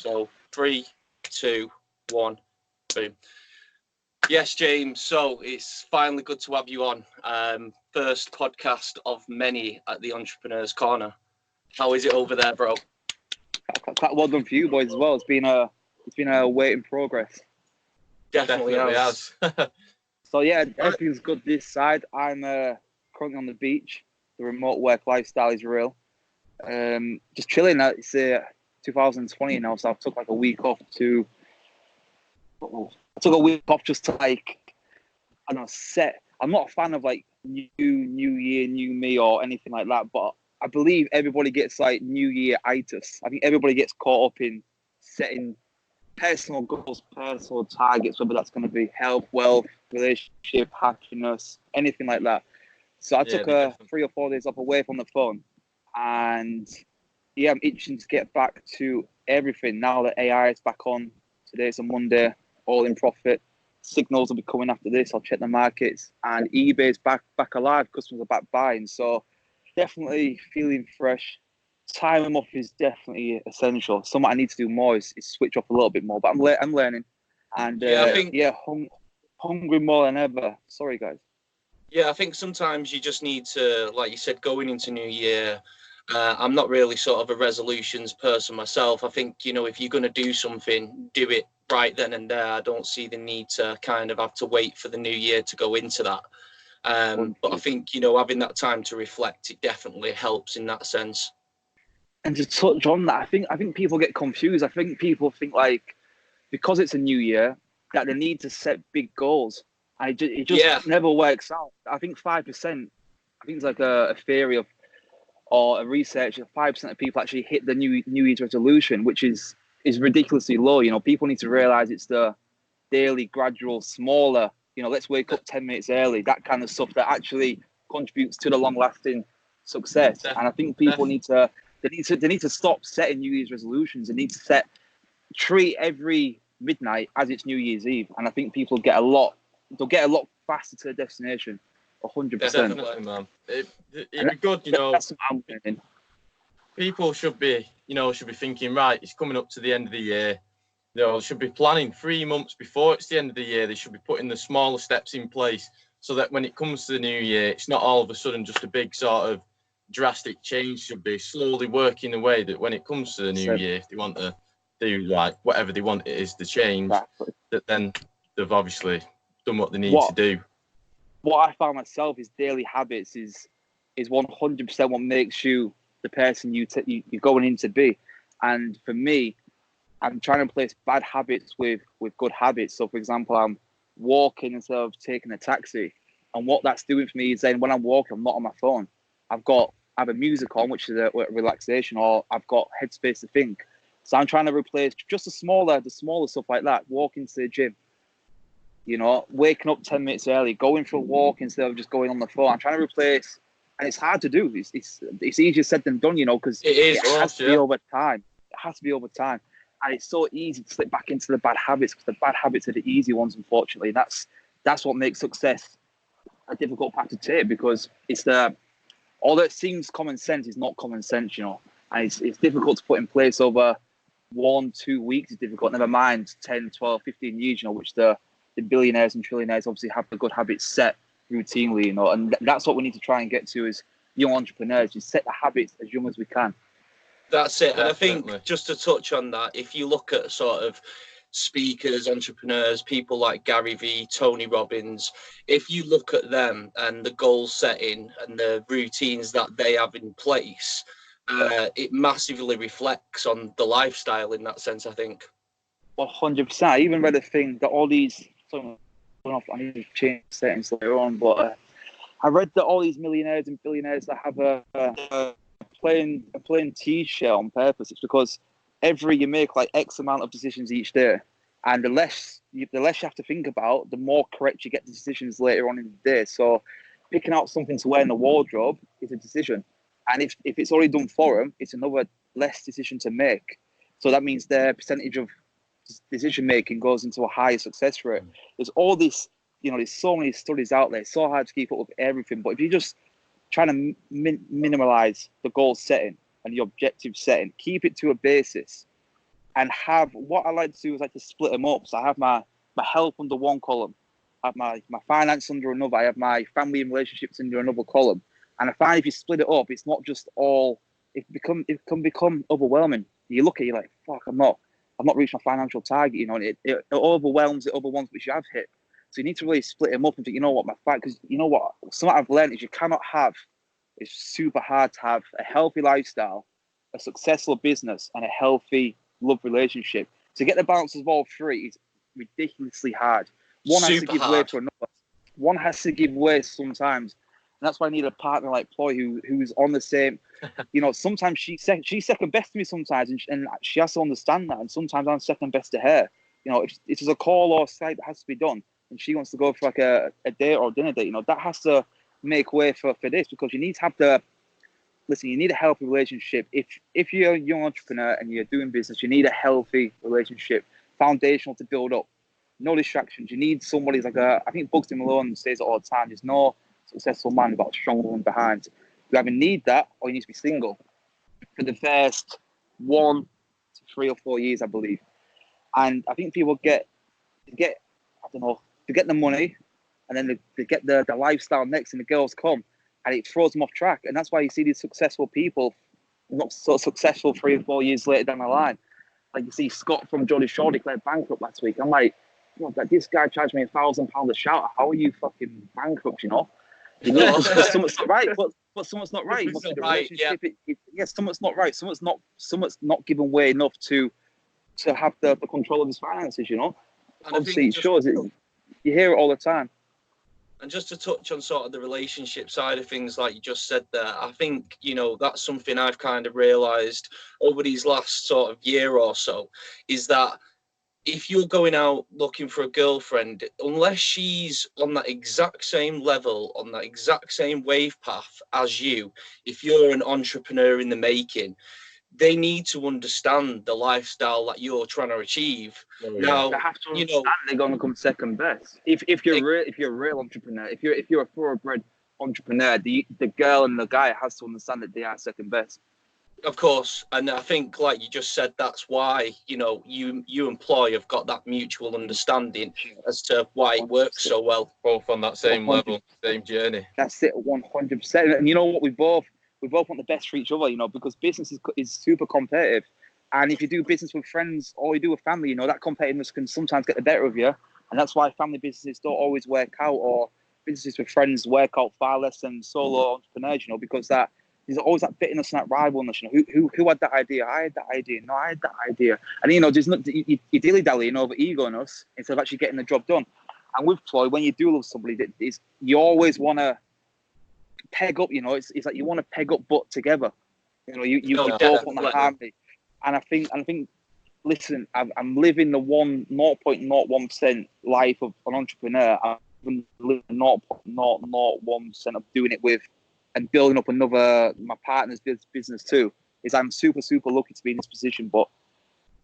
So 3, 2, 1, boom. Yes, James. So it's finally good to have you on. First podcast of many at the Entrepreneurs Corner. How is it over there, bro? Well done for you boys as well. It's been a wait in progress. Definitely has. So yeah, everything's good this side. I'm currently on the beach. The remote work lifestyle is real. Just chilling. It's 2020 now, so I took like a week off just to like, I don't know, set. I'm not a fan of like new year, new me or anything like that, but I believe everybody gets like New Year itis. I think everybody gets caught up in setting personal goals, personal targets, whether that's going to be health, wealth, relationship, happiness, anything like that. So I took 3 or 4 days off away from the phone, and yeah, I'm itching to get back to everything now that AI is back on. Today's a Monday, all in profit. Signals will be coming after this. I'll check the markets, and eBay's back alive. Customers are back buying, so definitely feeling fresh. Time off is definitely essential. Something I need to do more is switch off a little bit more, but I'm learning, and I think hungry more than ever. Sorry, guys. Yeah, I think sometimes you just need to, like you said, going into New Year. I'm not really sort of a resolutions person myself. I think, if you're going to do something, do it right then and there. I don't see the need to kind of have to wait for the new year to go into that. But I think, having that time to reflect, it definitely helps in that sense. And to touch on that, I think people get confused. I think people think like, because it's a new year, that they need to set big goals. It just never works out. I think 5%, I think it's like a theory or a research, 5% of people actually hit the New Year's resolution, which is ridiculously low. People need to realize it's the daily, gradual, smaller, let's wake up 10 minutes early, that kind of stuff that actually contributes to the long-lasting success. And I think people need to stop setting New Year's resolutions. They need to treat every midnight as it's New Year's Eve. And I think people they'll get a lot faster to the destination. 100%. Definitely, man. It'd be good, That's what I'm thinking. People should be thinking, right, it's coming up to the end of the year. They should be planning 3 months before it's the end of the year. They should be putting the smaller steps in place so that when it comes to the new year, it's not all of a sudden just a big sort of drastic change. Should be slowly working the way that when it comes to the new year, if they want to do like whatever they want it is to change, that then they've obviously done what they need to do. What I found myself is daily habits is 100% what makes you the person you're going in to be. And for me, I'm trying to replace bad habits with good habits. So, for example, I'm walking instead of taking a taxi. And what that's doing for me is then when I'm walking, I'm not on my phone. I have a music on, which is a relaxation, or I've got headspace to think. So I'm trying to replace just the smaller stuff like that. Walking to the gym, waking up 10 minutes early, going for a walk instead of just going on the phone. I'm trying to replace, and it's hard to do. It's easier said than done, because it has to be over time. It has to be over time. And it's so easy to slip back into the bad habits because the bad habits are the easy ones, unfortunately. That's what makes success a difficult path to take, because although it seems common sense, is not common sense, and it's difficult to put in place over 1-2 weeks. It's difficult, never mind 10, 12, 15 years, which the billionaires and trillionaires obviously have the good habits set routinely, and that's what we need to try and get to as young entrepreneurs, is set the habits as young as we can. That's it. And I think just to touch on that, if you look at sort of speakers, entrepreneurs, people like Gary Vee, Tony Robbins, if you look at them and the goal setting and the routines that they have in place, it massively reflects on the lifestyle in that sense, I think. 100%. I even read a thing that all these, I need to change settings later on, but I read that all these millionaires and billionaires that have a plain T-shirt on purpose. It's because you make like X amount of decisions each day, and the less you have to think about, the more correct you get the decisions later on in the day. So picking out something to wear in the wardrobe is a decision, and if it's already done for them, it's another less decision to make. So that means their percentage of decision making goes into a higher success rate. There's all this, there's so many studies out there. It's so hard to keep up with everything, but if you just trying to minimize the goal setting and the objective setting, keep it to a basis, and have what I like to do is like to split them up. So I have my health under one column, I have my finance under another, I have my family and relationships under another column. And I find if you split it up, it's not just all. It can become overwhelming. You look at it, you're like, fuck, I've not reached my financial target, you know, and it overwhelms the other ones which you have hit. So you need to really split them up and think, you know what, my fight, because you know what, something I've learned is you cannot have. It's super hard to have a healthy lifestyle, a successful business, and a healthy love relationship. To get the balance of all three is ridiculously hard. One has to give way to another. One has to give way sometimes. And that's why I need a partner like Ploy who's on the same. You know, sometimes she's second best to me sometimes, and she has to understand that. And sometimes I'm second best to her. You know, if there's a call or a Skype that has to be done, and she wants to go for like a date or a dinner date, you know, that has to make way for this, because you need to have you need a healthy relationship. If you're a young entrepreneur and you're doing business, you need a healthy relationship, foundational to build up. No distractions. You need somebody like I think Buxton Malone says it all the time. There's no successful man without a strong woman behind. You either need that or you need to be single for the first 1 to 3 or 4 years, I believe. And I think people get I don't know, to get the money, and then they get the lifestyle next, and the girls come, and it throws them off track. And that's why you see these successful people not so successful 3 or 4 years later down the line. Like you see Scott from Geordie Shore declared bankrupt last week. I'm like, you know, this guy charged me £1,000 a shout. How are you fucking bankrupt, you know? But something's not right. But something's not right. Something's not right. Yeah, something's not right. Something's not given way enough to have the control of his finances, you know? And obviously, it shows it. You hear it all the time. And just to touch on sort of the relationship side of things, like you just said there, I think, you know, that's something I've kind of realised over these last sort of year or so, is that if you're going out looking for a girlfriend, unless she's on that exact same level, on that exact same wave path as you, if you're an entrepreneur in the making, they need to understand the lifestyle that you're trying to achieve. Now, they have to understand they're going to come second best. If you're a real entrepreneur, if you're a thoroughbred entrepreneur, the girl and the guy has to understand that they are second best. Of course, and I think, like you just said, that's why, you know, you and Ploy have got that mutual understanding as to why it works so well. Both on that same level, same journey. That's it, 100%. And you know what, we both want the best for each other, you know, because business is super competitive. And if you do business with friends or you do with family, you know, that competitiveness can sometimes get the better of you. And that's why family businesses don't always work out, or businesses with friends work out far less than solo entrepreneurs, you know, because there's always that bitterness and that rivalness, you know, who had that idea? I had that idea. No, I had that idea. And, you know, there's not, you dilly-dallying over ego in us instead of actually getting the job done. And with Ploy, when you do love somebody, you always want to peg up, you know, it's like you want to peg up butt together. You know, you both want the harmony. And I think, listen, I'm living the 0.01% life of an entrepreneur. I've been living 0.001% of doing it with and building up my partner's business too. Is I'm super, super lucky to be in this position. But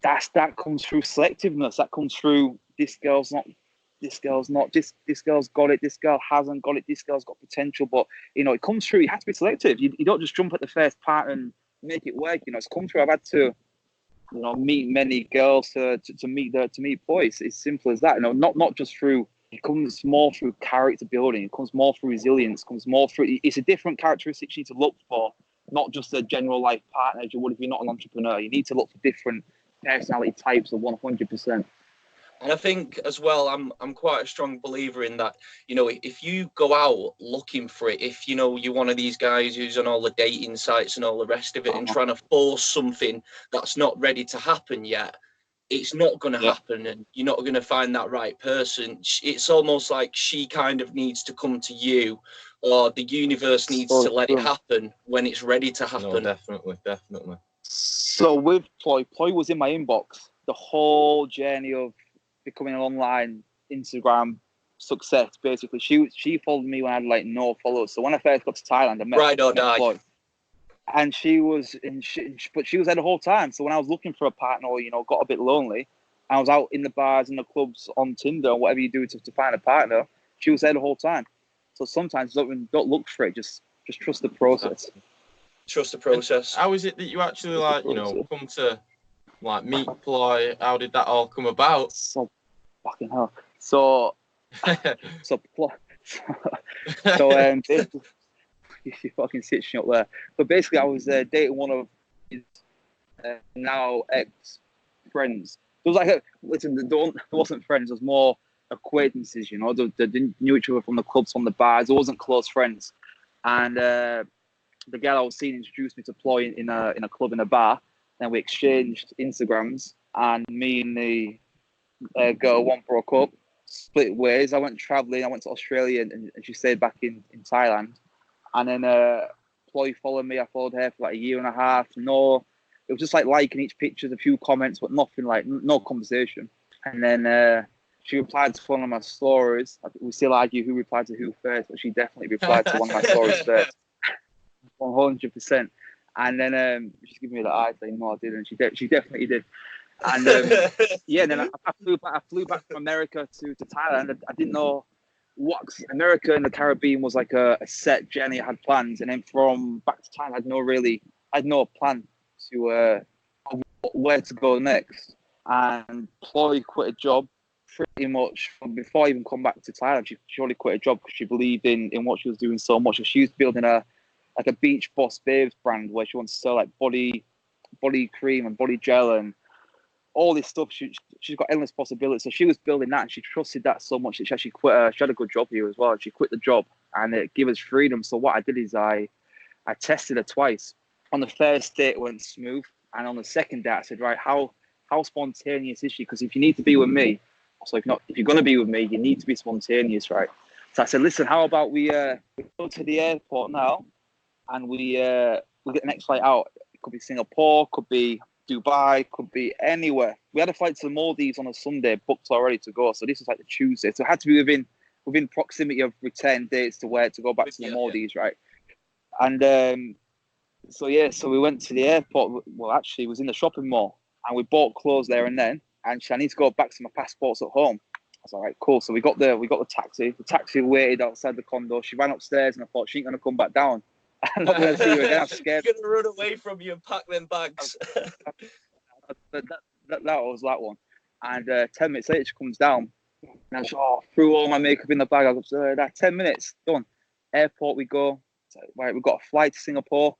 that comes through selectiveness. That comes through this girl's got it, this girl hasn't got it, this girl's got potential. But, you know, it comes through. You have to be selective. You don't just jump at the first part and make it work. You know, it's come through. I've had to, you know, meet many girls to meet boys. It's simple as that. You know, not just through. It comes more through character building. It comes more through resilience. It comes more through. It's a different characteristics you need to look for, not just a general life partner as you would if you're not an entrepreneur. You need to look for different personality types of 100%. And I think as well, I'm quite a strong believer in that. You know, if you go out looking for it, if, you know, you're one of these guys who's on all the dating sites and all the rest of it and trying to force something that's not ready to happen yet, it's not going to happen, and you're not going to find that right person. It's almost like she kind of needs to come to you, or the universe needs to let it happen when it's ready to happen. No, definitely. So with Ploy was in my inbox the whole journey of becoming an online Instagram success. Basically, she followed me when I had like no followers. So when I first got to Thailand, I met Ploy. And she was there the whole time. So when I was looking for a partner, or, you know, got a bit lonely, I was out in the bars and the clubs on Tinder or whatever you do to find a partner. She was there the whole time. So sometimes don't look for it. Just trust the process. Trust the process. And how is it that you actually, like, you know, come to like meat ploy? How did that all come about? So fucking hell. So basically, you fucking stitching up there. But basically, I was dating one of his now ex friends. It was like there wasn't friends. It was more acquaintances. You know, they knew each other from the clubs, from the bars. It wasn't close friends. And the girl I was seeing introduced me to Ploy in a club in a bar. Then we exchanged Instagrams, and me and the girl one broke up, split ways. I went traveling. I went to Australia, and she stayed back in Thailand. And then Ploy followed me. I followed her for like a year and a half. No, it was just like liking each picture, a few comments, but nothing like no conversation. And then she replied to one of my stories. We still argue who replied to who first, but she definitely replied to one of my stories first, 100%. And then she's giving me the eye saying, "No, I didn't." She definitely did. And yeah, then I flew back from America to Thailand. I didn't know what America and the Caribbean was like a set journey. I had plans, and then from back to Thailand, I had no plan to where to go next. And Ploy quit a job pretty much before I even come back to Thailand. She already quit a job because she believed in what she was doing so much. She was building a Beach Boss Babes brand where she wants to sell like body cream and body gel and all this stuff. She's got endless possibilities. So she was building that, and she trusted that so much that she actually quit. She had a good job here as well. She quit the job, and it gave us freedom. So what I did is I tested her twice. On the first date, it went smooth, and on the second date, I said, right, how spontaneous is she? Because if you need to be with me, so if you're going to be with me, you need to be spontaneous, right? So I said, listen, how about we go to the airport now, and we get the next flight out. It could be Singapore, could be Dubai, could be anywhere. We had a flight to the Maldives on a Sunday, booked already to go. So this was like the Tuesday. So it had to be within proximity of return dates to go back to the Maldives, right? And so we went to the airport. Well, actually, it was in the shopping mall, and we bought clothes there and then. And I need to go back to my passports at home. I was like, right, cool. So we got the taxi. The taxi waited outside the condo. She ran upstairs, and I thought she ain't gonna come back down. I'm not going to see you again. I'm scared. You're going to run away from you and pack them bags. that was that one. And 10 minutes later, she comes down. And I just threw all my makeup in the bag. I was that 10 minutes, done. Airport we go. Like, right, we've got a flight to Singapore,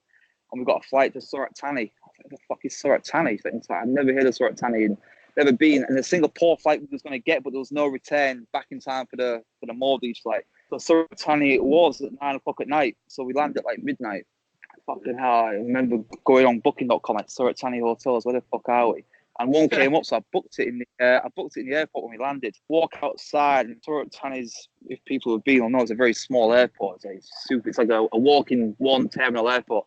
and we've got a flight to Surat Thani. I was like, the fuck is Surat Thani? I've never heard of Surat Thani and never been. And the Singapore flight we was going to get, but there was no return back in time for the Maldives flight. So Surat Thani it was at 9 o'clock at night. So we landed at like midnight. Fucking hell, I remember going on booking.com like Surat Thani hotels, where the fuck are we? And one came up, so I booked it in the airport when we landed. Walk outside, and Surat Thani's, if people have been or know, it's a very small airport. It's like a walking one terminal airport.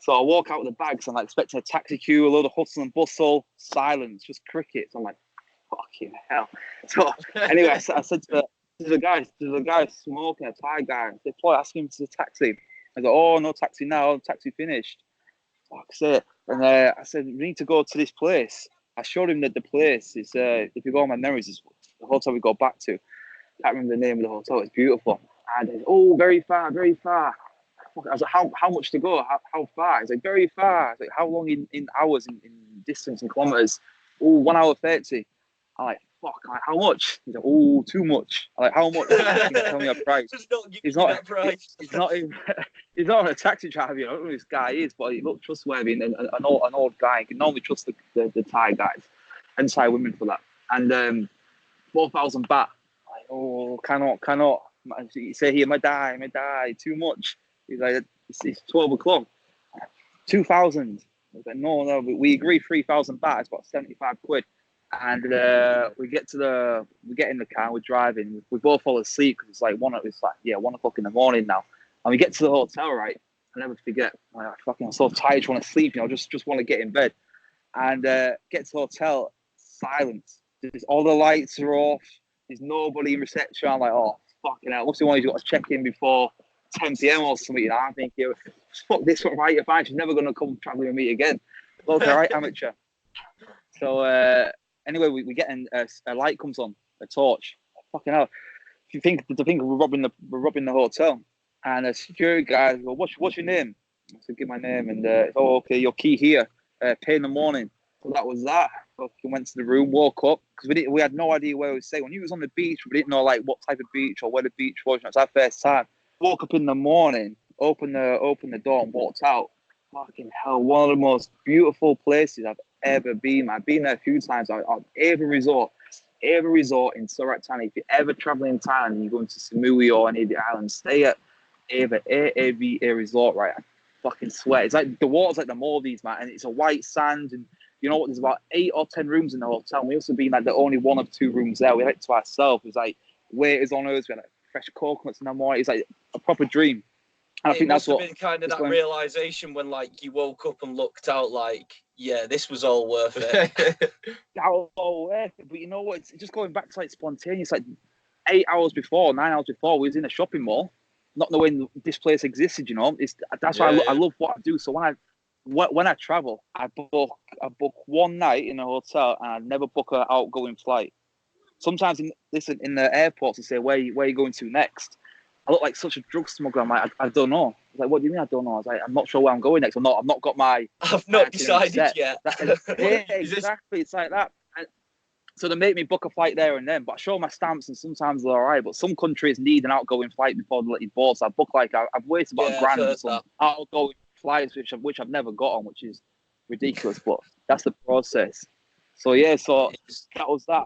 So I walk out with the bags, and I expect a taxi queue, a load of hustle and bustle, silence, just crickets. I'm like, fucking hell. So anyway, I said to the guy smoking, a Thai guy, I said, Ploy, ask him to the taxi. I go, oh, no taxi now, taxi finished. Fuck's it. And I said, we need to go to this place. I showed him that the place is, if you go on my memories, is the hotel we go back to. I can't remember the name of the hotel. It's beautiful. And he's, oh, very far, very far. I was like, how much to go? How far? He's like, very far. I was like, how long in hours, in distance, in kilometers? Oh, 1 hour 30. I'm like, fuck, I'm like, how much? He's like, oh, too much. I'm like, how much? He's tell me a price. He's not a taxi driver, you know, I don't know who this guy is, but he looked trustworthy and an old guy. You can normally trust the Thai guys and Thai women for that. And 4,000 baht. I'm like, oh, cannot. He said, here, may die, too much. He's like, it's 12 o'clock. 2,000. I was like, no, we agree 3,000 baht. It's about 75 quid. And we get in the car, we're driving. We both fall asleep because it's like 1 o'clock in the morning now. And we get to the hotel, right? I'll never forget. I'm so tired, I just want to sleep, you know, just want to get in bed. And get to the hotel, silence. All the lights are off. There's nobody in reception. I'm like, oh, fucking hell. What's the one you've got to check in before 10 p.m. or something? And I'm thinking, fuck this one, right? You're fine. She's never going to come traveling with me again. Okay, right, amateur. So anyway, we get in, a light comes on, a torch. Fucking hell. If you think we're robbing the hotel. And a security guy goes, what's your name? I said, give my name. And, oh, okay, your key here. Pay in the morning. So that was that. Fucking went to the room, woke up because we had no idea where we were staying. When he was on the beach, we didn't know like what type of beach or where the beach was. It's our first time. Woke up in the morning, opened the door and walked out. Fucking hell, one of the most beautiful places I've ever been. I've been there a few times. On every resort in Surat Thani. If you're ever traveling in Thailand and you're going to Samui or any of the islands, stay at a resort, right? I fucking swear. It's like the water's like the Maldives, man, and it's a white sand. And you know what? There's about 8 or 10 rooms in the hotel. And we also been like the only one of 2 rooms there. We had it to ourselves. It was like waiters on us. We had like fresh coconuts in the morning. It's like a proper dream. And I think that's what been kind of that realization when like you woke up and looked out like, yeah, this was all worth it. all worth it. But you know what? It's just going back to like spontaneous. Like 9 hours before, we was in a shopping mall, not knowing this place existed. You know, that's why I love what I do. So when I travel, I book one night in a hotel and I never book an outgoing flight. Sometimes in the airports they say where you going to next. I look like such a drug smuggler. I'm like, I don't know. I was like, what do you mean I don't know? I was like, I'm not sure where I'm going next. I've not got my. I've not decided yet. Yeah, exactly. It's like that. And so they make me book a flight there and then, but I show my stamps and sometimes they're all right. But some countries need an outgoing flight before they let you board. So I book like I've wasted about £1,000 on some outgoing flights which I've never got on, which is ridiculous. But that's the process. So yeah, so that was that.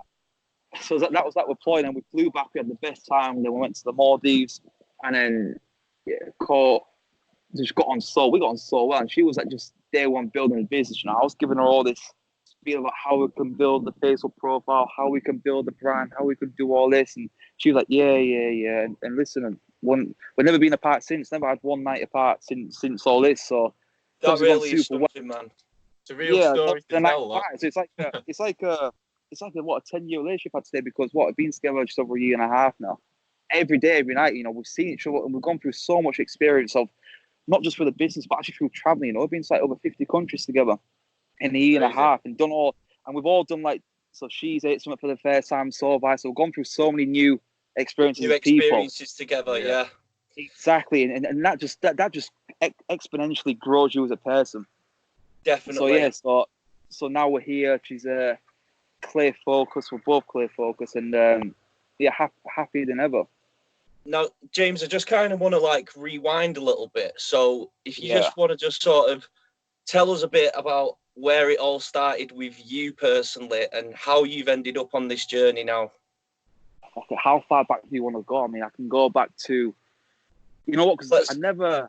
So that was that. We're playing and we flew back. We had the best time. Then we went to the Maldives, and then just got on so well. And she was like just day one building a business. You know, I was giving her all this spiel about how we can build the Facebook profile, how we can build the brand, how we can do all this. And she was like, yeah. And listen, we've never been apart since. Never had one night apart since all this. So that really is something, man. It's a real story to tell. So it's like a 10-year relationship I'd say, because I've been together just over a year and a half now. Every day, every night, you know, we've seen each other and we've gone through so much experience of not just for the business, but actually through traveling. You know, we've been to like over 50 countries together in a year and a half and done all, and we've all done like, so she's ate something for the first time, so have I. So we've gone through so many new experiences together, yeah. Exactly, and that just exponentially grows you as a person. Definitely. So now we're here. She's clear focus. We're both clear focus, and happier than ever. Now, James, I just kind of want to like rewind a little bit. So if you just want to just sort of tell us a bit about where it all started with you personally and how you've ended up on this journey now. Okay, how far back do you want to go? I mean, I can go back to, you know what, because I've never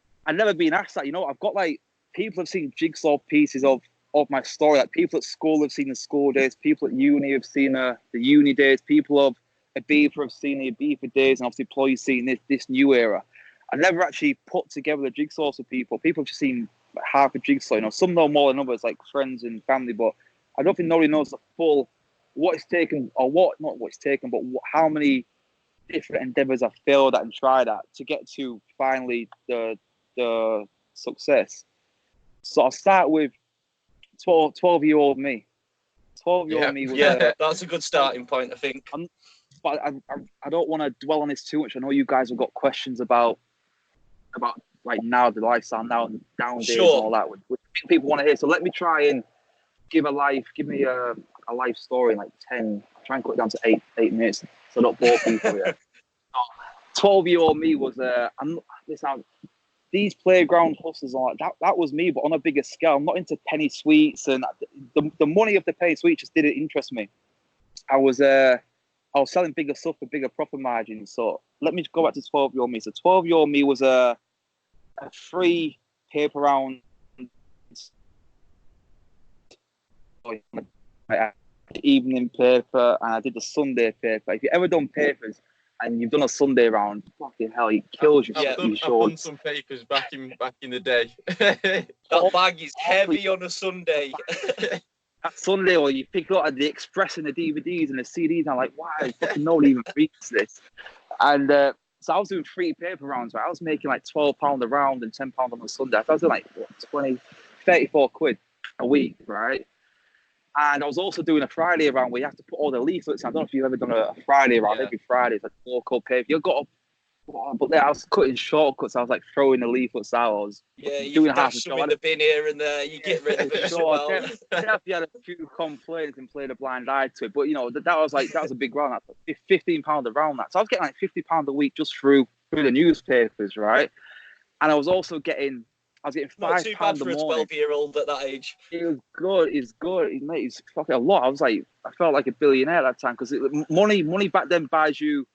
been asked that. You know, I've got like, people have seen jigsaw pieces of my story. Like people at school have seen the school days, people at uni have seen the uni days, people of Ibiza have seen the Ibiza days, and obviously Ploy's seen this new era. I never actually put together the jigsaws for people. People have just seen half a jigsaw. You know, some know more than others, like friends and family, but I don't think nobody knows the full what it's taken, or not what it's taken, but how many different endeavors I've failed at and tried at to get to finally the success. So I'll start with 12-year-old me. 12-year-old me was that's a good starting point, I think. But I don't want to dwell on this too much. I know you guys have got questions about like now, the lifestyle now and down days and all that, which people want to hear. So let me try and give me a life story in like 10. Try and cut it down to 8 minutes so I don't bore people yet. 12-year-old me was these playground hustles on that was me, but on a bigger scale. I'm not into penny sweets, and the money of the penny sweets just didn't interest me. I was selling bigger stuff for bigger profit margins. So let me go back to 12-year-old me. So 12-year-old me was a free paper round. Evening paper, and I did the Sunday paper. If you've ever done papers and you've done a Sunday round, fucking hell, it kills you. I've done some papers back in the day. That bag is heavy on a Sunday. That Sunday, or you pick up at the Express and the DVDs and the CDs, and I'm like, why? Fucking nobody even reads this. And so I was doing free paper rounds, right? I was making like £12 a round and £10 on a Sunday. I was doing like 34 quid a week, right? And I was also doing a Friday round where you have to put all the leaflets. I don't know if you've ever done a Friday round. Every Friday, it's like local paper. You've got to But then I was cutting shortcuts. I was like throwing the leaflets out. I was You doing can half dash a some job. in the bin here and there. You get rid of it as Sure, well. I definitely had a few complaints and played a blind eye to it. But that was a big round. That's £15 a round. That, so I was getting like £50 a week just through the newspapers, right? And I was also getting Not too bad £5 for a a morning. 12-year-old at that age. It was good. It's good. It's fucking a lot. I felt like a billionaire at that time because money back then buys you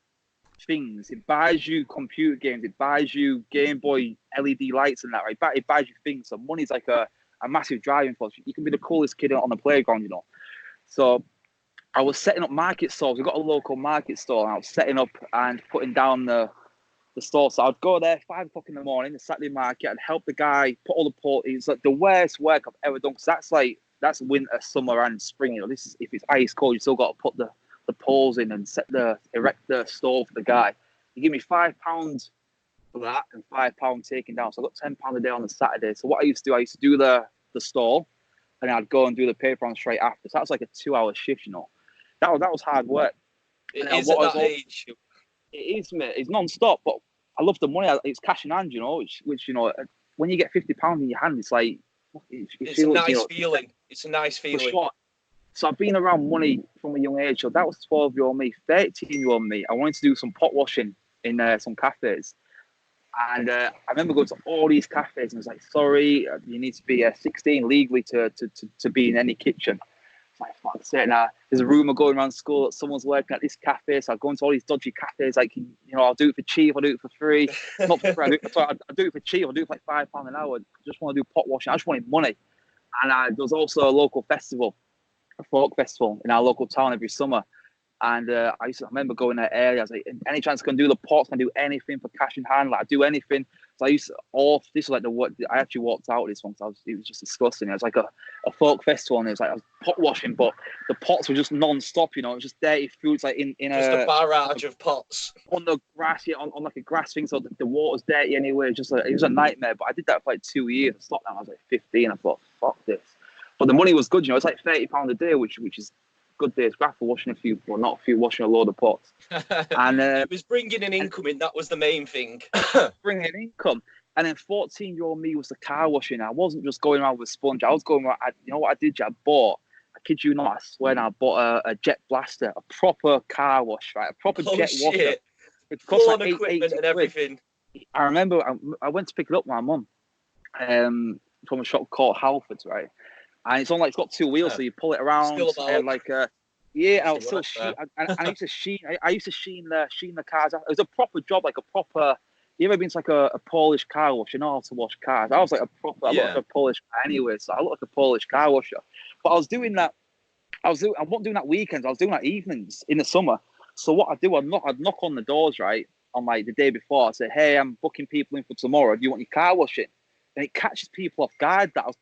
things. It buys you computer games. It buys you Game Boy LED lights and that, right? It buys you things. So money's like a massive driving force. You can be the coolest kid on the playground, So I was setting up market stalls. We got a local market stall, and I was setting up and putting down the store. So I'd go there 5 o'clock in the morning, the Saturday market. I'd help the guy put all the poles. It's like the worst work I've ever done because that's winter, summer, and spring. This is if it's ice cold, you still got to put the poles in and erect the stall for the guy. He give me £5 for that and £5 taking down. So I got £10 a day on the Saturday. So what I used to do the stall, and I'd go and do the paper on straight after. So that was like a 2-hour shift. That was hard work. It is at that age. It is, mate. It's non-stop, but I love the money. It's cash in hand, which when you get £50 in your hand, it's like it's a nice feeling. It's a nice feeling. For sure. So I've been around money from a young age. So that was 12-year-old me. 13-year-old me, I wanted to do some pot washing in some cafes. And I remember going to all these cafes and I was like, sorry, you need to be 16 legally to be in any kitchen. It's like, fuck's sake, now there's a rumour going around school that someone's working at this cafe. So I go into all these dodgy cafes, like, I'll do it for cheap, I'll do it for free. Not for free, I'll do it for cheap, I'll do it for like £5 an hour. I just want to do pot washing. I just wanted money. And there was also a local festival, a folk festival in our local town every summer. And I remember going there early. I was like, any chance I can do the pots, can do anything for cash in hand, like I do anything. So this was like I actually walked out of this one because it was just disgusting. It was like a folk festival, and it was like I was pot washing, but the pots were just non-stop. It was just dirty foods, like in just a barrage of pots on the grass, on like a grass thing. So the water's dirty anyway. It was a nightmare. But I did that for like 2 years. I stopped that when I was like 15. I thought, fuck this. But the money was good. It's like £30 a day, which is good day's graft for washing washing a load of pots. And it was bringing an income in. That was the main thing. Bringing income. And then 14-year-old me was the car washing. I wasn't just going around with a sponge. I was going around. You know what I did? I bought. I kid you not. I swear. I bought a jet blaster, a proper car wash, right? A proper jet washer. It cost like equipment and everything. I remember I went to pick it up with my mum, from a shop called Halfords, right? And it's got 2 wheels, so you pull it around and I was still sheen. I used to sheen. I used to sheen the cars. It was a proper job, like a proper. You ever been to like a Polish car wash? You know how to wash cars. I was like I looked like a Polish guy anyway, so I looked like a Polish car washer. But I was doing that. I wasn't doing that weekends. I was doing that evenings in the summer. So what I'd do, I'd knock on the doors, right, on like the day before. I say, hey, I'm booking people in for tomorrow. Do you want your car washing? And it catches people off guard that I was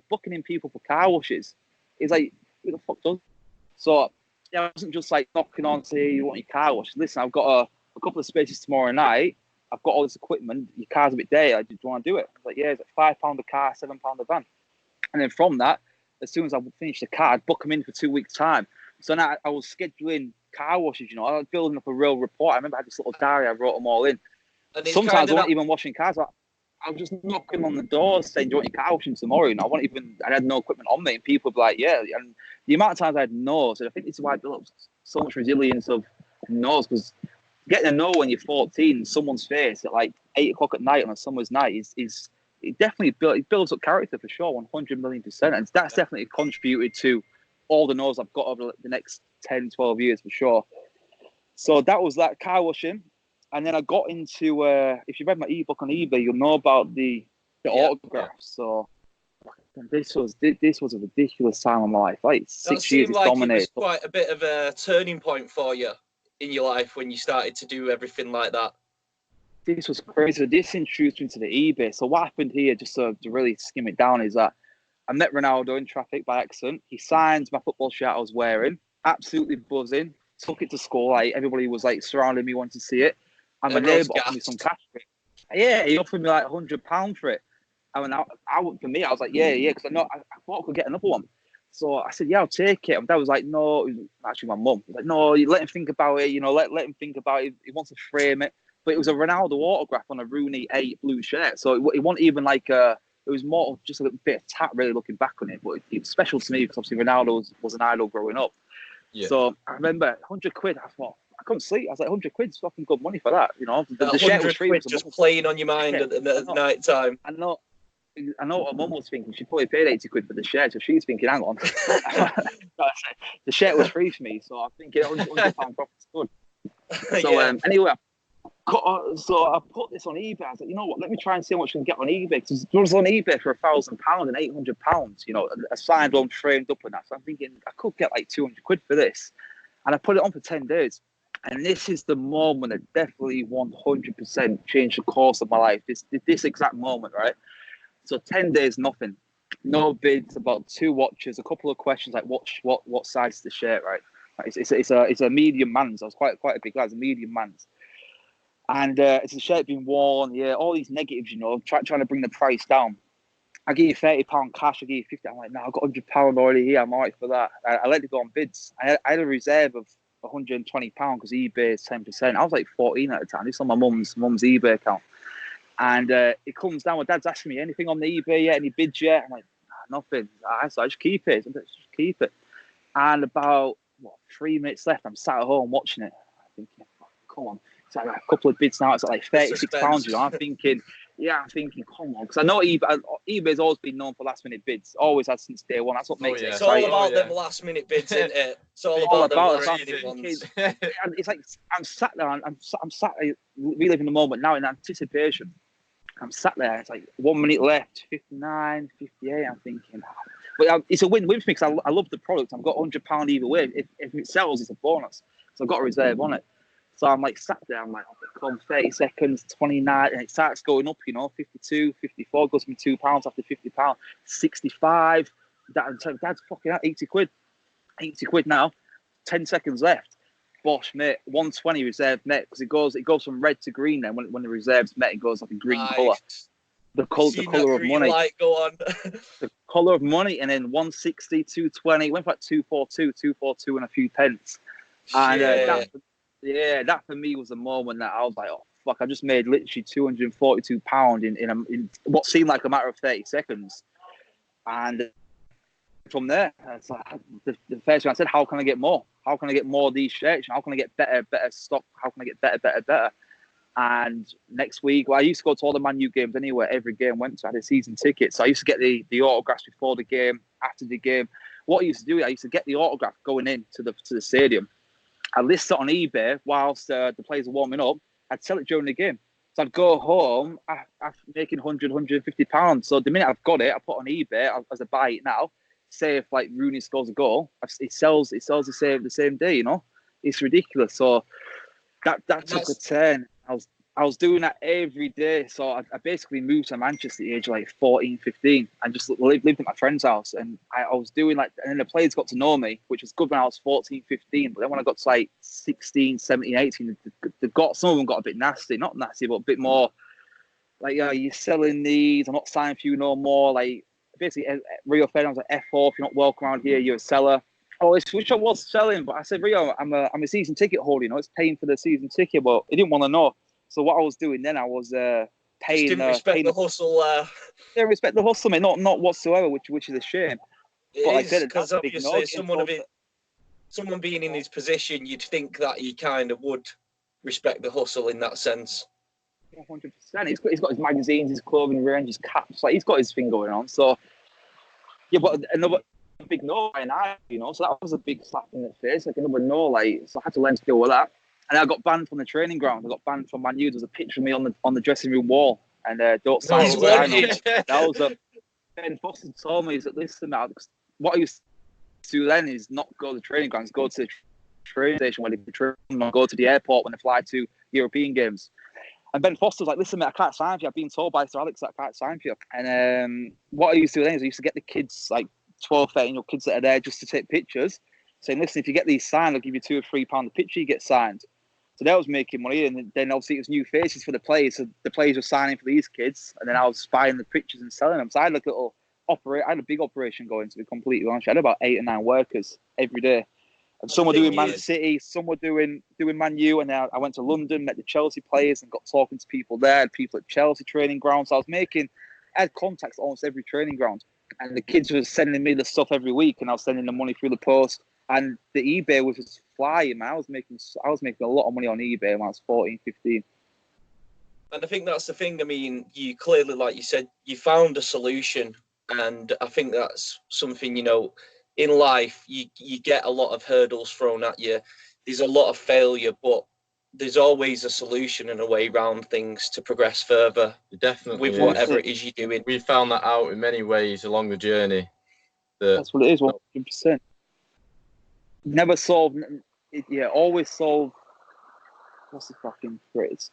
booking in people for car washes. It's like, who the fuck does? So yeah, I wasn't just like knocking on, say, you want your car washed? Listen, I've got a couple of spaces tomorrow night. I've got all this equipment. Your car's a bit dirty. Do you want to do it? I was like, yeah, it's like £5 a car, £7 a van. And then from that, as soon as I finished the car, I'd book them in for 2 weeks' time. So now I was scheduling car washes. I was building up a real report. I remember I had this little diary. I wrote them all in. Sometimes I wasn't even washing cars. I was just knocking on the doors saying, do you want your car washing tomorrow? I had no equipment on me. And people would be like, yeah. And the amount of times I had no's, and I think this is why I built up so much resilience of no's, because getting a no when you're 14, someone's face at like 8 o'clock at night on a summer's night is it definitely builds up character for sure, 100 million %. And that's definitely contributed to all the no's I've got over the next 10, 12 years for sure. So that was that car washing. And then I got into, if you read my ebook on eBay, you'll know about the autographs. So this was a ridiculous time in my life. Like 6 years, like dominated. It was quite a bit of a turning point for you in your life when you started to do everything like that. This was crazy. This introduced me to the eBay. So what happened here, just to really skim it down, is that I met Ronaldo in traffic by accident. He signed my football shirt I was wearing. Absolutely buzzing. Took it to school. Like everybody was like surrounding me, wanting to see it. And my neighbour offered me some cash for it. Yeah, he offered me like £100 for it. I mean, for me, I was like, yeah, because I thought I could get another one. So I said, yeah, I'll take it. And Dad was like, no, actually my mum was like, no, you let him think about it. Let him think about it. He wants to frame it. but it was a Ronaldo autograph on a Rooney 8 blue shirt. So it wasn't even like it was more just a little bit of tat, really, looking back on it. But it was special to me because obviously Ronaldo was an idol growing up. Yeah. So I remember 100 quid. I thought, I couldn't sleep. I was like, 100 quid's fucking good money for that. You know, the shirt was free. £100 just playing on your mind at night time. I know what mum was thinking. She probably paid 80 quid for the shirt, so she's thinking, hang on. The shirt was free for me, so I'm thinking £100 profit's good. So anyway, so I put this on eBay. I was like, you know what? Let me try and see how much I can get on eBay. Because it was on eBay for £1,000 and £800. You know, a signed one, framed up and that. So I'm thinking I could get like 200 quid for this, and I put it on for 10 days. And this is the moment that definitely 100% changed the course of my life. This exact moment, right? So 10 days, nothing, no bids, about 2 watches, a couple of questions like what size is the shirt, right? It's a medium man's. I was quite a big guy. It's a medium man's. And it's a shirt being worn, yeah, all these negatives, you know, trying to bring the price down. I give you £30 cash, I give you 50. I'm like, no, I've got £100 already here. I'm all right for that. I let it go on bids. I had a reserve of £120 because eBay is 10%. I was like 14 at the time. This is on my mum's eBay account. And it comes down, my dad's asking me, anything on the eBay yet? Any bids yet? I'm like, nah, nothing. So I just keep it. And about, 3 minutes left, I'm sat at home watching it. I'm thinking, come on. It's like a couple of bids now. It's like £36, you know. I'm thinking, come on. Because I know eBay's always been known for last minute bids. Always has since day one. That's what makes it exciting. It's all about them last minute bids, isn't it? It's all about them last minute ones. It's like, I'm sat there, I'm sat there reliving the moment now in anticipation. I'm sat there, it's like 1 minute left, 59, 58. I'm thinking, but it's a win-win for me because I love the product. I've got £100 either way. If it sells, it's a bonus. So I've got a reserve on it. So I'm like sat there, I'm like, come 30 seconds, 29, and it starts going up, you know, 52, 54, goes from £2 after £50, 65. Dad's fucking out, 80 quid. 80 quid now, 10 seconds left. Bosh, mate, 120 reserve met because it goes from red to green then when the reserves met, it goes like a green colour. The colour of money. Light go on. The colour of money, and then 160, 220, went for like 242 and a few pence. And that for me was the moment that I was like, oh fuck, I just made literally £242 in what seemed like a matter of 30 seconds. And from there, it's like, the first thing I said, how can I get more? How can I get more of these shirts? How can I get better stock? How can I get better? And next week, I used to go to all the Man U games anyway. Every game went to. I had a season ticket. So I used to get the autographs before the game, after the game. What I used to do, I used to get the autograph going into the stadium. I list it on eBay whilst the players are warming up. I'd sell it during the game. So I'd go home after making £100, £150. So the minute I've got it, I put it on eBay as I buy it now. Say if like Rooney scores a goal, it sells the same day. You know, it's ridiculous. So that took a turn. I was doing that every day. So I basically moved to Manchester at the age of like 14, 15 and just lived at my friend's house. And I was doing like, and then the players got to know me, which was good when I was 14, 15. But then when I got to like 16, 17, 18, some of them got a bit nasty. Not nasty, but a bit more like, you're selling these. I'm not signing for you no more. Like, basically, Rio Ferdinand was like, F off, you're not welcome around here, you're a seller. Oh, which I was selling, but I said, Rio, I'm a season ticket holder, you know, it's paying for the season ticket, but he didn't want to know. So what I was doing then, I was paying. Just didn't respect the hustle. Didn't respect the hustle, mate. Not whatsoever, which is a shame. It is, because obviously someone being in his position, you'd think that he kind of would respect the hustle in that sense. 100%. He's got his magazines, his clothing range, his caps. Like, he's got his thing going on. So yeah, but another big no, and you know, so that was a big slap in the face. Like another no, like, so I had to learn to deal with that. And I got banned from the training ground. I got banned from Man U. There's a picture of me on the dressing room wall, and don't sign. That was Ben Foster told me, that listen, now, what I used to do then is not go to the training grounds, go to the train station where they train, or go to the airport when they fly to European games. And Ben Foster was like, listen, mate, I can't sign for you. I've been told by Sir Alex that I can't sign for you. And what I used to do then is I used to get the kids, like 12, 13 kids that are there just to take pictures, saying, listen, if you get these signed, I'll give you £2 or £3 a picture you get signed. So they was making money, and then obviously it was new faces for the players. So the players were signing for these kids, and then I was buying the pictures and selling them. So I had I had a big operation going, to be completely honest. I had about 8 or 9 workers every day. And some were thing doing Man is- City, some were doing Man U, and I went to London, met the Chelsea players, and got talking to people there, people at Chelsea training grounds. I had contacts at almost every training ground, and the kids were sending me the stuff every week, and I was sending them money through the post. And the eBay was just flying, man. I was making a lot of money on eBay when I was 14, 15. And I think that's the thing. I mean, you clearly, like you said, you found a solution. And I think that's something, you know, in life, you get a lot of hurdles thrown at you. There's a lot of failure, but there's always a solution and a way around things to progress further. Definitely. With whatever it is you're doing. We found that out in many ways along the journey. That's what it is, 100%. Never solve, always solve. What's the fucking phrase?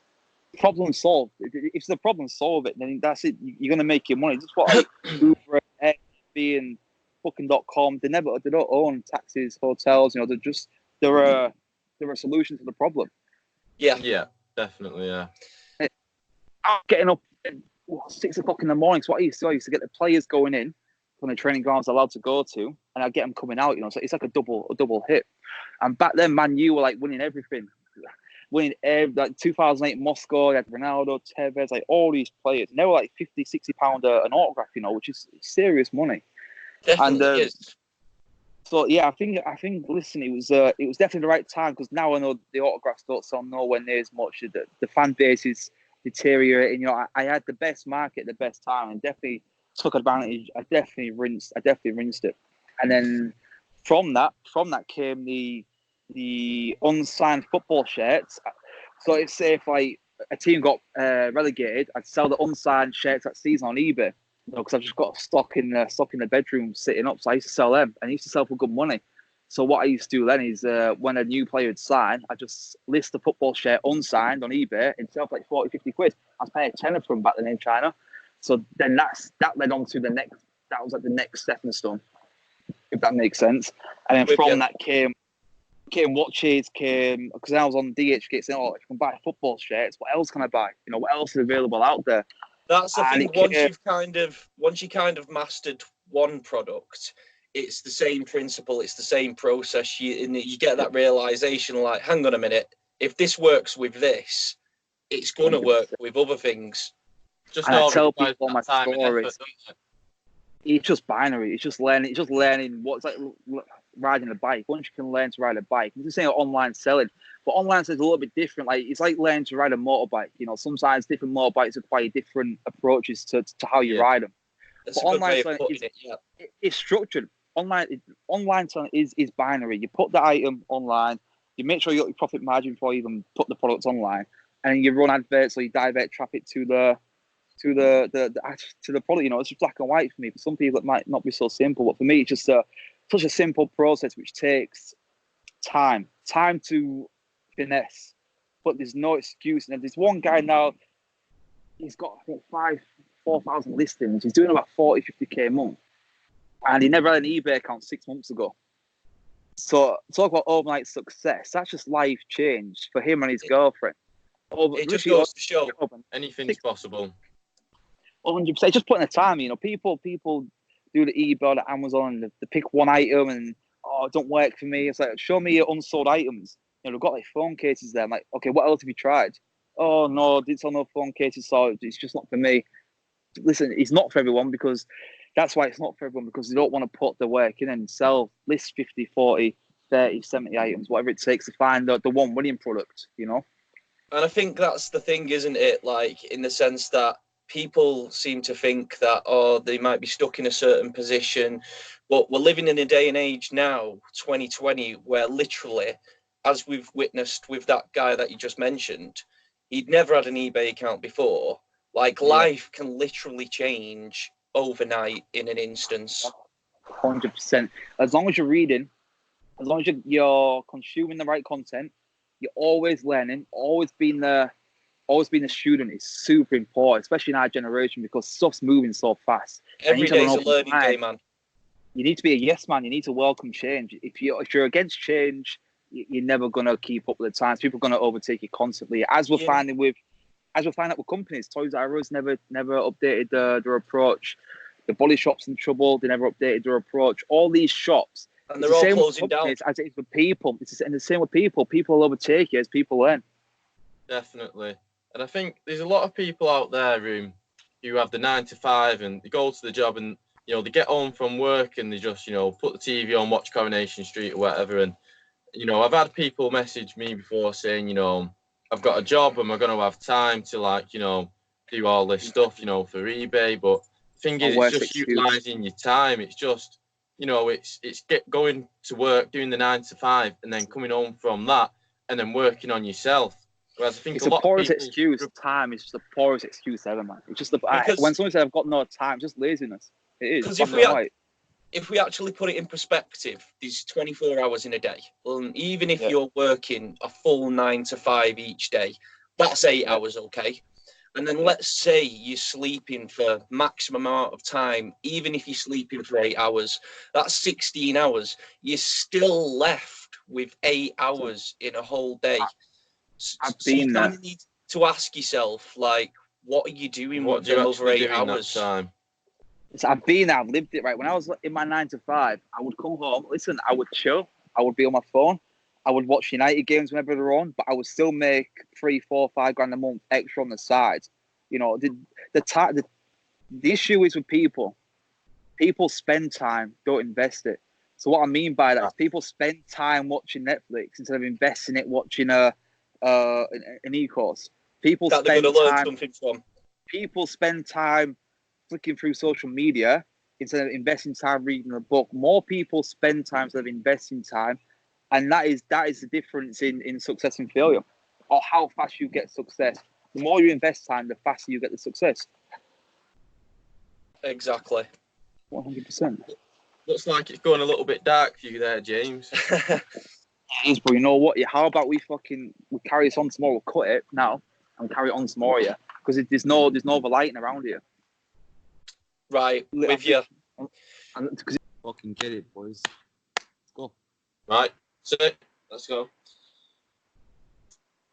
Problem solved. If the problem solve it, then that's it. You're gonna make your money. Just what like Uber, Airbnb, and Booking.com. They don't own taxis, hotels. You know, they're a solution to the problem. Yeah, definitely. Yeah. I'm getting up at 6 o'clock in the morning. So what I used to get the players going in from the training grounds allowed to go to, and I get them coming out. You know, so it's like a double hit. And back then, Man U were like winning everything. Winning like 2008 Moscow, they had Ronaldo, Tevez, like all these players. And they were like £50-60 an autograph, you know, which is serious money. definitely is. So yeah, I think listen, it was definitely the right time, because now I know the autographs don't sell nowhere near as much. The fan base is deteriorating. You know, I had the best market at the best time, and definitely took advantage. I definitely rinsed it, and then from that came the unsigned football shirts. So it's say if like a team got relegated, I'd sell the unsigned shirts that season on eBay. You know, because I've just got stock in the bedroom sitting up. So I used to sell them, and I used to sell for good money. So what I used to do then is when a new player would sign, I just list the football shirt unsigned on eBay and sell for like 40-50 quid. I was paying a tenner for them back then in China. So then that led on to the next. That was like the next stepping stone, if that makes sense. And then from that came watches, because I was on DHgate saying, "Oh, if you can buy football shirts, what else can I buy? You know, what else is available out there?" That's the thing. Once you kind of mastered one product, it's the same principle, it's the same process. You get that realization, like, hang on a minute, if this works with this, it's gonna 100%. work with other things. Just and I tell requires people my time and stories. effort, doesn't it? It's just binary. It's just learning what's like riding a bike. Once you can learn to ride a bike, I'm just saying online selling, but online selling is a little bit different. Like it's like learning to ride a motorbike. You know, sometimes different motorbikes require different approaches to how you ride them. That's But a good way online of putting it. Yeah. it's structured. Online selling is binary. You put the item online, you make sure you got your profit margin before you even put the product online, and then you run adverts or you divert traffic to the product. You know, it's just black and white for me. For some people, it might not be so simple, but for me, it's just such a simple process which takes time to finesse. But there's no excuse. And there's one guy now. He's got I think 4,000 listings. He's doing about 40-50k a month, and he never had an eBay account 6 months ago. So talk about overnight success. That's just life change for him and his girlfriend. It just goes to show Anything's possible. 100%. Just putting the time. You know, people do the eBay or the Amazon, and they pick one item and it don't work for me. It's like, show me your unsold items. You know, they've got like phone cases there. I'm like, okay, what else have you tried? Oh no, didn't sell no phone cases, so it's just not for me. Listen, it's not for everyone, because that's why it's not for everyone, because they don't want to put the work in and list 50, 40, 30, 70 items, whatever it takes to find the one winning product, you know? And I think that's the thing, isn't it? Like, in the sense that people seem to think that, they might be stuck in a certain position. But we're living in a day and age now, 2020, where literally, as we've witnessed with that guy that you just mentioned, he'd never had an eBay account before. Like, life can literally change overnight in an instance. 100%. As long as you're reading, as long as you're consuming the right content, you're always learning, always being a student is super important, especially in our generation, because stuff's moving so fast. Every day's a learning day, man. You need to be a yes man. You need to welcome change. If you're against change, you're never gonna keep up with the times. People are gonna overtake you constantly. As we're finding with companies, Toys R Us never updated their approach. The body shops in trouble. They never updated their approach. All these shops, And they're all closing down. As it is with people. It's the same with people. People will overtake you as people learn. Definitely. And I think there's a lot of people out there who have the 9 to 5 and they go to the job and, you know, they get home from work and they just, you know, put the TV on, watch Coronation Street or whatever. And, you know, I've had people message me before saying, you know, I've got a job, am I going to have time to, like, you know, do all this stuff, you know, for eBay? But the thing is, it's just utilising your time. It's just, you know, it's going to work, doing the 9 to 5 and then coming home from that and then working on yourself. Whereas I think it's the poorest excuse. Time is just the poorest excuse ever, man. It's just when someone says I've got no time, just laziness. It is. Because if we actually put it in perspective, there's 24 hours in a day. Well, even if you're working a full 9 to 5 each day, that's 8 hours, okay? And then let's say you're sleeping for maximum amount of time, even if you're sleeping for 8 hours, that's 16 hours. You're still left with 8 hours in a whole day. So you kind of need to ask yourself, like, what are you doing with them over 8 hours? Time? So I've lived it, right? When I was in my 9 to 5, I would come home, listen, I would chill, I would be on my phone, I would watch United games whenever they're on, but I would still make 3, 4, 5 grand a month extra on the side. You know, the issue is with people. People spend time, don't invest it. So what I mean by that is people spend time watching Netflix instead of investing it watching an e-course. People spend time flicking through social media instead of investing time reading a book. More people spend time instead of investing time, and that is the difference in success and failure, or how fast you get success. The more you invest time, the faster you get the success. Exactly. 100%. Looks like it's going a little bit dark for you there, James. It is, but you know what? How about we carry this on tomorrow? We'll cut it now and carry it on tomorrow, yeah? Because there's no other lighting around here. Right, with you. Fucking get it, boys. Let's go. Right, sit. Let's go.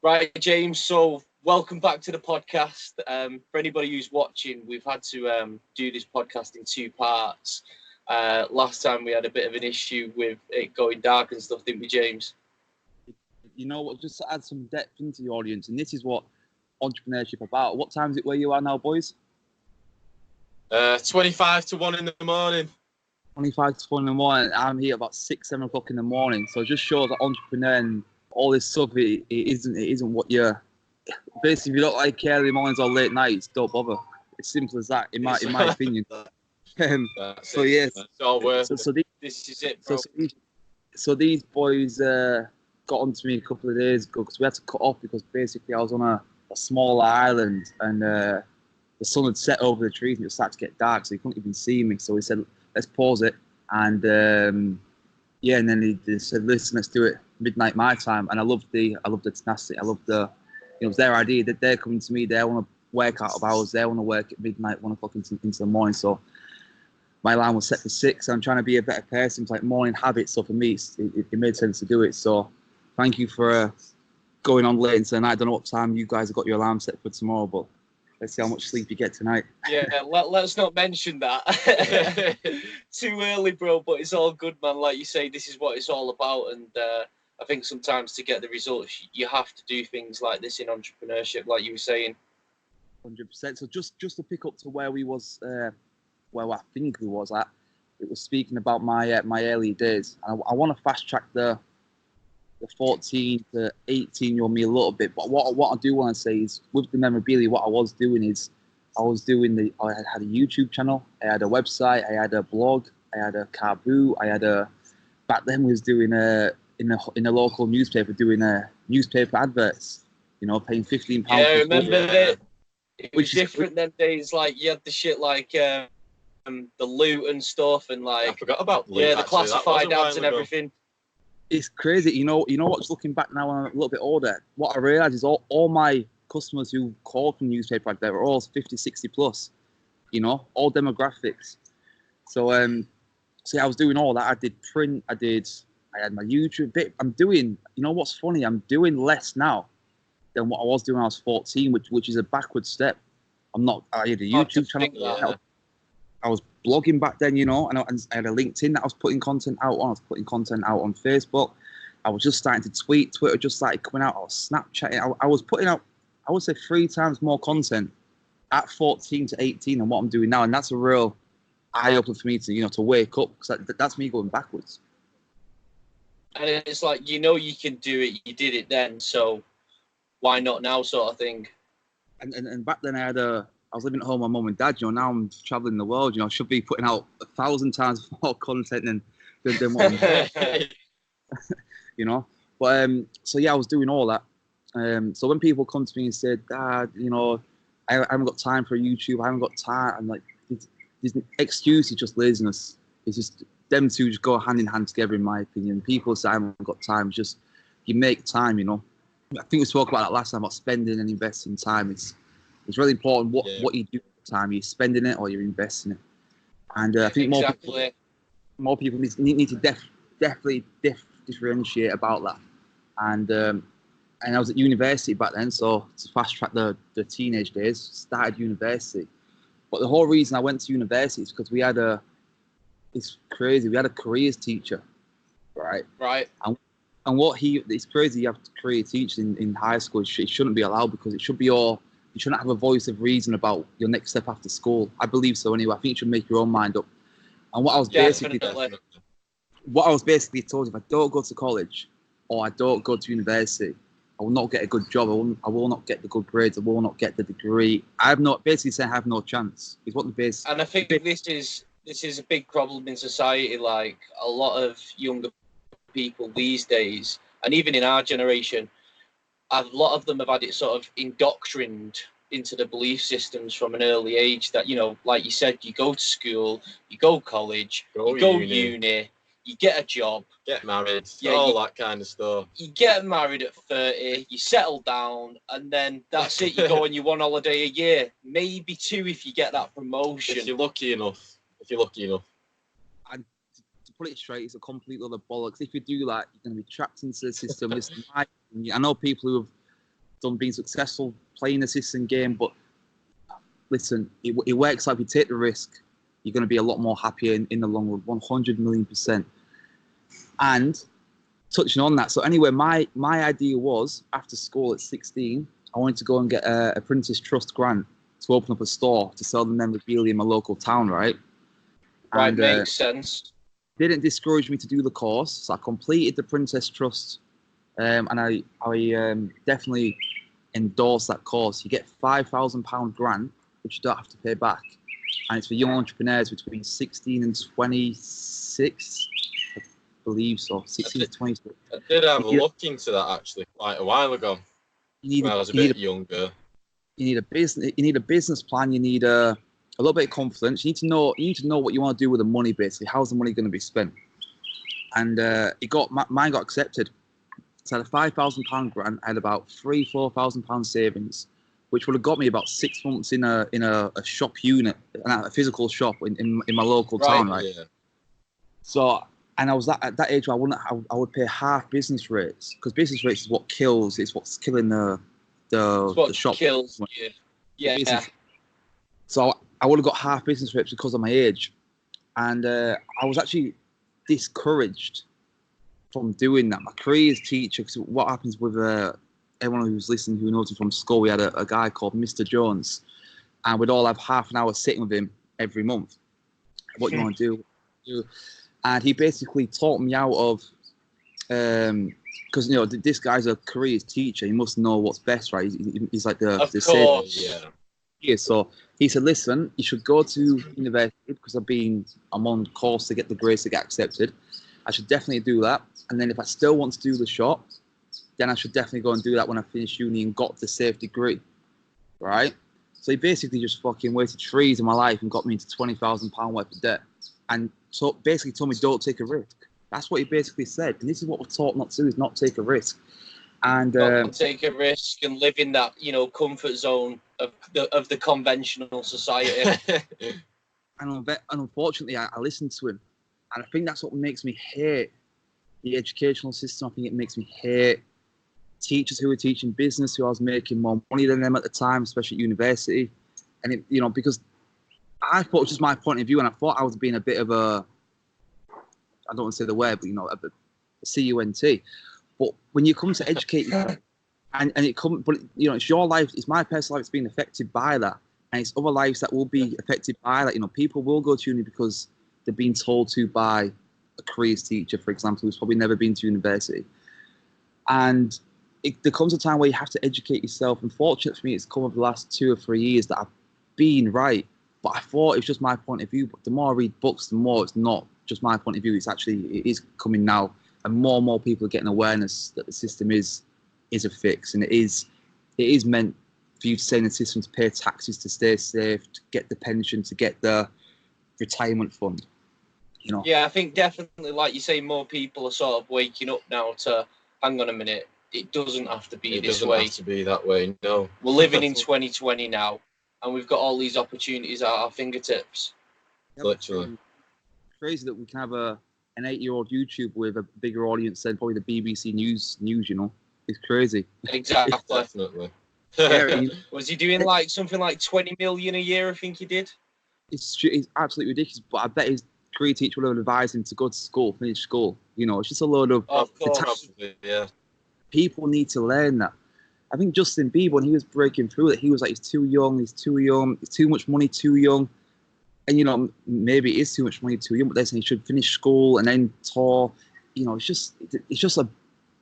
Right, James. So, welcome back to the podcast. For anybody who's watching, we've had to do this podcast in 2 parts. Last time we had a bit of an issue with it going dark and stuff, didn't we, James? You know what? Just to add some depth into the audience, and this is what entrepreneurship about. What time is it where you are now, boys? 25 to 1 in the morning. 25 to 1 in the morning. I'm here about 6, 7 o'clock in the morning. So it just shows that entrepreneur and all this stuff, it isn't what you're. Basically, if you don't like early mornings or late nights, don't bother. It's simple as that, in my opinion. So yes, it's all worth it. This is it, bro. So these boys got onto me a couple of days ago because we had to cut off because basically I was on a small island and the sun had set over the trees and it was starting to get dark, so he couldn't even see me. So we said, let's pause it, and and then they said, listen, let's do it midnight my time. And I loved the tenacity. I loved the, it was their idea that they're coming to me. They want to work out of hours. They want to work at midnight, 1 o'clock into the morning. So my alarm was set for 6. I'm trying to be a better person. It's like morning habits. So for me, it made sense to do it. So thank you for going on late into the night. I don't know what time you guys have got your alarm set for tomorrow, but let's see how much sleep you get tonight. Yeah, let's not mention that. Too early, bro, but it's all good, man. Like you say, this is what it's all about. And I think sometimes to get the results, you have to do things like this in entrepreneurship, like you were saying. 100%. So just to pick up to where we was, where I think we was at, it was speaking about my early days. I want to fast track the 14 to 18-year-old me a little bit, but what I do want to say is with the memorabilia, what I was doing is I had a YouTube channel, I had a website, I had a blog, I had a Kaboo, back then was doing in a local newspaper, doing newspaper adverts, you know, paying £15. Yeah, I remember that. It was different them days. Like you had the shit like the loot and stuff, and like I forgot about loot, the classified ads and everything. It's crazy. You know what's looking back now when I'm a little bit older, what I realised is all my customers who called from newspaper like that were all 50, 60 plus, you know, all demographics. So I was doing all that. I did print, I had my YouTube bit. I'm doing, you know what's funny? I'm doing less now than what I was doing when I was 14, which is a backward step. I had a YouTube channel. I was blogging back then, you know, and I had a LinkedIn that I was putting content out on. I was putting content out on Facebook. I was just starting to tweet. Twitter just started coming out. I was Snapchatting. I was putting out, I would say, 3 times more content at 14 to 18 than what I'm doing now. And that's a real eye-opener for me to, you know, to wake up, because that's me going backwards. And it's like, you know, you can do it. You did it then, so why not now, sort of thing. And back then I was living at home with my mum and dad. You know, now I'm traveling the world. You know, I should be putting out 1,000 times more content than what I'm you know. But so yeah, I was doing all that. So when people come to me and say, Dad, you know, I haven't got time for YouTube, I haven't got time, I'm like, this excuse is just laziness. It's just them two just go hand in hand together, in my opinion. People say I haven't got time. It's just, you make time, you know. I think we spoke about that last time, about spending and investing time. It's really important what you do with time. You're spending it or you're investing it. And I think more people need to definitely differentiate about that. And I was at university back then, so to fast track the teenage days, started university. But the whole reason I went to university is because we had it's crazy, we had a careers teacher, right? Right. And it's crazy, you have career teachers in high school. It shouldn't be allowed, because it should be you shouldn't have a voice of reason about your next step after school. I believe so anyway. I think you should make your own mind up. And what I was basically told, if I don't go to college or I don't go to university, I will not get a good job. I will not get the good grades. I will not get the degree. I have no chance. Is what the base. And I think this is a big problem in society. Like, a lot of younger people these days, and even in our generation, a lot of them have had it sort of indoctrined into the belief systems from an early age that, you know, like you said, you go to school, you go college, you go uni, you get a job, get married, all that kind of stuff. You get married at 30, you settle down, and then that's it. You go on your 1 holiday a year, maybe 2 if you get that promotion. If you're lucky enough. And to put it straight, it's a complete other bollocks. If you do that, you're going to be trapped into the system. Listen, I know people who have been successful playing the system game, but listen, it works out. If you take the risk, you're going to be a lot more happier in the long run, 100 million %. And touching on that, so anyway, my idea was, after school at 16, I wanted to go and get a Apprentice Trust grant to open up a store to sell the memorabilia in my local town, right? Right, and, makes sense. Didn't discourage me to do the course, so I completed the Apprentice Trust, and I definitely endorse that course. You get £5,000 grant, which you don't have to pay back, and it's for young entrepreneurs between 16 and 26, I believe so. 16 to 26. I did have a look into that actually quite a while ago. When I was a bit younger. You need a business plan. You need a little bit of confidence. You need to know what you want to do with the money. Basically, how's the money going to be spent? And mine got accepted. So I had a £5,000 grant. I had about £4,000 savings, which would have got me about 6 months in a shop unit, a physical shop in my local town, right? Yeah. So, and I was at that age where I would pay half business rates, because business rates is what kills. It's what's killing the shop. Kills. Yeah. So I would have got half business rates because of my age, and I was actually discouraged from doing that. My careers teacher, because what happens with everyone who's listening who knows him from school, we had a guy called Mr. Jones, and we'd all have half an hour sitting with him every month. What you want to do? And he basically taught me out of, because, you know, this guy's a careers teacher. He must know what's best, right? He's like the course. Yeah. So he said, listen, you should go to university, because I'm on course to get the grades to get accepted. I should definitely do that. And then if I still want to do the shop, then I should definitely go and do that when I finish uni and got the safe degree, right? So he basically just fucking wasted 3 years of my life and got me into £20,000 worth of debt. And so basically told me, don't take a risk. That's what he basically said. And this is what we're taught not to do, is not take a risk. And not take a risk and live in that, you know, comfort zone of the conventional society. And unfortunately, I listened to him. And I think that's what makes me hate the educational system. I think it makes me hate teachers who are teaching business, who I was making more money than them at the time, especially at university. And, because I thought it was just my point of view, and I thought I was being a bit of a, I don't want to say the word, but a CUNT. But when you come to educate yourself, and it come, but it's your life, it's my personal life that's being affected by that, and it's other lives that will be affected by that. People will go to uni because they're being told to by a careers teacher, for example, who's probably never been to university, and there comes a time where you have to educate yourself. Unfortunately for me, it's come over the last 2 or 3 years that I've been right, but I thought it's just my point of view. But the more I read books, the more it's not just my point of view. It is coming now, and more people are getting awareness that the system is a fix, and it is meant for you to stay in the system, to pay taxes, to stay safe, to get the pension, to get the retirement fund. Yeah, I think definitely, like you say, more people are sort of waking up now to, hang on a minute, it doesn't have to be this way. It doesn't have to be that way, no. We're living in 2020 now, and we've got all these opportunities at our fingertips. Literally. Crazy that we can have an 8-year-old YouTuber with a bigger audience than probably the BBC News. It's crazy. Exactly. Definitely. Was he doing like something like 20 million a year? I think he did. It's absolutely ridiculous. But I bet his career teacher would have advised him to go to school, finish school. It's just a load of. Of course, probably, yeah. People need to learn that. I think Justin Bieber, when he was breaking through, that he was like, he's too young, it's too much money, too young. And maybe it is too much money, too young, but they're saying he should finish school and then tour. It's just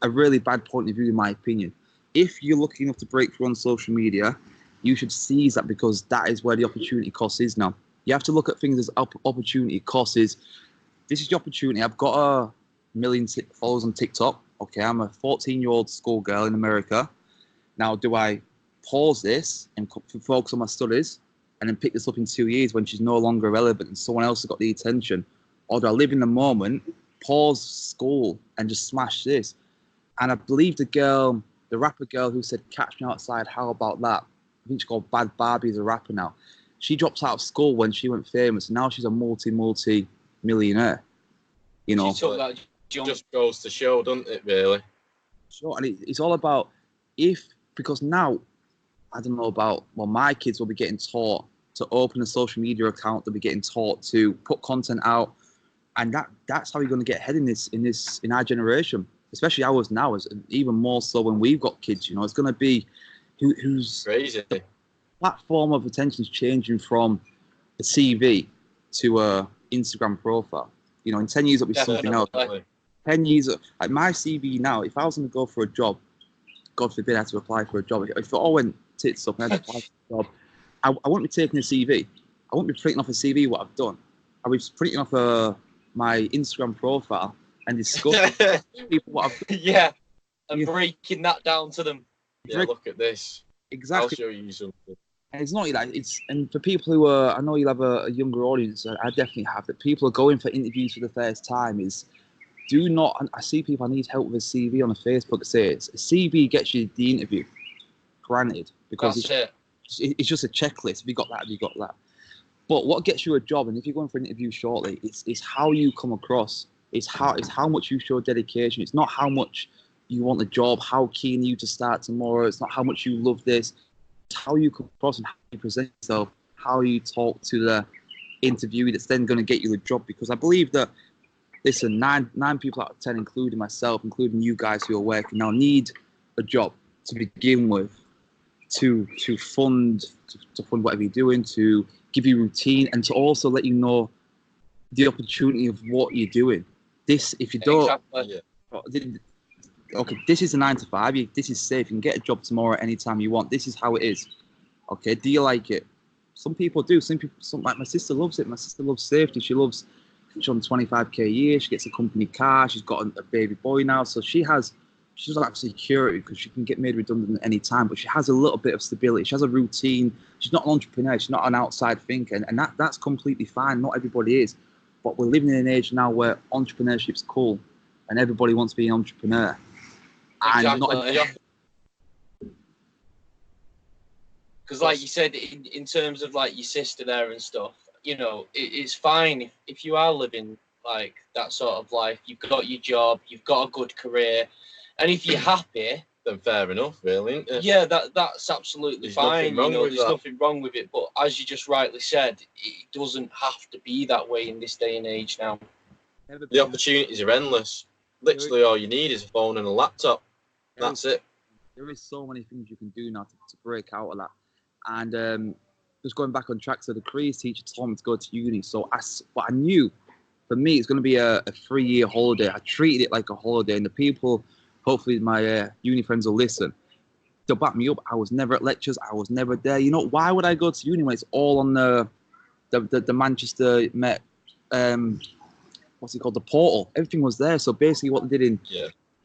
a really bad point of view, in my opinion. If you're lucky enough to break through on social media, you should seize that, because that is where the opportunity cost is now. You have to look at things as opportunity cost is. This is the opportunity. I've got 1 million followers on TikTok. Okay, I'm a 14-year-old schoolgirl in America. Now, do I pause this and focus on my studies and then pick this up in 2 years when she's no longer relevant and someone else has got the attention? Or do I live in the moment, pause school and just smash this? And I believe the rapper girl who said, "Catch me outside, how about that?" I think she's called Bad Barbie, as a rapper now. She dropped out of school when she went famous, and now she's a multi-millionaire. She took that jump. Just goes to show, doesn't it, really? Sure, and it's all about because now, I don't know about, my kids will be getting taught to open a social media account. They'll be getting taught to put content out, and that's how you're going to get ahead in our generation, especially ours now, even more so when we've got kids. It's going to be who's crazy. The platform of attention is changing from a CV to a Instagram profile. In 10 years it'll be something else. 10 years, like my CV now, if I was going to go for a job, God forbid I had to apply for a job. If it all went tits up and I had to apply for a job, I wouldn't be taking a CV. I wouldn't be printing off a CV what I've done. I would be printing off my Instagram profile and discussing people what I've done. Yeah, and breaking that down to them. Yeah, look at this. Exactly. I'll show you something. And it's not like that. And for people who are, I know you'll have a younger audience. I definitely have that. People are going for interviews for the first time. Do not. And I see people, I need help with a CV on a Facebook that says a CV gets you the interview. Granted, because it's just a checklist. Have you got that? Have you got that? But what gets you a job, and if you're going for an interview shortly, it's how you come across. It's how much you show dedication. It's not how much you want the job, how keen are you to start tomorrow. It's not how much you love this. It's how you come across and how you present yourself, how you talk to the interviewee that's then going to get you the job. Because I believe that, listen, nine people out of 10, including myself, including you guys who are working now, need a job to begin with, to fund whatever you're doing, to give you routine, and to also let you know the opportunity of what you're doing. This, if you don't, okay, this is a 9 to 5. This is safe. You can get a job tomorrow anytime you want. This is how it is. Okay, do you like it? Some people do. Some like my sister loves it. My sister loves safety. She's on 25k a year. She gets a company car. She's got a baby boy now, so she doesn't have security because she can get made redundant at any time. But she has a little bit of stability. She has a routine. She's not an entrepreneur. She's not an outside thinker, and that's completely fine. Not everybody is, but we're living in an age now where entrepreneurship's cool, and everybody wants to be an entrepreneur. Exactly. Because, like you said, in terms of like your sister there and stuff, it's fine if you are living like that sort of life. You've got your job, you've got a good career, and if you're happy, then fair enough, really, isn't it? Yeah, that's absolutely There's fine. nothing wrong with There's that. nothing wrong with it. But as you just rightly said, it doesn't have to be that way in this day and age now. The opportunities are endless. Literally, all you need is a phone and a laptop. That's it. There is so many things you can do now to break out of that. And just going back on track, so the careers teacher told me to go to uni. But I knew, for me, it's going to be a 3-year holiday. I treated it like a holiday, and the people, hopefully my uni friends will listen, they'll back me up. I was never at lectures. I was never there. Why would I go to uni when it's all on the Manchester Met, what's it called, the portal? Everything was there. So basically what they did in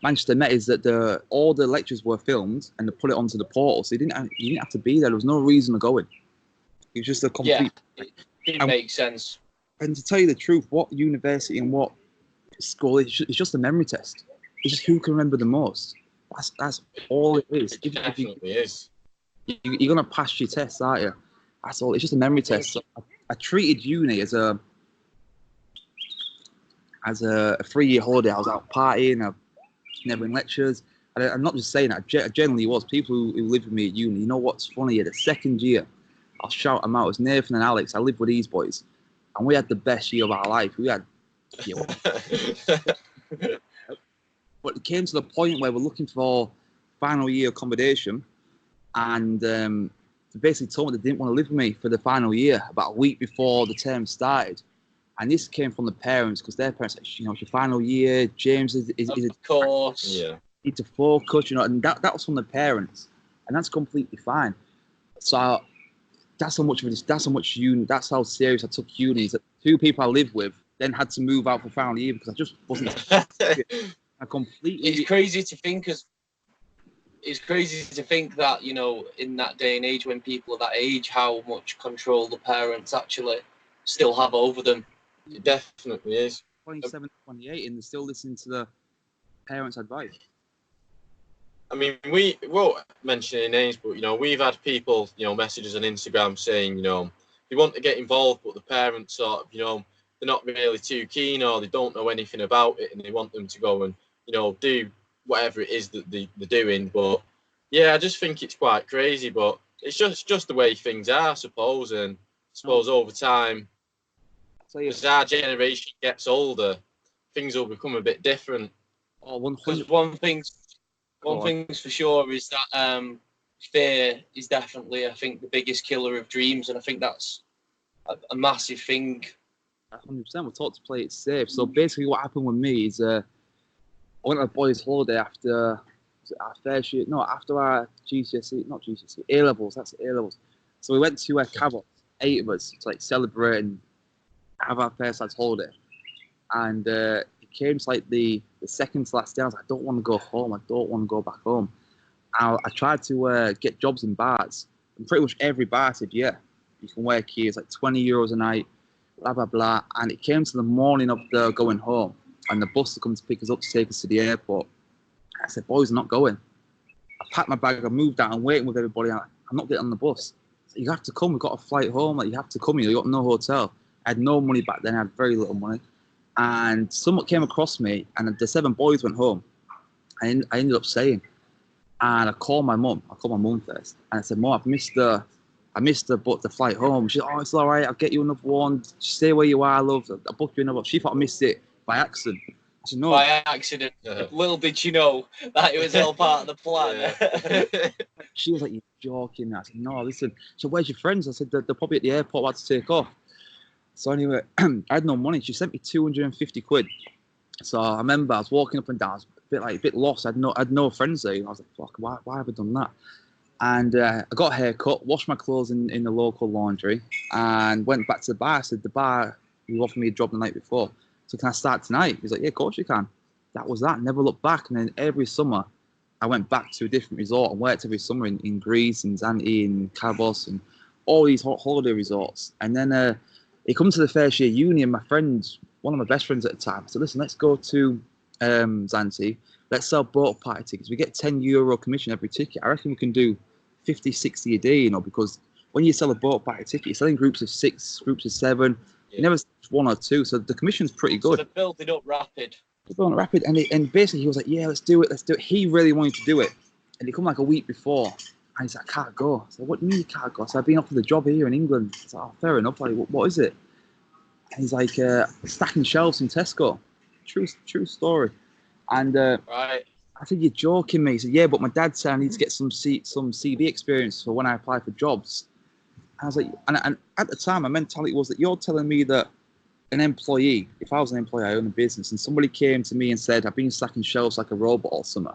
Manchester Met is that all the lectures were filmed and they put it onto the portal. So you didn't have to be there. There was no reason to go in. It was just a complete... Yeah, it didn't make sense. And to tell you the truth, what university and what school, it's just a memory test. It's just who can remember the most. That's all it is. It definitely is. You're going to pass your tests, aren't you? That's all. It's just a memory test. So I treated uni as a 3-year holiday. I was out partying, I never in lectures. And I'm not just saying that, I genuinely was. People who lived with me at uni, you know what's funny? The second year, I'll shout them out. It was Nathan and Alex. I lived with these boys. And we had the best year of our life. We had... But it came to the point where we're looking for final year accommodation, and they basically told me they didn't want to live with me for the final year, about a week before the term started. And this came from the parents, because their parents said, it's your final year, James is of course. Yeah. need to focus, and that was from the parents, and that's completely fine. So that's how much uni, that's how serious I took uni. Is that 2 people I lived with then had to move out for final year because I just wasn't. I completely. It's crazy to think that, in that day and age, when people are that age, how much control the parents actually still have over them. It definitely is. 27, 28, and they're still listening to the parents' advice. I mean, we won't mention any names, but we've had people, messages on Instagram saying, they want to get involved, but the parents sort of, they're not really too keen, or they don't know anything about it, and they want them to go and, do whatever it is that they're doing. But yeah, I just think it's quite crazy. But it's just the way things are, I suppose. And I suppose over time, as our generation gets older, things will become a bit different. Oh, because one thing's for sure is that fear is definitely, I think, the biggest killer of dreams, and I think that's a massive thing. 100%. We're taught to play it safe. So basically, what happened with me is I went on a boys' holiday after our first year. No, after our A levels. That's A levels. So we went to Cabot, 8 of us, to celebrate and have our first lads' holiday. And it came to the second to last day. I was like, I don't want to go home. I don't want to go back home. I tried to get jobs in bars. And pretty much every bar said, yeah, you can work here. It's €20 a night, blah, blah, blah. And it came to the morning of the going home. And the bus had come to pick us up to take us to the airport. I said, boys, I'm not going. I packed my bag. I moved out. I'm waiting with everybody. I'm not getting on the bus. So you have to come. We've got a flight home. You have to come. You got no hotel. I had no money back then. I had very little money. And someone came across me, and the 7 boys went home. I ended up staying. And I called my mum. I called my mum first. And I said, Mum, I missed the flight home. She said, oh, it's all right. I'll get you another one. Just stay where you are, love. I'll book you another. She thought I missed it by accident. I said, no. By accident. Yeah. Little did you know that it was all part of the plan. Yeah. She was like, you're joking. I said, no, listen. So where's your friends? I said, they're probably at the airport about to take off. So anyway, I had no money. She sent me 250 quid. So I remember I was walking up and down. I was a bit lost. I had no friends there. I was like, fuck, why have I done that? And I got a haircut, washed my clothes in the local laundry, and went back to the bar. I said, the bar, you offered me a job the night before. So can I start tonight? He's like, yeah, of course you can. That was that. Never looked back. And then every summer, I went back to a different resort and worked every summer in Greece, in Zante, in Cabos, and all these holiday resorts. And then it comes to the first year uni, and my friends, one of my best friends at the time, I said, listen, let's go to Zante. Let's sell boat party tickets. We get €10 commission every ticket. I reckon we can do 50, 60 a day, because when you sell a boat party ticket, you're selling groups of 6, groups of 7. Yeah. You never sell 1 or 2, so the commission's pretty good. So they're building up rapid. And basically he was like, yeah, let's do it. He really wanted to do it. And he come like a week before, and he's like, I can't go. I said, what do you mean you can't go? So I've been offered a job here in England. I said, oh, fair enough. Like, what is it? And he's like, stacking shelves in Tesco. True story. And Right. I said, you're joking me. He said, yeah, but my dad said I need to get some CV experience for when I apply for jobs. And I was like, and at the time, my mentality was that you're telling me that an employee, if I was an employee, I own a business, and somebody came to me and said, I've been stacking shelves like a robot all summer,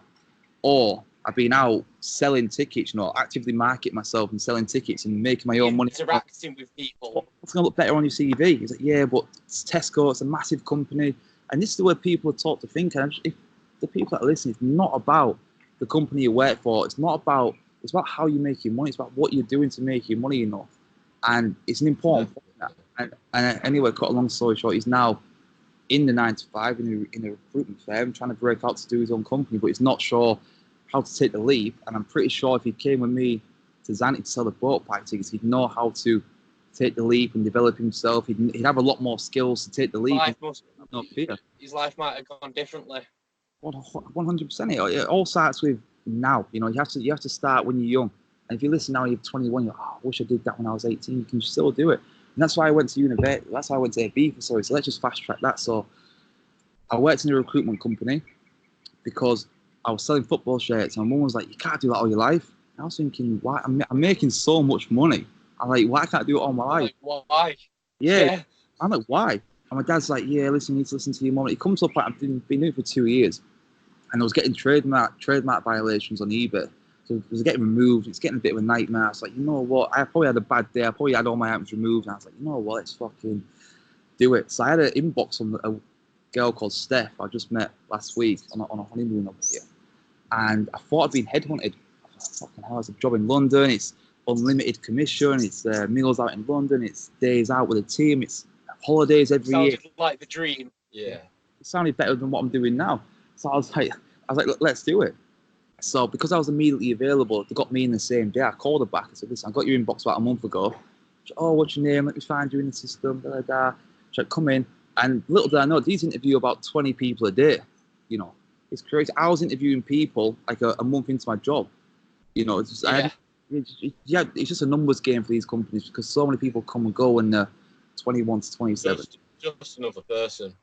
or I've been out selling tickets, actively market myself and selling tickets and making my own money. Interacting with people. What's going to look better on your CV? He's like, yeah, but it's Tesco, it's a massive company. And this is the way people are taught to think. And if the people that are listening, it's not about the company you work for. It's about how you make your money. It's about what you're doing to make your money, And it's an important point. And anyway, cut a long story short, he's now in the 9 to 5 in a recruitment firm, trying to break out to do his own company, but he's not sure how to take the leap. And I'm pretty sure if he came with me to Zante to sell the boat park tickets, he'd know how to take the leap and develop himself. He'd have a lot more skills to take the leap. His life might have gone differently. 100%. It all starts with now. You have to start when you're young. And if you listen now, you're 21. You're I wish I did that when I was 18. You can still do it. And that's why I went to university. That's why I went to Ibiza. So let's just fast track that. So I worked in a recruitment company because I was selling football shirts. And my mum was like, you can't do that all your life. And I was thinking, why? I'm making so much money. I'm like, why can't I do it all my life? Like, why? Yeah. I'm like, why? And my dad's like, yeah, listen, you need to listen to your mum. It comes up, I've been doing it for 2 years. And I was getting trademark violations on eBay. So it was getting removed. It's getting a bit of a nightmare. I was like, you know what? I probably had a bad day. I probably had all my items removed. And I was like, you know what? Let's fucking do it. So I had an inbox from a girl called Steph I just met last week on a honeymoon over here. And I thought I'd been headhunted. I was like, fucking hell, it's a job in London. It's unlimited commission. It's meals out in London. It's days out with a team. It's holidays every year. Sounds like the dream. Yeah. It sounded better than what I'm doing now. So I was like, let's do it. So because I was immediately available, they got me in the same day. I called her back. I said, listen, I got your inbox about a month ago. She said, oh, what's your name? Let me find you in the system. Da, da, da. She said, come in. And little did I know, these interview about 20 people a day. It's crazy. I was interviewing people like a month into my job. It's just a numbers game for these companies because so many people come and go in 21 to 27. Just another person.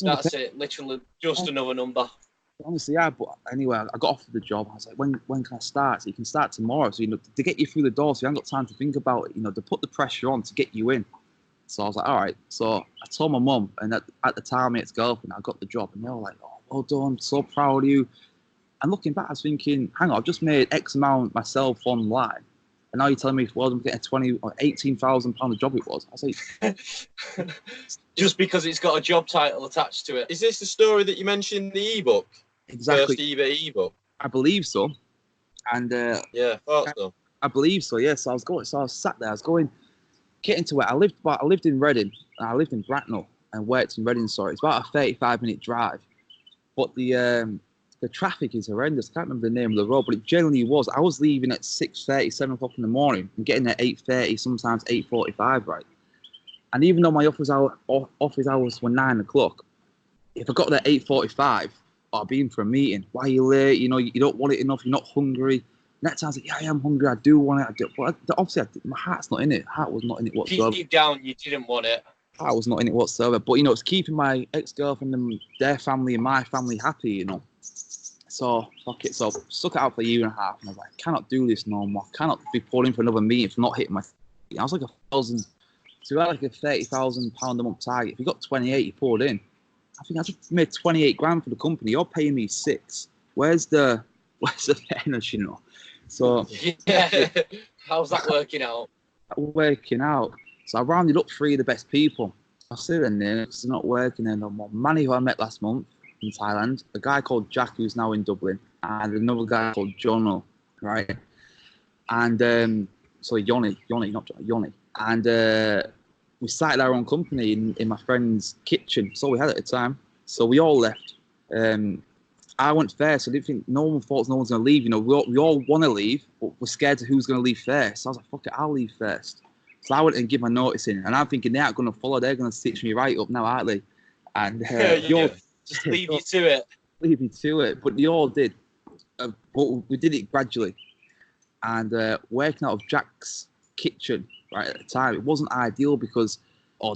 That's it. Literally just another number. Honestly, yeah, but anyway, I got offered the job. I was like, when can I start? So you can start tomorrow. So, to get you through the door, so you haven't got time to think about it, to put the pressure on to get you in. So I was like, all right. So I told my mum, and at the time, my ex-girlfriend, I got the job. And they were like, oh, well done, so proud of you. And looking back, I was thinking, hang on, I've just made X amount myself online. And now you're telling me, well, I'm getting £20,000 or £18,000 a job it was. I was like, just because it's got a job title attached to it. Is this the story that you mentioned in the ebook? Exactly. First eBay ebook. I believe so. And yeah, I thought so. I believe so. Yeah. So I was sat there. I was going, getting to it. I lived in Reading, and I lived in Bracknell, and worked in Reading. Sorry, it's about a 35-minute drive, but the traffic is horrendous. I can't remember the name of the road, but it generally was. I was leaving at 6:30, 7 o'clock in the morning, and getting there at 8:30, sometimes 8:45, right? And even though my office hours were 9 o'clock, if I got there at 8:45, I'd be in for a meeting. Why are you late? You don't want it enough. You're not hungry. Next time I was like, yeah, I am hungry. I do want it. But obviously, my heart's not in it. Heart was not in it whatsoever. Deep down, you didn't want it. Heart was not in it whatsoever. But, it's keeping my ex-girlfriend and their family and my family happy, So, fuck it. So, stuck it out for a year and a half. And I was like, I cannot do this no more. I cannot be pulled in for another meeting for not hitting my... I was like so we had like a £30,000 a month target. If you got 28, you poured in. I think I just made 28 grand for the company. You're paying me 6. Where's the fairness, So yeah, how's that working out? So I rounded up 3 of the best people. I said their names. It's not working there no more. Manny, who I met last month in Thailand, a guy called Jack, who's now in Dublin, and another guy called Jono, right? And sorry, Yoni, not Yoni. And we started our own company in my friend's kitchen. That's all we had at the time. So we all left. I went first. I didn't think no one thought no one's going to leave. We all want to leave, but we're scared of who's going to leave first. So I was like, fuck it, I'll leave first. So I went and give my notice in. And I'm thinking they aren't going to follow. They're going to stitch me right up now, aren't they? And just leave you to it. Leave you to it. But they all did. but we did it gradually. And working out of Jack's kitchen right at the time, it wasn't ideal because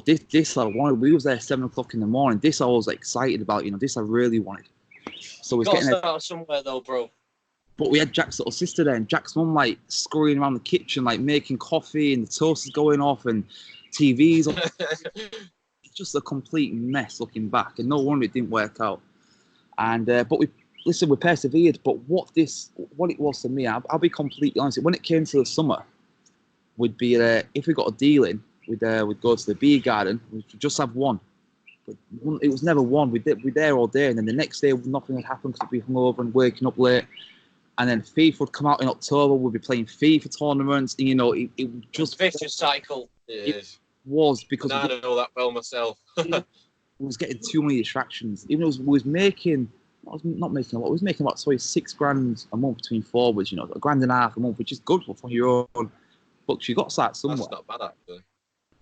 this I wanted. We was there 7 o'clock in the morning. This I was excited about. This I really wanted. So we got to start somewhere though, bro. But we had Jack's little sister there, and Jack's mum like scurrying around the kitchen, like making coffee, and the toasters going off, and TVs. It's just a complete mess looking back, and no wonder it didn't work out. And but we persevered. But what it was to me, I'll be completely honest. When it came to the summer, we'd be if we got a deal in, we'd go to the beer garden. We'd just have one. But it was never one. We'd be there all day, and then the next day nothing would happen because we'd be hungover and waking up late. And then FIFA would come out in October. We'd be playing FIFA tournaments. And, it just vicious cycle. It was because I know that well myself. It was getting too many distractions. Even though we was making, I was not making a lot. We was making about $6,000 a month between forwards. $1.5 grand a month, which is good for your own. But you got to start somewhere. That's not bad actually.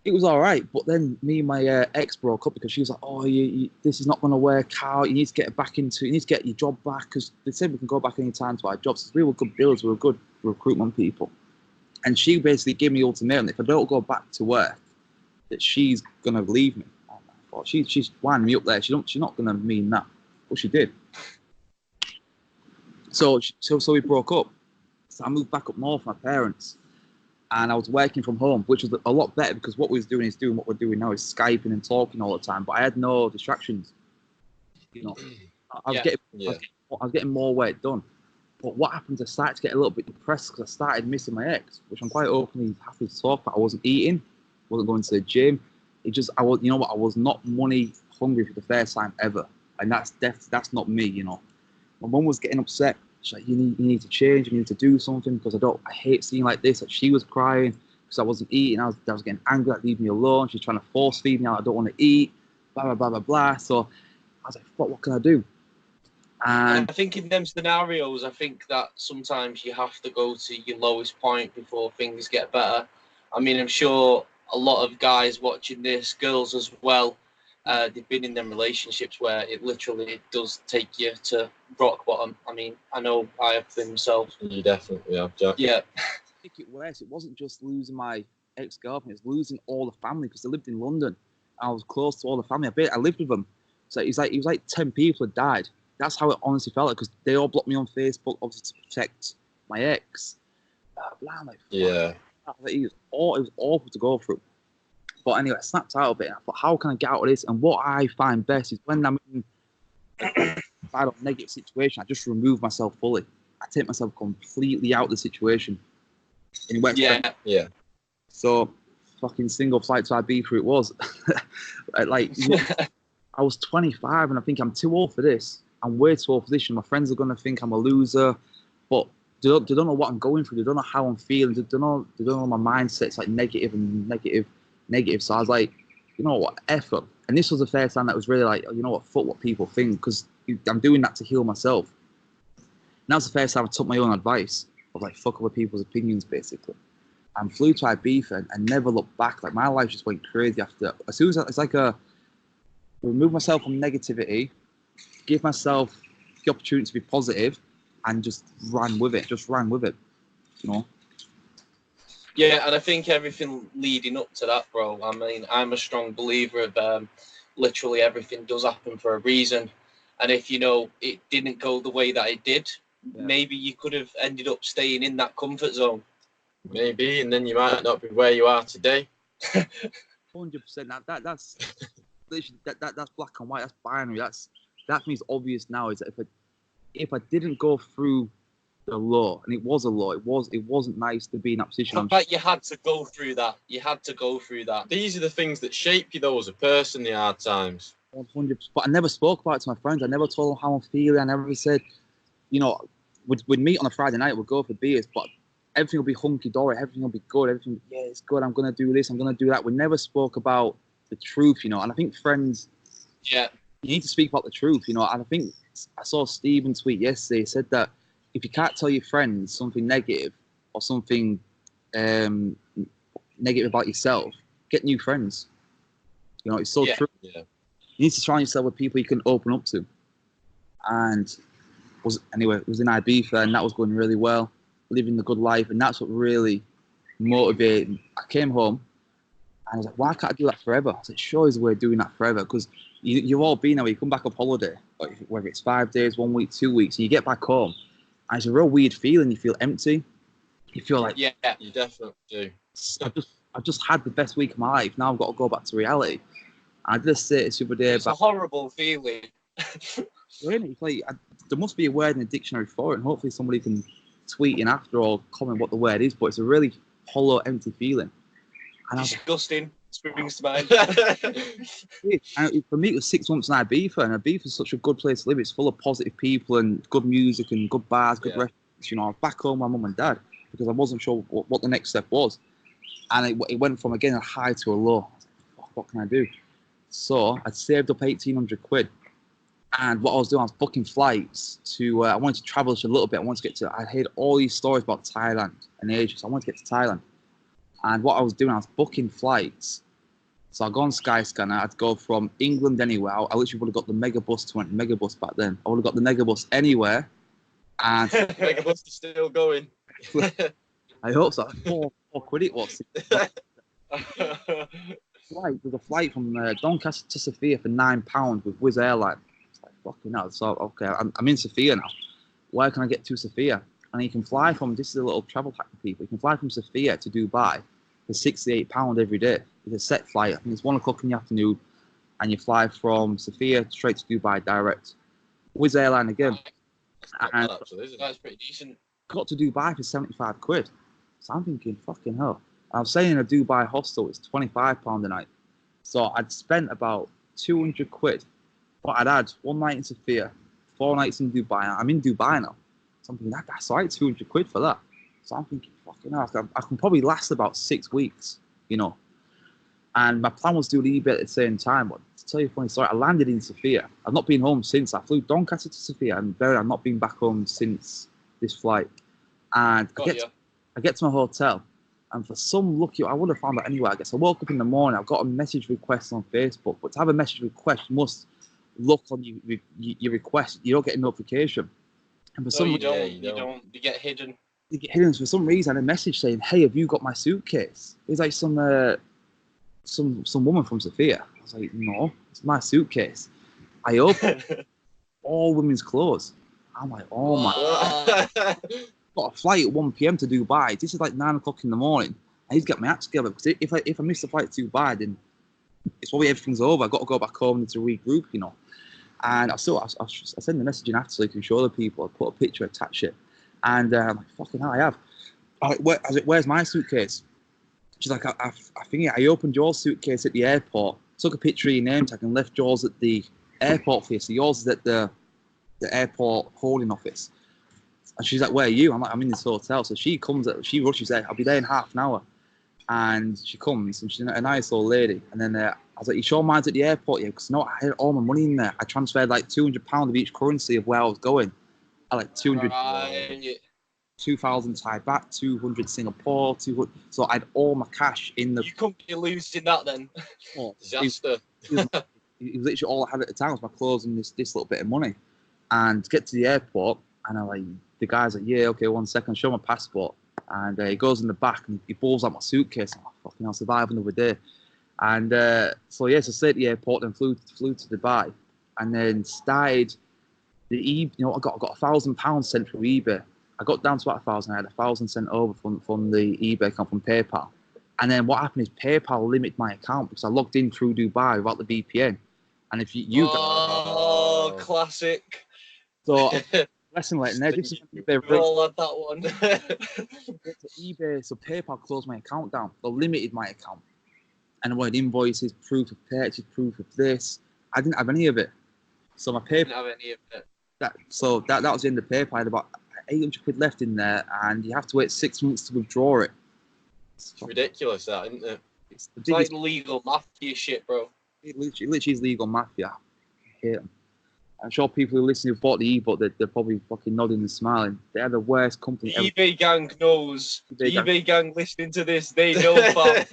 It was all right, but then me and my ex broke up because she was like, "Oh, this is not going to work out. You need to get back into it. You need to get your job back," because they said we can go back any time to our jobs. We were good builders. We were good recruitment people, and she basically gave me the ultimatum that if I don't go back to work, that she's going to leave me. I thought she's winding me up there. She's not going to mean that, but she did. So we broke up. So I moved back up north with my parents. And I was working from home, which was a lot better because what we was doing is doing what we're doing now is Skyping and talking all the time. But I had no distractions. I was getting more work done. But what happened? I started to get a little bit depressed because I started missing my ex, which I'm quite openly happy to talk about. I wasn't eating, wasn't going to the gym. I was not money hungry for the first time ever, and that's not me. My mum was getting upset. She's like, you need to change, you need to do something because I hate seeing like this. Like she was crying because I wasn't eating. I was getting angry, like leave me alone. She's trying to force feed me out. I don't want to eat, blah, blah, blah, blah, blah. So I was like, what can I do? And I think in them scenarios, I think that sometimes you have to go to your lowest point before things get better. I mean, I'm sure a lot of guys watching this, girls as well, they've been in them relationships where it literally does take you to rock bottom. I mean, I know I have been myself. You definitely have, Jack. Yeah. I think it worse. It wasn't just losing my ex-girlfriend. It was losing all the family because they lived in London. I was close to all the family. I lived with them. So it was like 10 people had died. That's how it honestly felt because they all blocked me on Facebook, obviously to protect my ex. I'm like, yeah. It was awful to go through. But anyway, I snapped out of it. And I thought, how can I get out of this? And what I find best is when I'm in a bad or negative situation, I just remove myself fully. I take myself completely out of the situation. And it works. Yeah. So, fucking single flight to Ibiza it was. I was 25 and I think I'm too old for this. I'm way too old for this. My friends are going to think I'm a loser. But they don't know what I'm going through. They don't know how I'm feeling. They don't know my mindset's like negative. So I was like, you know what, F up. And this was the first time that was really like, you know what, fuck what people think, because I'm doing that to heal myself. And that was the first time I took my own advice of like, fuck other people's opinions, basically. And flew to Ibiza and never looked back. Like my life just went crazy after. As soon as it's like remove myself from negativity, give myself the opportunity to be positive, and just ran with it. Yeah, and I think everything leading up to that, bro. I mean, I'm a strong believer of literally everything does happen for a reason. And if, it didn't go the way that it did, maybe you could have ended up staying in that comfort zone. Maybe, and then you might not be where you are today. 100%. That's literally that's black and white. That's binary. That means obvious now is that if I didn't go through the law, and it was a law, it wasn't nice to be in that position. But you had to go through that. These are the things that shape you though as a person, the hard times. 100%. But I never spoke about it to my friends. I never told them how I'm feeling. I never said, we'd meet on a Friday night, we'd go for beers, but everything will be hunky-dory, everything will be good, everything, yeah, it's good, I'm going to do this, I'm going to do that. We never spoke about the truth, and I think friends, you need to speak about the truth, and I think I saw Stephen tweet yesterday, he said that if you can't tell your friends something negative or something negative about yourself, get new friends. It's so true. Yeah. You need to surround yourself with people you can open up to. And was in Ibiza, and that was going really well, living the good life, and that's what really motivated me. I came home, and I was like, why can't I do that forever? I said, sure, there's a way of doing that forever, because you've all been there. You come back off holiday, like, whether it's 5 days, 1 week, 2 weeks, and you get back home, and it's a real weird feeling. You feel empty. You feel like, yeah, you definitely do. I've just had the best week of my life. Now I've got to go back to reality. And I did a status the other day. It's a horrible feeling. Really, it's like, there must be a word in the dictionary for it, and hopefully somebody can tweet in after or comment what the word is. But it's a really hollow, empty feeling. And Disgusting. Springs to mind. and for me, it was 6 months in Ibiza, and Ibiza is such a good place to live. It's full of positive people and good music and good bars, good restaurants. You know, I was back home with my mum and dad because I wasn't sure what the next step was. And it went from, again, a high to a low. I was like, fuck, what can I do? So I'd saved up 1,800 quid. And what I was doing, I was booking flights to, I wanted to travel just a little bit. I heard all these stories about Thailand and Asia, so I wanted to get to Thailand. And what I was doing, I was booking flights. So I go on Skyscanner, I'd go from England anywhere. I literally would have got the Megabus, 20 Megabus back then. I would have got the Megabus anywhere. And Megabus is still going. I hope so. 4 quid it was. There's a flight from Doncaster to Sofia for £9 with Wizz Airline. It's like, fucking hell. So, okay, I'm in Sofia now. Where can I get to Sofia? And you can fly from, this is a little travel hack for people, you can fly from Sofia to Dubai for £68 every day. It's a set flight. I think it's 1 o'clock in the afternoon, and you fly from Sofia straight to Dubai direct. Wizz Airline again. And that's pretty decent. Got to Dubai for 75 quid. So I'm thinking, fucking hell. I was staying in a Dubai hostel, it's £25 a night. So I'd spent about 200 quid, but I'd had 1 night in Sofia, 4 nights in Dubai. I'm in Dubai now. So I'm thinking, that's like 200 quid for that. So I'm thinking, fucking hell, I can probably last about 6 weeks, you know. And my plan was to do eBay at the same time. But to tell you a funny story, I landed in Sofia. I've not been home since. I flew Doncaster to Sofia, and I've not been back home since this flight. And I get to my hotel, and for some lucky, I would have found that anyway. I guess I woke up in the morning. I've got a message request on Facebook, but to have a message request, you must look on your request. You don't get a notification. And for some you don't. You get hidden. You get hidden. For some reason, I had a message saying, "Hey, have you got my suitcase?" It was like some woman from Sofia. I was like, "No, it's my suitcase." I opened all women's clothes. I'm like, "Oh my!" Got a flight at 1 p.m. to Dubai. This is like 9 o'clock in the morning. I need to get my act together, because if I miss the flight to Dubai, then it's probably everything's over. I've got to go back home to regroup, you know. And I send the message in after so you can show the people. I put a picture, attach it. And I'm like, fucking hell, I have. I'm like, where's my suitcase? She's like, I think I opened your suitcase at the airport, took a picture of your name tag and left yours at the airport for you. So yours is at the airport holding office. And she's like, where are you? I'm like, I'm in this hotel. So she rushes there. I'll be there in half an hour. And she comes, and she's a nice old lady. And then I was like, you sure mine's at the airport? Yeah, because no, I had all my money in there. I transferred like £200 of each currency of where I was going. I like 200, 2,000 Thai baht, 200 Singapore, 200. So I had all my cash in the. You couldn't be losing that then. Disaster. It was literally all I had at the time was my clothes and this little bit of money. And to get to the airport, and I'm like, the guy's like, yeah, okay, 1 second, show my passport. And he goes in the back and he balls out my suitcase. I'm like, fucking, I'll survive another day. And so I stayed at the airport and flew to Dubai, and then started the I got £1,000 sent through eBay. I got down to about 1,000. I had 1,000 sent over from the eBay account from PayPal. And then what happened is PayPal limited my account because I logged in through Dubai without the VPN. And if you classic. So lesson learned there. This is all had that one. eBay, so PayPal closed my account down. They limited my account. And I wanted invoices, proof of purchase, proof of this. I didn't have any of it. So my PayPal didn't have any of it. That was the end of PayPal. I had about 800 quid left in there, and you have to wait 6 months to withdraw it. It's ridiculous, that, isn't it? It's like legal mafia shit, bro. It literally is legal mafia. I hate them. I'm sure people who listen who bought the ebook, they're probably fucking nodding and smiling. They're the worst company ever. eBay gang knows. eBay gang listening to this, they know, fam.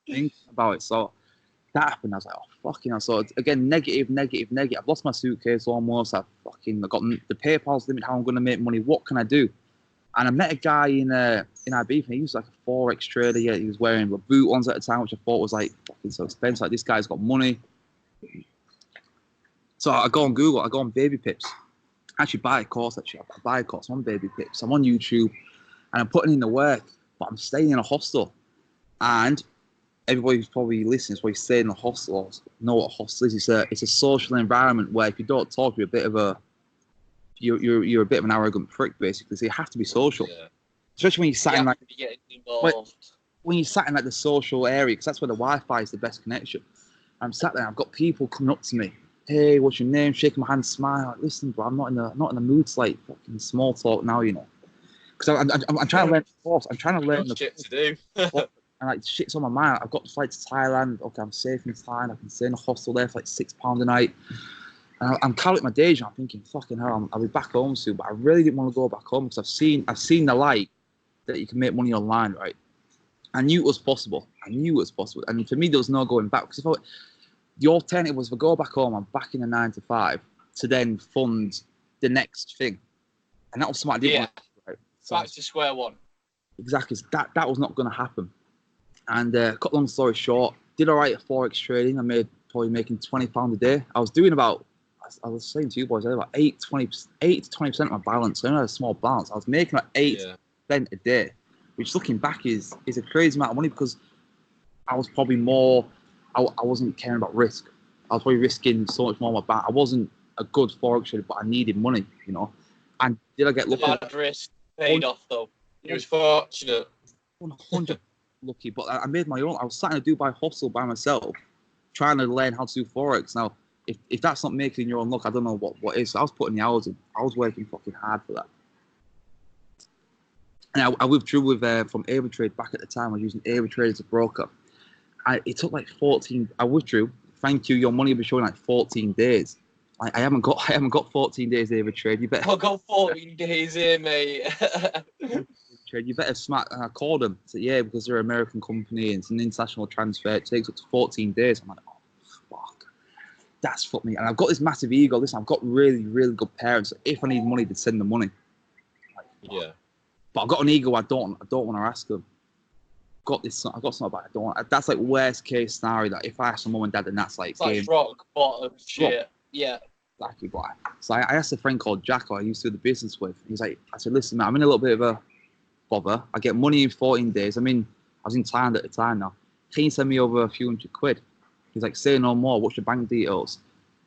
Think about it. So that happened. I was like, oh, fucking hell. So again, negative. I've lost my suitcase almost. I got the PayPal's limit how I'm going to make money. What can I do? And I met a guy in Ibiza. He was like a Forex trader. Yeah, he was wearing boot ones at the time, which I thought was like fucking so expensive. Like, this guy's got money. So I go on Google. I go on Baby Pips. I actually buy a course. I buy a course on Baby Pips. I'm on YouTube, and I'm putting in the work. But I'm staying in a hostel, and everybody who's probably listening is probably staying in a hostel or know what a hostel is. It's a social environment where if you don't talk, you're a bit of an arrogant prick, basically. So you have to be social, especially when you're sat in like when you're sat in like the social area, because that's where the Wi-Fi is the best connection. I'm sat there. I've got people coming up to me. Hey, what's your name? Shaking my hand, smile. Like, listen, bro, I'm not in the mood to like fucking small talk now, you know. Because I'm trying to learn the course. I'm trying to learn the shit to do. And like shit's on my mind. I've got to fly to Thailand. Okay, I'm safe in Thailand. I can stay in a hostel there for like £6 a night. And I'm counting my days. And I'm thinking, fucking hell, I'll be back home soon. But I really didn't want to go back home because I've seen the light that you can make money online, right? I knew it was possible. And for me, there was no going back. Because the alternative was if I go back home, I'm back in a 9 to 5 to then fund the next thing. And that was something I didn't want to do, right? So back to square one. Exactly. That was not going to happen. And cut long story short, did all right at Forex trading. I probably making £20 a day. I was doing about, I was saying to you boys, I had about 8 to 20% of my balance. So I only had a small balance. I was making like 8% a day, which looking back is a crazy amount of money because I was probably more, I wasn't caring about risk. I was probably risking so much more on my back. I wasn't a good Forex trader, but I needed money, you know. And did I get lucky? The bad risk paid off though. You was fortunate. 100 lucky, but I made my own. I was sat in a Dubai hostel by myself, trying to learn how to do Forex. Now, if that's not making your own luck, I don't know what is. So I was putting the hours in. I was working fucking hard for that. And I withdrew from AvaTrade back at the time. I was using AvaTrade as a broker. It took like 14. I withdrew. Thank you. Your money will be showing like 14 days. I haven't got 14 days AvaTrade. You better. I've got 14 days here, mate. You better smack. And I called them. I said, yeah, because they're an American company and it's an international transfer. It takes up to 14 days. I'm like, oh, fuck. That's fucked me. And I've got this massive ego. Listen, I've got really, really good parents. So if I need money, they'd send the money. Like, but I've got an ego. I don't want to ask them. I've got something about it. I don't want. That's like worst case scenario. That if I ask my mum and dad, then that's like game. Rock bottom shit. Yeah. Exactly, boy. So I asked a friend called Jack, who I used to do the business with. He's like, I said, listen, man, I'm in a little bit of a bother. I get money in 14 days. I was in Thailand at the time now. Can you send me over a few £100? He's like, say no more. What's your bank details?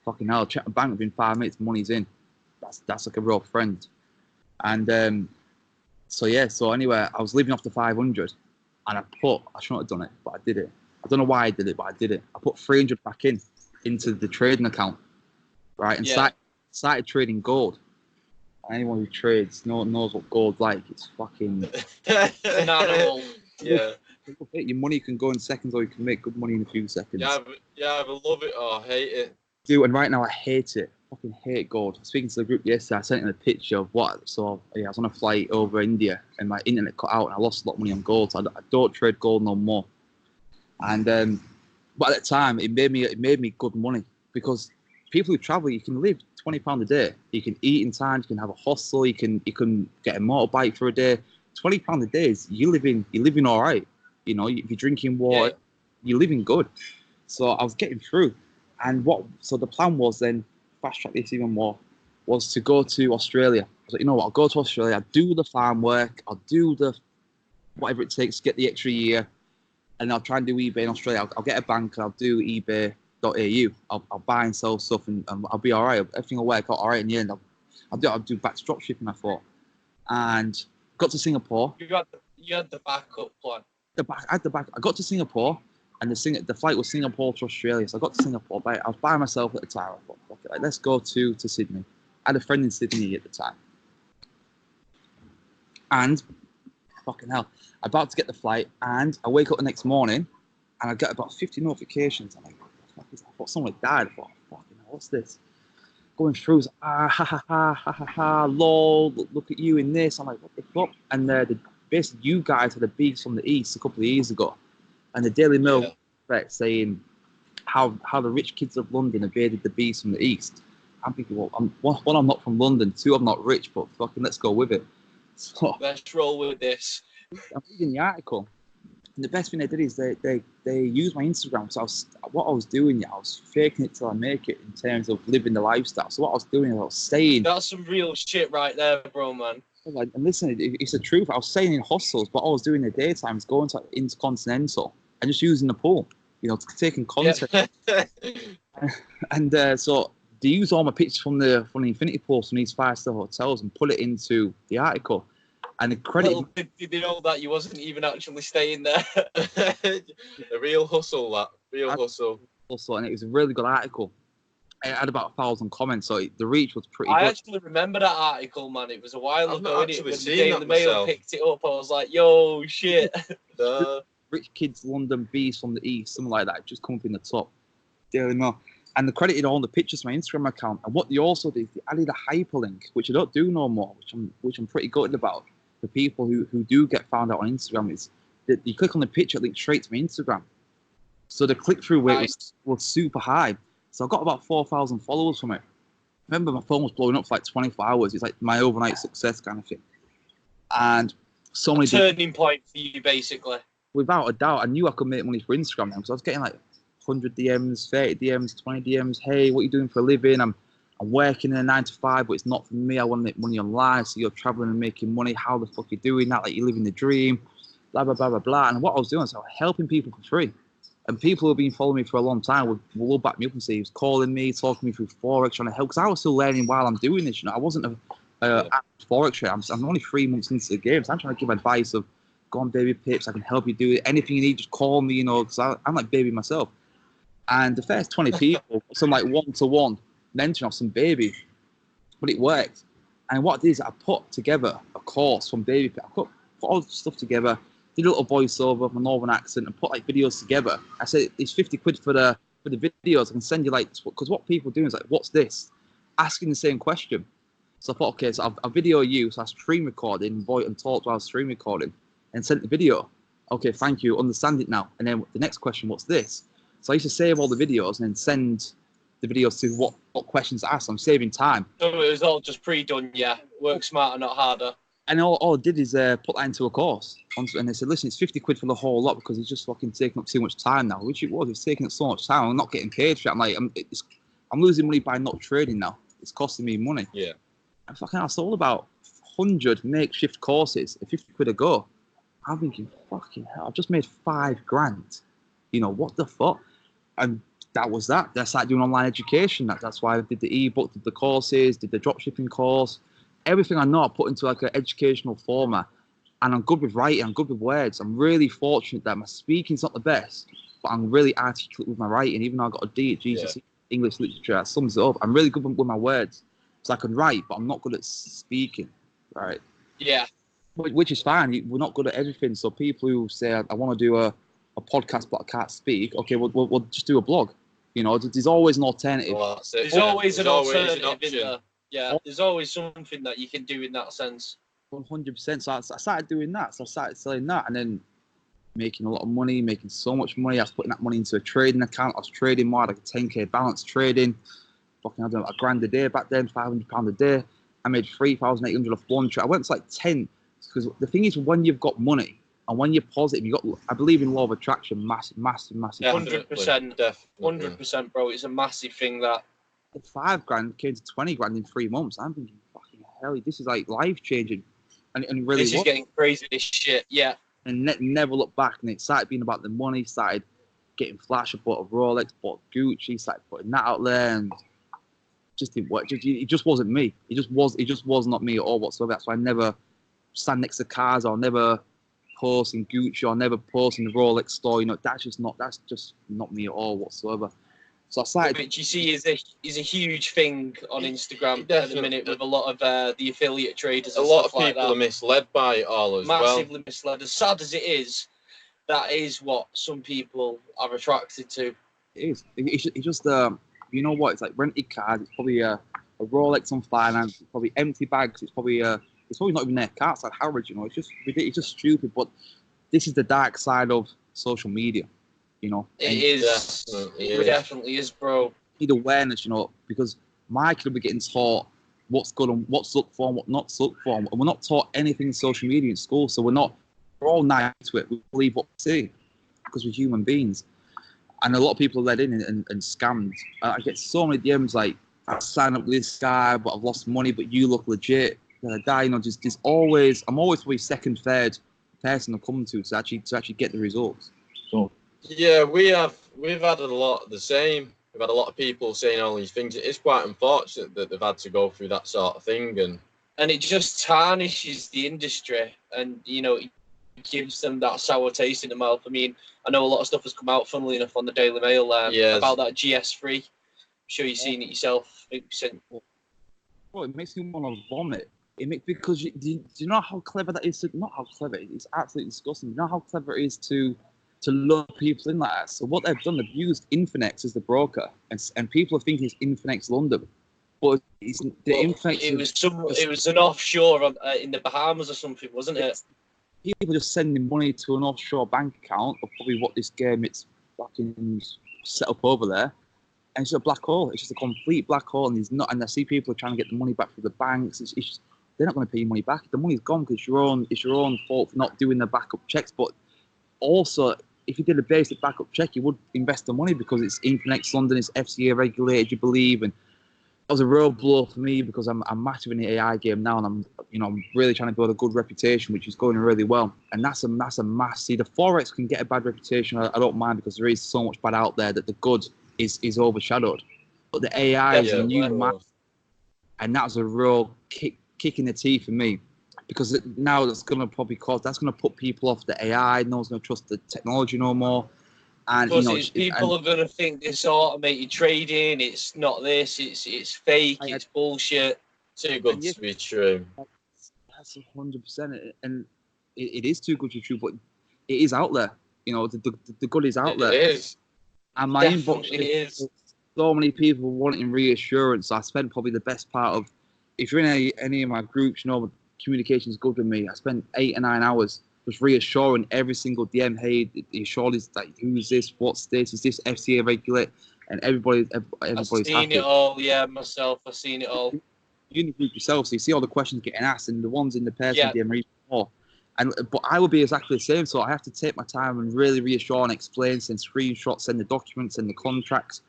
Fucking hell, check my bank within 5 minutes. Money's in. That's like a real friend. And so anyway, I was living off the 500, and I shouldn't have done it, but I did it. I don't know why I did it, but I did it. I put 300 back into the trading account, right, and started trading gold. Anyone who trades knows what gold's like. It's fucking an animal. Yeah. Your money can go in seconds, or you can make good money in a few seconds. I love it or hate it. Dude, and right now I hate it. Fucking hate gold. Speaking to the group yesterday, I sent in a picture of what. So I was on a flight over India, and my internet cut out, and I lost a lot of money on gold. So I don't trade gold no more. And but at the time, it made me good money because people who travel, you can live £20 a day. You can eat in time. You can have a hostel. You can get a motorbike for a day. £20 a day is you're living all right. You know, if you're drinking water, you're living good. So I was getting through, and so the plan was then fast track this even more was to go to Australia. I was like, you know what, I'll go to Australia. I'll do the farm work. I'll do the whatever it takes to get the extra year, and I'll try and do eBay in Australia. I'll get a bank and I'll do eBay.au. I'll buy and sell stuff, and I'll be all right. Everything will work out all right in the end. I'll do back drop shipping, I thought, and got to Singapore. You had the backup plan. I got to Singapore, and the flight was Singapore to Australia. So I got to Singapore. I was by myself at the time. I thought, fuck it, like, let's go to Sydney. I had a friend in Sydney at the time. And fucking hell, I'm about to get the flight, and I wake up the next morning, and I get about 50 notifications. I'm like, what the fuck is that? I thought someone had died. I thought, fucking hell, what's this? Going through, ha ha ha ha ha ha, lol, look at you in this. I'm like, what the fuck? And basically, you guys had a beast from the east a couple of years ago, and the Daily Mail saying how the rich kids of London evaded the beast from the east. I'm thinking, well, one, I'm not from London, two, I'm not rich, but fucking let's go with it. So Let's roll with this. I'm reading the article, and the best thing they did is they used my Instagram. So what I was doing, I was faking it till I make it in terms of living the lifestyle. So what I was doing, I was saying, That's some real shit right there, bro, man. and listen, it's the truth. I was staying in hostels, but all I was doing in the daytime is going to Intercontinental and just using the pool, taking content. Yeah. And so they use all my pictures from the infinity pools from these 5-star hotels and put it into the article. And the credit. Well, did they know that you wasn't even actually staying there? A real hustle, that. Real hustle. Also, and it was a really good article. It had about 1,000 comments, so the reach was pretty good. I actually remember that article, man. It was a while I've ago. not When actually the seen Daily that Mail myself. picked it up, I was like, yo, shit. Rich kids, London beast from the east, something like that, just come up in the top. Daily Mail. And they credited all the pictures to my Instagram account. And what they also did, they added a hyperlink, which I don't do no more, which I'm pretty gutted about. For people who do get found out on Instagram, is that you click on the picture, it links straight to my Instagram. So the click-through rate was super high. So I got about 4,000 followers from it. Remember, my phone was blowing up for like 24 hours. It's like my overnight success kind of thing. And so many Turning point for you, basically. Without a doubt, I knew I could make money for Instagram now because I was getting like 100 DMs, 30 DMs, 20 DMs. Hey, what are you doing for a living? I'm working in a 9 to 5, but it's not for me. I want to make money online. So you're traveling and making money. How the fuck are you doing that? Like you're living the dream. Blah, blah, blah, blah, blah. And what I was doing is I was helping people for free. And people who have been following me for a long time will back me up and say he was calling me, talking me through Forex, trying to help. Because I was still learning while I'm doing this. I wasn't a Forex trader. I'm only 3 months into the game. So I'm trying to give advice of, go on, baby pips. I can help you do it. Anything you need, just call me, because I'm like baby myself. And the first 20 people, some like one-to-one mentoring of some baby, but it worked. And what I did is I put together a course from baby pip. I put all the stuff together, did a little voiceover, my northern accent, and put like videos together. I said, it's 50 quid for the videos. I can send you because what people do is like, what's this? Asking the same question. So I thought, okay, so I'll video you. So I stream recording, voice and talk while I was stream recording, and sent the video. Okay, thank you, understand it now. And then the next question, what's this? So I used to save all the videos and then send the videos to what questions to ask. I'm saving time. So it was all just pre-done, yeah. Work smarter, not harder. And all I did is put that into a course. And they said, listen, it's 50 quid for the whole lot because it's just fucking taking up too much time now, which it was. It's taking up so much time. I'm not getting paid for it. I'm like, I'm losing money by not trading now. It's costing me money. Yeah. And fucking I sold about 100 makeshift courses at 50 quid a go. I'm thinking, fucking hell, I've just made $5,000. What the fuck? And that was that. I started doing online education. That's why I did the ebook, did the courses, did the dropshipping course. Everything I know I put into like an educational format. And I'm good with writing, I'm good with words. I'm really fortunate that my speaking's not the best, but I'm really articulate with my writing. Even though I got a D at GCSE English literature, that sums it up. I'm really good with my words. So I can write, but I'm not good at speaking, right? Yeah. Which is fine. We're not good at everything. So people who say, I want to do a podcast, but I can't speak. Okay, we'll just do a blog. There's always an alternative. Well, There's always an alternative, an isn't there? Yeah, there's always something that you can do in that sense. 100%. So I started doing that. So I started selling that and then making a lot of money, making so much money. I was putting that money into a trading account. I was trading more, like a 10K balance trading. Fucking, I don't know, $1,000 a day back then, £500 a day. I made 3,800 off one trade. I went to like 10 because the thing is, when you've got money and when you're positive, I believe in law of attraction, massive. Yeah, 100%, 100%, bro. It's a massive thing that. $5,000 came to 20 grand in 3 months. I'm thinking, fucking hell, this is like life changing, and really this is getting crazy. This shit, yeah. And never looked back. And it started being about the money. Started getting flash. I bought a Rolex, bought Gucci. Started putting that out there, and just didn't work. It just wasn't me. It just was not me at all whatsoever. That's why I never stand next to cars or never post in Gucci or never post in the Rolex store. That's just not me at all whatsoever. So I started. Which you see is a huge thing on Instagram at the minute with a lot of the affiliate traders. A lot of people are misled by it all as well. Massively misled. As sad as it is, that is what some people are attracted to. It is. It's just you know what? It's like rented cars. It's probably a Rolex on finance. It's probably empty bags. It's probably not even their car. It's like Harrods. It's just stupid. But this is the dark side of social media. you know. It And is. It definitely is, bro. need awareness, you know, because my kid will be getting taught what's good and what's look for and what not to look for. And we're not taught anything in social media in school, so we're all naive to it. We believe what we see because we're human beings. And a lot of people are led in and scammed. I get so many DMs like, I signed up with this guy, but I've lost money, but you look legit. Guy, you know, just always, I'm always probably second, third person to come to actually get the results. So yeah, we've had a lot of the same. We've had a lot of people saying all these things. It's quite unfortunate that they've had to go through that sort of thing, and it just tarnishes the industry, and you know, it gives them that sour taste in the mouth. I mean, I know a lot of stuff has come out, funnily enough, on the Daily Mail about that GS3. I'm sure you've seen it yourself. Well, it makes me want to vomit. Because do you know how clever that is? Not how clever it is. It's absolutely disgusting. You know how clever it is to lure people in like that. So what they've done, they've used Infinex as the broker, and people are thinking it's Infinex London, but it's the Infinex. It was an offshore in the Bahamas or something, wasn't it? People just sending money to an offshore bank account, or probably what this game it's fucking set up over there. And it's just a black hole. It's just a complete black hole, and And I see people are trying to get the money back from the banks. It's just, they're not going to pay you money back. The money's gone because it's your own fault for not doing the backup checks. But also, if you did a basic backup check, you would invest the money because it's Infinex London, it's FCA regulated, you believe. And that was a real blow for me because I'm massive in the AI game now, and I'm really trying to build a good reputation, which is going really well. And that's a mass. See, the Forex can get a bad reputation. I don't mind because there is so much bad out there that the good is overshadowed. But the AI is a new mass, and that's a real kick in the teeth for me, because now that's going to put people off the AI. No one's going to trust the technology no more. And because people are going to think this automated trading, it's not this, it's fake, it's bullshit. Too good to be true. That's 100%, and it is too good to be true, but it is out there. You know, the good is out there. It is. And my inbox is so many people wanting reassurance. I spent probably the best part of, if you're in any of my groups, you know, communication is good with me. I spent 8 or 9 hours just reassuring every single DM, hey, the assurance like, who's this? What's this? Is this FCA regulate? And everybody's I've seen happy. It all, yeah, myself. I've seen it all. You in the group yourself, so you see all the questions getting asked, and the ones in the person DM read more. But I will be exactly the same. So I have to take my time and really reassure and explain, send screenshots, send the documents, send the contracts.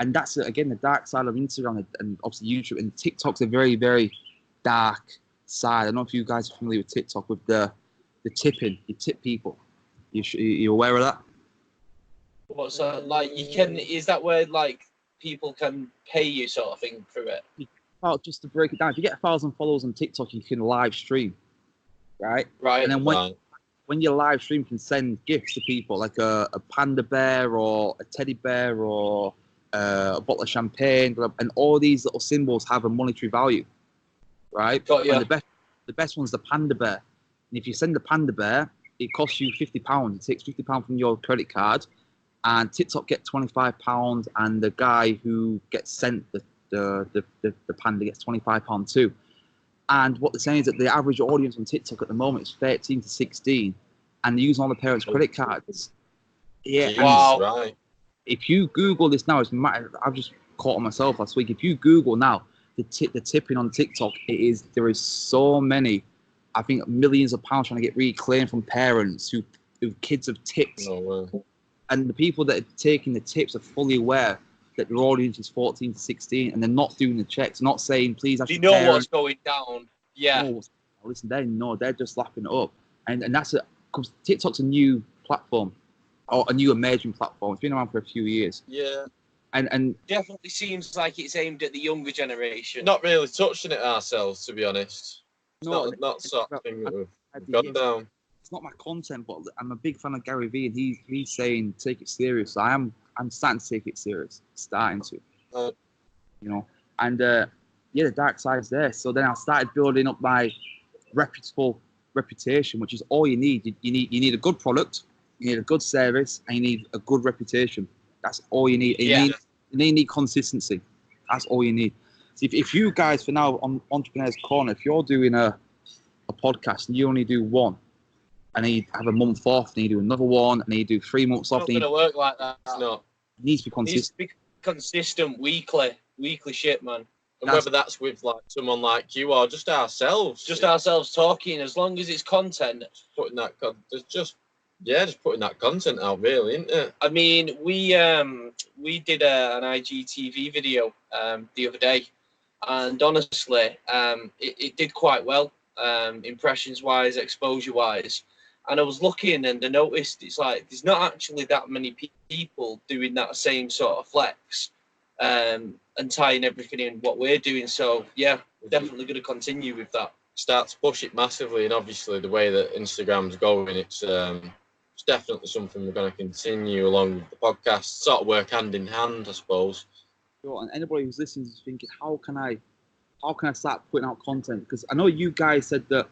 And that's, again, the dark side of Instagram and obviously YouTube. And TikTok's a very, very dark side. I don't know if you guys are familiar with TikTok, with the tipping. You tip people. You aware of that? What's that? Like, is that where, like, people can pay you sort of thing through it? Well, just to break it down, if you get 1,000 followers on TikTok, you can live stream. Right. And then when you live stream, you can send gifts to people, like a panda bear or a teddy bear or a bottle of champagne, and all these little symbols have a monetary value, right? Got you. And the best one's the panda bear. And if you send the panda bear, it costs you £50. It takes £50 from your credit card, and TikTok get £25, and the guy who gets sent the panda gets £25 too. And what they're saying is that the average audience on TikTok at the moment is 13 to 16, and they're using all the parents' credit cards. Yeah. Wow. Right. If you Google this now, I've just caught on myself last week. If you Google now the tipping on TikTok, there is so many, I think millions of pounds trying to get reclaimed from parents who kids have tipped. Oh, wow. And the people that are taking the tips are fully aware that their audience is 14 to 16, and they're not doing the checks, not saying, please. You know what's going down. Yeah. No, listen, they're just lapping it up. And that's because TikTok's a new platform, or a new emerging platform. It's been around for a few years. Yeah. And definitely seems like it's aimed at the younger generation. Not really touching it ourselves, to be honest. It's not sort of thing that we've gone down. It's not my content, but I'm a big fan of Gary Vee, and he's saying take it serious. So I'm starting to take it serious, you know. And the dark side's there. So then I started building up my reputable reputation, which is all you need. You need a good product, you need a good service, and you need a good reputation. That's all you need. You need consistency. That's all you need. So if you guys, for now, on Entrepreneurs Corner, if you're doing a podcast and you only do one, and then you have a month off, and you do another one, and then you do 3 months off. It's not going to work like that. It's not. It needs to be It needs consistent. to be consistent, weekly shit, man. And whether that's with like someone like you or just ourselves. Just ourselves talking, as long as it's content. Putting that just putting that content out, really, isn't it? I mean, we did an IGTV video the other day, and honestly, it did quite well, impressions wise, exposure wise. And I was looking and I noticed it's like there's not actually that many people doing that same sort of flex, and tying everything in what we're doing. So yeah, we're definitely going to continue with that. Start to push it massively, and obviously the way that Instagram's going, it's definitely something we're going to continue along with the podcast. Sort of work hand in hand, I suppose. And anybody who's listening is thinking, how can I start putting out content? Because I know you guys said that.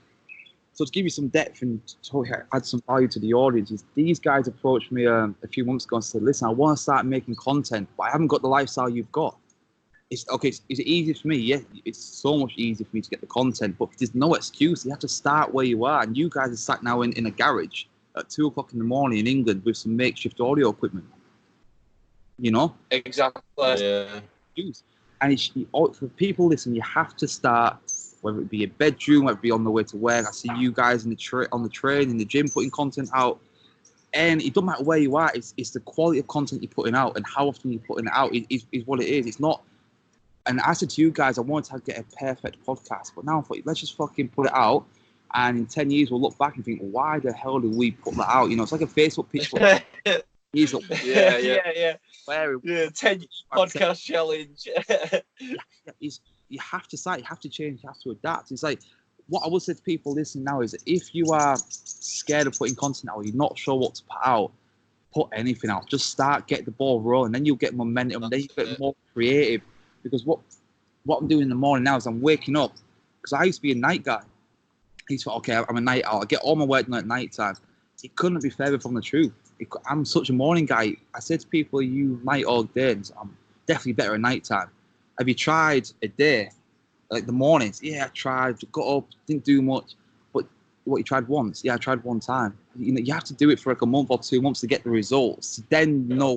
So to give you some depth and to add some value to the audience, these guys approached me a few months ago and said, "Listen, I want to start making content, but I haven't got the lifestyle you've got." It's okay. Is it easy for me? Yeah, it's so much easier for me to get the content, but there's no excuse. You have to start where you are, and you guys are sat now in a garage at 2 o'clock in the morning in England with some makeshift audio equipment. You know? Exactly. Yeah. And for people listening, you have to start, whether it be a bedroom, whether it be on the way to work. I see you guys on the train, in the gym, putting content out. And it doesn't matter where you are, it's the quality of content you're putting out and how often you're putting it out is what it is. It's not. And I said to you guys, I wanted to get a perfect podcast, but now I thought, let's just fucking put it out. And in 10 years, we'll look back and think, why the hell did we put that out? You know, it's like a Facebook picture. Yeah. 10 podcast challenge. You have to start, you have to change, you have to adapt. It's like, what I would say to people listening now is, if you are scared of putting content out, you're not sure what to put out, put anything out. Just start, get the ball rolling, then you'll get momentum, then you get more creative. Because what I'm doing in the morning now is I'm waking up, because I used to be a night guy. I used to, okay, I'm a night owl. I get all my work done at night time. It couldn't be further from the truth. I'm such a morning guy. I say to people, you night all day, and I'm definitely better at night time. Have you tried a day, like the mornings? Yeah, I tried, got up, didn't do much. But what, you tried once? Yeah, I tried one time. You know, you have to do it for like a month or 2 months to get the results. To then know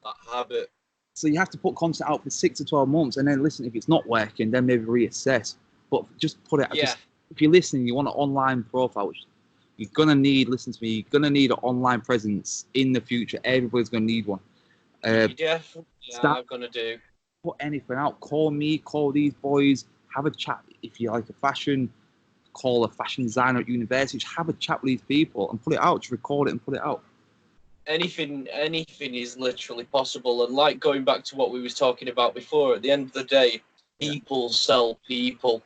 that habit. So you have to put content out for 6 to 12 months, and then listen, if it's not working, then maybe reassess. But just put it. Yeah. If you're listening, you want an online profile, which you're gonna need. Listen to me. You're gonna need an online presence in the future. Everybody's gonna need one. You definitely are gonna do. Put anything out. Call me. Call these boys. Have a chat. If you like a fashion, call a fashion designer at university. Just have a chat with these people and put it out. Just record it and put it out. Anything is literally possible. And like going back to what we was talking about before, at the end of the day, people sell people.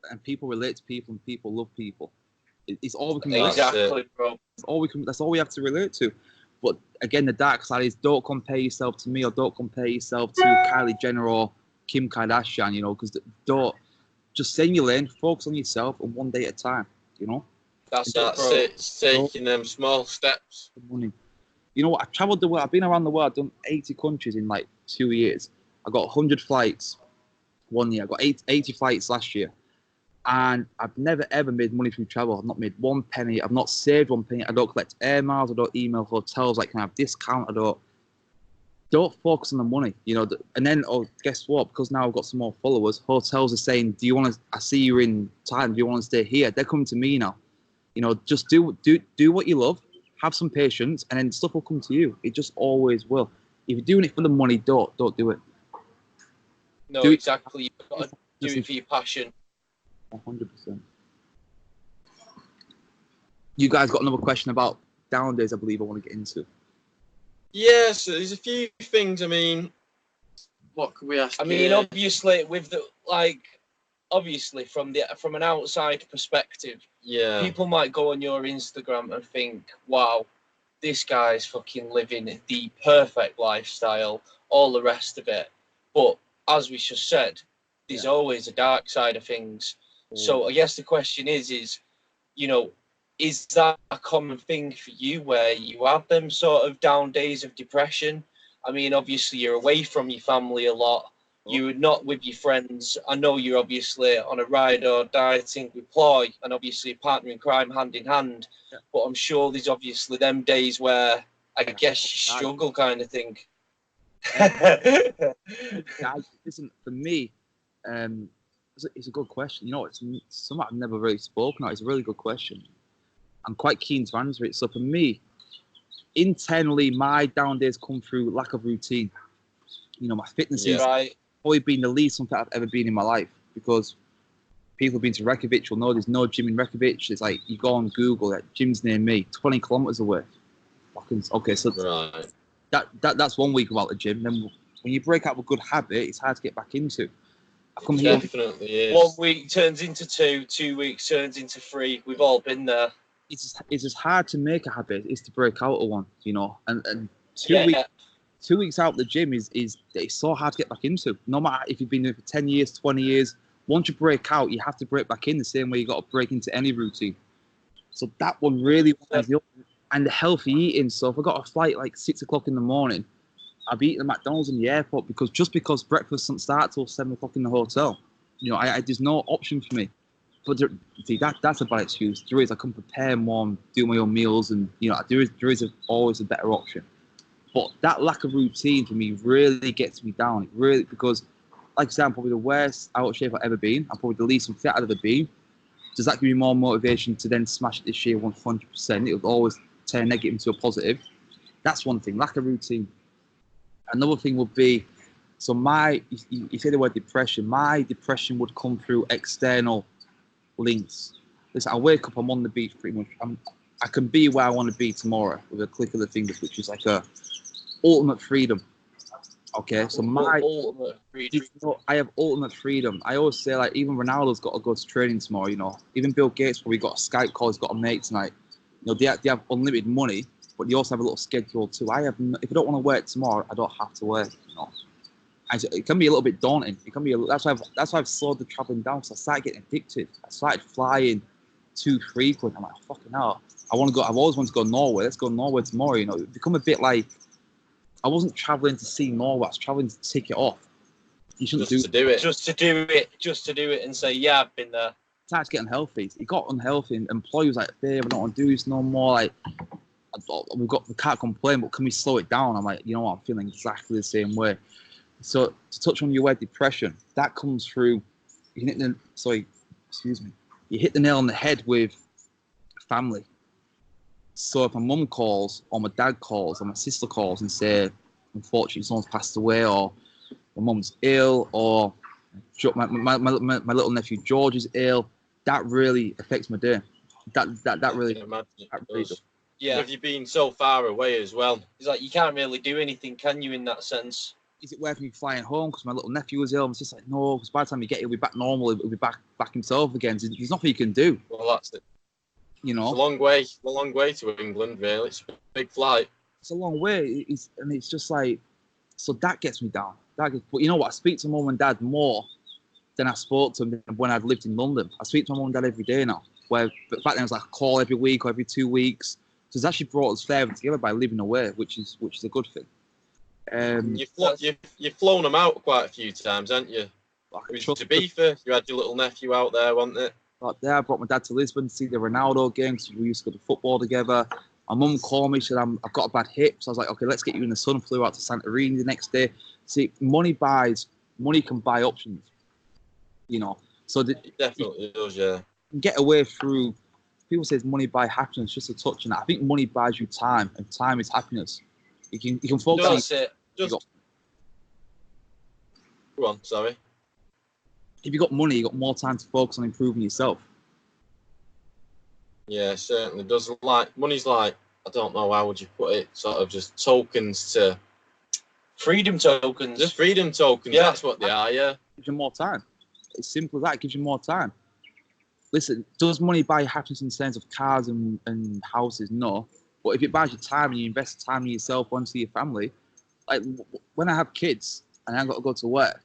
And people relate to people, and people love people. It's all we can Exactly, bro. That's all we have to relate to. But again, the dark side is, don't compare yourself to me, or don't compare yourself to Kylie Jenner or Kim Kardashian, you know, because don't, just stay in your lane, focus on yourself, and one day at a time, you know. That's it. It's taking them small steps. Money. You know what? I've traveled the world. I've been around the world. I've done 80 countries in like 2 years. I got 100 flights 1 year. I got 80 flights last year. And I've never, ever made money through travel. I've not made one penny. I've not saved one penny. I don't collect air miles. I don't email hotels. Like, can I have discount? Don't focus on the money, you know. And then, guess what? Because now I've got some more followers, hotels are saying, do you want to, I see you in Thailand, do you want to stay here? They're coming to me now. You know, just do what you love, have some patience, and then stuff will come to you. It just always will. If you're doing it for the money, don't do it. No, exactly. You've got to do it for your passion. 100%. You guys got another question about down days, I believe I want to get into. Yes, there's a few things. I mean, what could we ask? I mean, obviously, with the obviously from an outside perspective, yeah, people might go on your Instagram and think, wow, this guy's fucking living the perfect lifestyle, all the rest of it. But as we just said, there's always a dark side of things. So I guess the question is, you know, is that a common thing for you where you have them sort of down days of depression? I mean, obviously you're away from your family a lot. you're not with your friends. I know you're obviously on a ride or die thing with Ploy, and obviously a partner in crime hand in hand. Yeah. But I'm sure there's obviously them days where I guess you struggle, kind of thing. Guys, listen, for me, it's a good question. You know, it's something I've never really spoken about. It's a really good question. I'm quite keen to answer it. So for me, internally, my down days come through lack of routine. You know, my fitness is probably been the least something I've ever been in my life, because people who've been to Reykjavik will know there's no gym in Reykjavik. It's like you go on Google, like gyms near me, 20 kilometers away. Okay, so that's 1 week without the gym. Then when you break out a good habit, it's hard to get back into. It definitely is. 1 week turns into 2, 2 weeks turns into 3. We've all been there. It's as hard to make a habit as to break out of one, you know. And 2 weeks out of the gym is it's so hard to get back into. No matter if you've been doing it for 10 years, 20 years, once you break out, you have to break back in the same way you got to break into any routine. So that one really winds me up. And the healthy eating. So if I got a flight like 6 o'clock in the morning, I'll be eating at McDonald's in the airport, because breakfast doesn't start till 7 o'clock in the hotel. You know, there's no option for me. But that's a bad excuse. There is, I can prepare more, do my own meals, and you know, there is always a better option. But that lack of routine for me really gets me down. It really, because, like I said, I'm probably the worst out of shape I've ever been. I'm probably the least fit I've ever been. Does that give me more motivation to then smash it this year 100%? It would always turn negative into a positive. That's one thing, lack of routine. Another thing would be, so you say the word depression. My depression would come through external links. Listen, I wake up, I'm on the beach pretty much. I can be where I want to be tomorrow with a click of the fingers, which is like a ultimate freedom. Okay, so ultimate freedom. I have ultimate freedom. I always say, like, even Ronaldo's got to go to training tomorrow. You know, even Bill Gates probably got a Skype call. He's got a mate tonight. You know, they have unlimited money, but they also have a little schedule too. If I don't want to work tomorrow, I don't have to work. You know, it can be a little bit daunting. It can be that's why I've slowed the traveling down. So I started getting addicted. I started flying too frequent. I'm like, fucking hell. I've always wanted to go to Norway. Let's go to Norway tomorrow. You know, it become a bit like, I wasn't traveling to see Norway. I was traveling to tick it off. You shouldn't Just to do it and say, yeah, I've been there. It started getting unhealthy. It got unhealthy, and employee was like, babe, I don't want to do this no more. Like, we can't complain, but can we slow it down? I'm like, you know what? I'm feeling exactly the same way. So to touch on your word depression, that comes through. You hit the nail on the head with family. So if my mum calls, or my dad calls, or my sister calls and say, unfortunately, someone's passed away, or my mum's ill, or my little nephew George is ill, that really affects my day. That really does. Yeah. Have you been so far away as well? It's like you can't really do anything, can you, in that sense? Is it worth me flying home because my little nephew was ill? I'm just like, no, because by the time you get here, he'll be back normal. He'll be back himself again. There's nothing you can do. Well, that's it. You know, it's a long way to England, really. It's a big flight. It's a long way. It's just like, so that gets me down. But you know what? I speak to mum and dad more than I spoke to them when I'd lived in London. I speak to my mum and dad every day now. But back then it was like a call every week or every 2 weeks. So it's actually brought us further together by living away, which is a good thing. You've flown them out quite a few times, haven't you? To Ibiza, you had your little nephew out there, wasn't it? Right there, I brought my dad to Lisbon to see the Ronaldo game because we used to go to football together. My mum called me, she said, I've got a bad hip. So I was like, okay, let's get you in the sun. Flew out to Santorini the next day. See, money can buy options, you know. So it definitely does, yeah. You can get away through, people say money buy happiness, just a touch on that. I think money buys you time, and time is happiness. You can focus on it. Go on, sorry. If you got money, you got more time to focus on improving yourself. Yeah, it certainly does. Like, money's like, I don't know, how would you put it? Sort of just tokens to... Freedom tokens. Just freedom tokens, yeah. That's what they are, yeah. Gives you more time. It's simple as that, it gives you more time. Listen, does money buy happiness in terms of cars and houses? No. But if it buys you time and you invest time in yourself, onto your family, like when I have kids and I've got to go to work,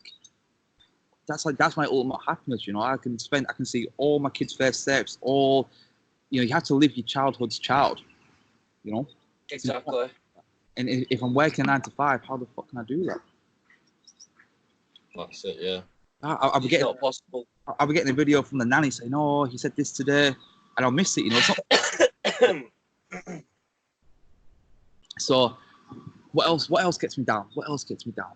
that's my ultimate happiness, you know. I can see all my kids' first steps, you have to live your childhood's child, you know. Exactly. And if I'm working 9 to 5, how the fuck can I do that? That's it, yeah. I'll be It's getting not possible. I'll be getting a video from the nanny saying, "Oh, he said this today," and I'll miss it. You know, it's not. So, what else gets me down? What else gets me down?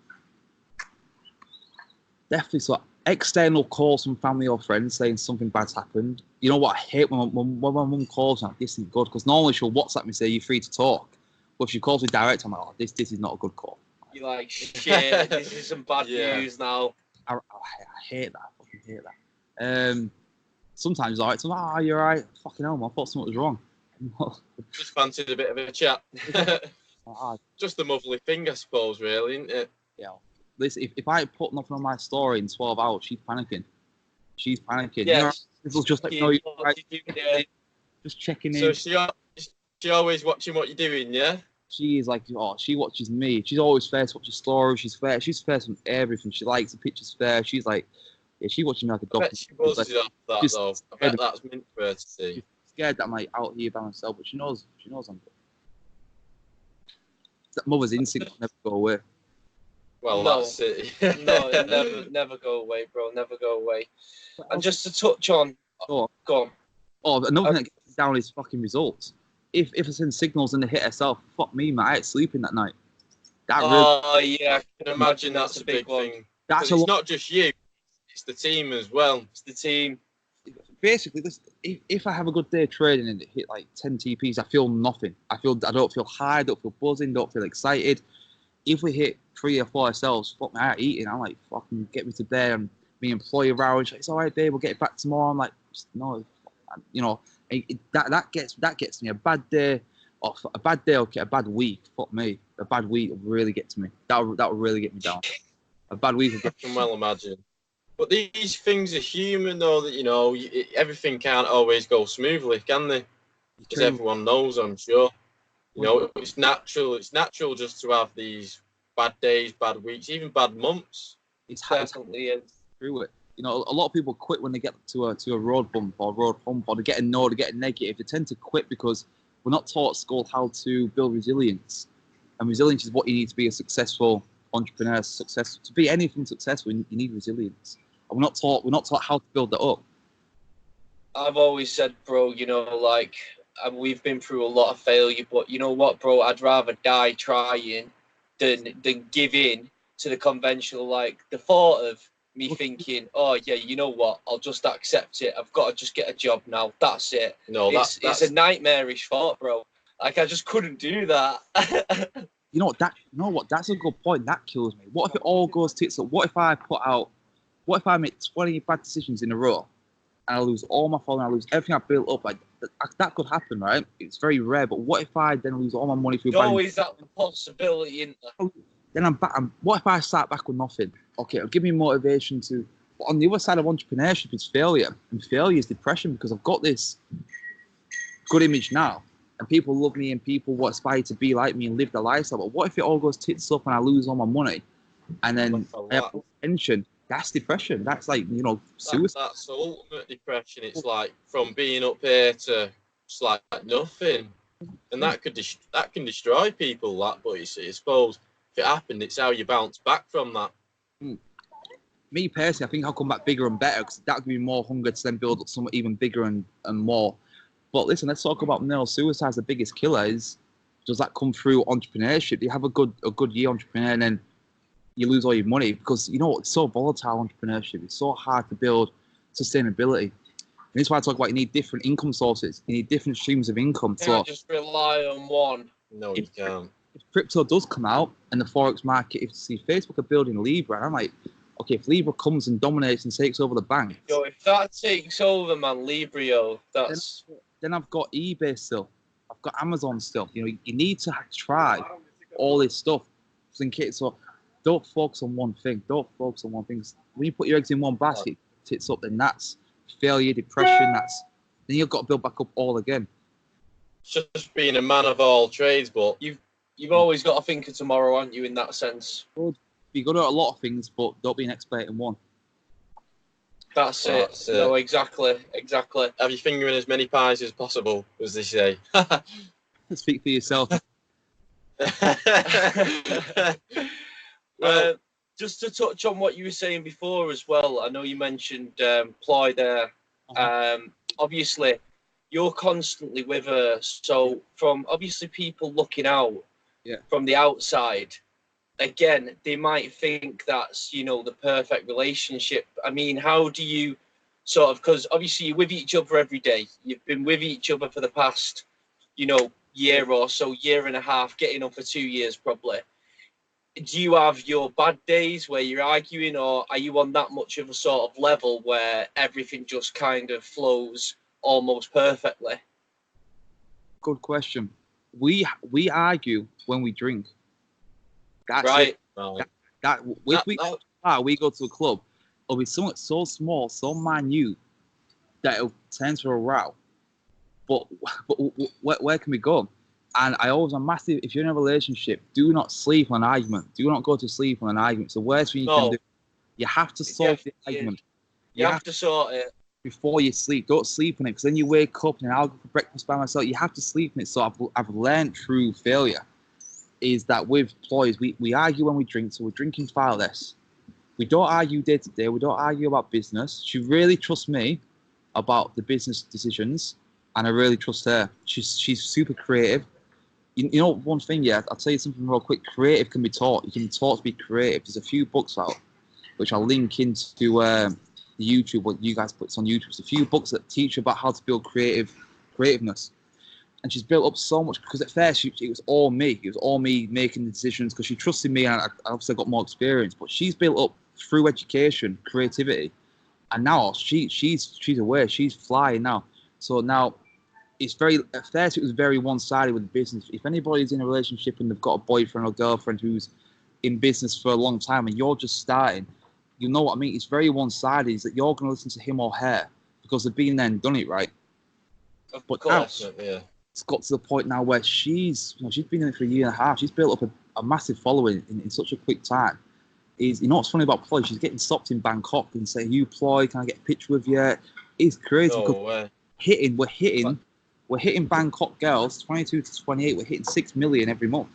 Definitely, so external calls from family or friends saying something bad's happened. You know what I hate when my mum calls me, like, this isn't good, because normally she'll WhatsApp me say you're free to talk, but if she calls me direct, I'm like, oh, this is not a good call. You're like, shit, this is some bad news now. I hate that. I fucking hate that. Sometimes it's alright. Oh, you're right. Fucking hell, man, I thought something was wrong. Just fancied a bit of a chat. Just the motherly thing, I suppose, really, isn't it? Yeah. Listen, if I put nothing on my story in 12 hours, she's panicking. Yeah. You know, this was just like, no, you're right. Just checking in. So she always watching what you're doing, yeah? She is like, oh, she watches me. She's always fair to watch your stories. She's fair. She's fair from everything. She likes the pictures fair. She's like, yeah, she watches me like a dog. I bet she buzzes off that, though. I bet that's meant for her to see. She's scared that I'm like out here by myself, but she knows I'm good. That mother's instinct will never go away. Well, No. that's it. No, never go away, bro. Never go away. And just to touch on, go on. Oh, another thing that gets me down is fucking results. If I send signals and they hit herself, fuck me, man. I ain't sleeping that night. Yeah, I can imagine that's a big thing. It's not just you; it's the team as well. It's the team. Basically, if I have a good day trading and it hit like 10 TPs, I feel nothing. I don't feel high, don't feel buzzing, don't feel excited. If we hit 3 or 4 ourselves, fuck me, I ain't eating. I'm like, fucking get me to bed. And me employer around, it's all right, babe, we'll get it back tomorrow. I'm like, no, you know, that gets me. A bad day, okay, a bad week, fuck me. A bad week will really get to me. That will really get me down. A bad week will get I can well imagine. But these things are human, though, that, you know, everything can't always go smoothly, can they? Because everyone knows, I'm sure. You know, it's natural. It's natural just to have these bad days, bad weeks, even bad months. It's definitely through it. You know, a lot of people quit when they get to a road bump or road hump, or they get a no, they get a negative. They tend to quit because we're not taught at school how to build resilience. And resilience is what you need to be a successful entrepreneur. To be anything successful, you need resilience. And we're not taught how to build that up. I've always said, bro, you know, like, we've been through a lot of failure, but you know what, bro? I'd rather die trying than give in to the conventional, like, the thought of me thinking, oh yeah, you know what? I'll just accept it. I've got to just get a job now. That's it. No, it's a nightmarish thought, bro. Like, I just couldn't do that. You know what? That's a good point. That kills me. What if it all goes tits up? What if I make 20 bad decisions in a row and I lose all my following, I lose everything I built up? Like, that could happen, right? It's very rare. But what if I then lose all my money through bad? Always that possibility, isn't there? Then I'm back. What if I start back with nothing? Okay, it'll give me motivation to. But on the other side of entrepreneurship is failure, and failure is depression, because I've got this good image now, and people love me, and people aspire to be like me and live the lifestyle. But what if it all goes tits up and I lose all my money, and then I have tension? That's depression. That's like, you know, suicide. That's ultimate depression. It's like from being up here to just like nothing, and that can destroy people. That, but I suppose if it happened, it's how you bounce back from that. Me personally, I think I'll come back bigger and better, because that would give me more hunger to then build up something even bigger and more. But listen, let's talk about male suicide. The biggest killer is, does that come through entrepreneurship? You have a good year entrepreneur and then you lose all your money, because, you know, it's so volatile, entrepreneurship. It's so hard to build sustainability. And this is why I talk about you need different income sources. You need different streams of income. You can't just rely on one. No, you can't. If crypto does come out and the Forex market, if you see Facebook are building Libra, I'm like, okay, if Libra comes and dominates and takes over the bank. Yo, if that takes over, man, Libra, that's... Then I've got eBay still. I've got Amazon still. You know, you need to try all this stuff. So don't focus on one thing. Don't focus on one thing. When you put your eggs in one basket, tits up, then that's failure, depression. Then you've got to build back up all again. It's just being a man of all trades, but you've always got to think of tomorrow, aren't you, in that sense? Be good at a lot of things, but don't be an expert in one. That's it. No, exactly. Have your finger in as many pies as possible, as they say. Speak for yourself. just to touch on what you were saying before as well, I know you mentioned Ploy there. Obviously, you're constantly with her. So from obviously people looking out from the outside, again, they might think that's, you know, the perfect relationship. I mean, how do you sort of, because obviously you're with each other every day. You've been with each other for the past, you know, year or so, year and a half, getting on for 2 years probably. Do you have your bad days where you're arguing, or are you on that much of a sort of level where everything just kind of flows almost perfectly? Good question. We argue when we drink. That's right. It. If we go to a club, it'll be something so small, so minute that it'll turn to a row. But where can we go? And I always am massive. If you're in a relationship, do not sleep on an argument. Do not go to sleep on an argument. It's the worst thing you can do. You have to solve the argument. You have to sort it before you sleep. Don't sleep on it, because then you wake up and I'll go for breakfast by myself. You have to sleep on it. So I've learned through failure is that with ploys, we argue when we drink, so we're drinking far less. We don't argue day to day. We don't argue about business. She really trusts me about the business decisions, and I really trust her. She's super creative. You know, one thing, I'll tell you something real quick. Creative can be taught. You can be taught to be creative. There's a few books out, which I'll link into the YouTube, what you guys put on YouTube. There's a few books that teach you about how to build creativeness. And she's built up so much, because at first it was all me. It was all me making the decisions, because she trusted me, and I obviously got more experience. But she's built up through education, creativity, and now she's aware. She's flying now. So now, at first it was very one-sided with the business. If anybody's in a relationship and they've got a boyfriend or girlfriend who's in business for a long time and you're just starting, you know what I mean? It's very one-sided. Is that you're going to listen to him or her because they've been there and done it, right? Of course, now, it's got to the point now where she's been in it for a year and a half. She's built up a massive following in such a quick time. You know what's funny about Ploy? She's getting stopped in Bangkok and saying, "You Ploy, can I get a picture with you?" It's crazy. We're hitting Bangkok girls, 22 to 28. We're hitting 6 million every month.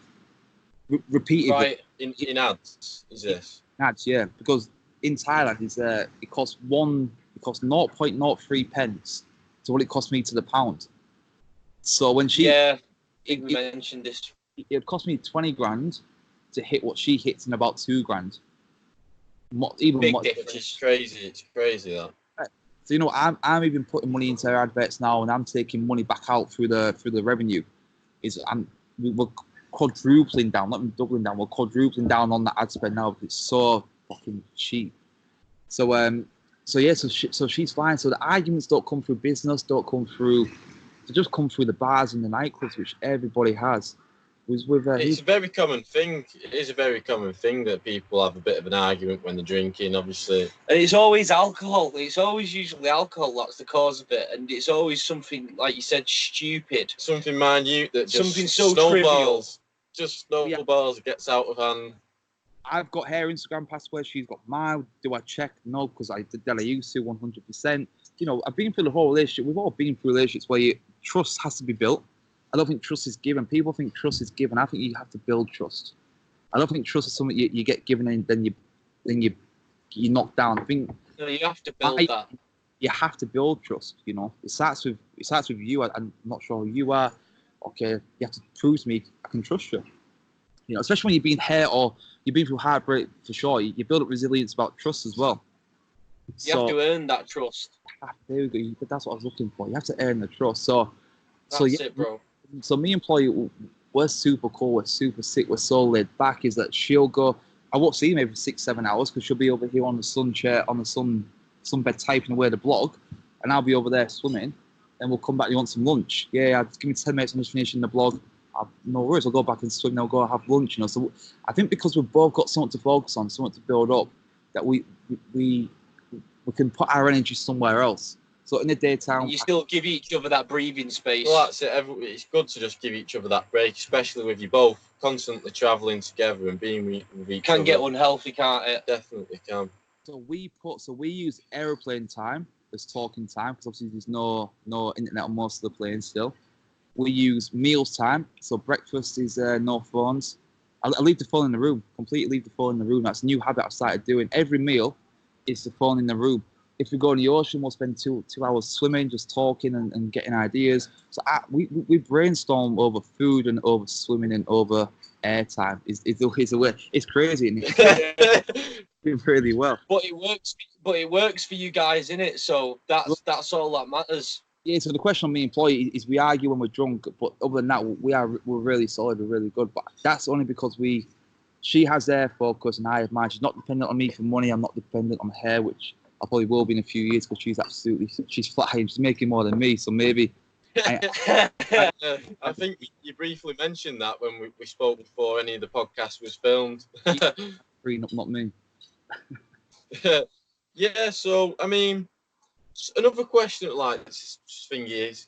Repeatedly. Right, in ads, is this? Ads, yeah. Because in Thailand, it costs 0.03 pence to what it cost me to the pound. So when she... Yeah, we mentioned this. It cost me 20 grand to hit what she hits in about 2 grand. Big difference. It's crazy. It's crazy, that. So, you know, I'm even putting money into our adverts now, and I'm taking money back out through the revenue. We're quadrupling down, not even doubling down. We're quadrupling down on the ad spend now because it's so fucking cheap. So she's fine. So the arguments don't come through business, they just come through the bars and the nightclubs, which everybody has. It's a very common thing. It is a very common thing that people have a bit of an argument when they're drinking, obviously. And it's always alcohol. It's always usually alcohol that's the cause of it. And it's always something, like you said, stupid. Something minute that just something so snowballs. Trivial. Just snowballs, it gets out of hand. I've got her Instagram password. She's got mine. Do I check? No, because I used to 100%. You know, I've been through the whole relationship. We've all been through relationships where trust has to be built. I don't think trust is given. People think trust is given. I think you have to build trust. I don't think trust is something you get given and then you knock down. I think you have to build that. You have to build trust. You know, it starts with you. I'm not sure who you are. Okay, you have to prove to me I can trust you. You know, especially when you've been hurt or you've been through heartbreak, for sure. You build up resilience about trust as well. You have to earn that trust. There we go. That's what I was looking for. You have to earn the trust. That's it, bro. So me and Ploy, we're super cool. We're super sick. We're so laid back. Is that she'll go? I won't see maybe for 6-7 hours because she'll be over here on the sun chair, on the sunbed typing away the blog, and I'll be over there swimming. Then we'll come back. You want some lunch? Yeah, give me 10 minutes. I'm just finishing the blog. No worries. I'll go back and swim. Then I'll go have lunch. You know. So I think because we've both got something to focus on, something to build up, that we can put our energy somewhere else. So in the daytime, you still give each other that breathing space. Well, that's it. It's good to just give each other that break, especially with you both constantly travelling together and being with each other. Can get unhealthy, can't it? Definitely can. So we use aeroplane time as talking time because obviously there's no internet on most of the planes still. We use meals time, so breakfast is no phones, I leave the phone in the room. Completely leave the phone in the room. That's a new habit I've started doing. Every meal is the phone in the room. If we go in the ocean, we'll spend two hours swimming, just talking and getting ideas. So we brainstorm over food and over swimming and over airtime. It's a way. It's crazy. And it's really well. But it works. But it works for you guys, innit? So that's all that matters. Yeah. So the question on me employee is we argue when we're drunk, but other than that, we're really solid. We're really good. But that's only because she has their focus and I have mine. She's not dependent on me for money. I'm not dependent on her, which I probably will be in a few years because she's flying. She's making more than me. So maybe. I think you briefly mentioned that when we spoke before any of the podcast was filmed. Not me. Yeah. So I mean, another question like this thing is,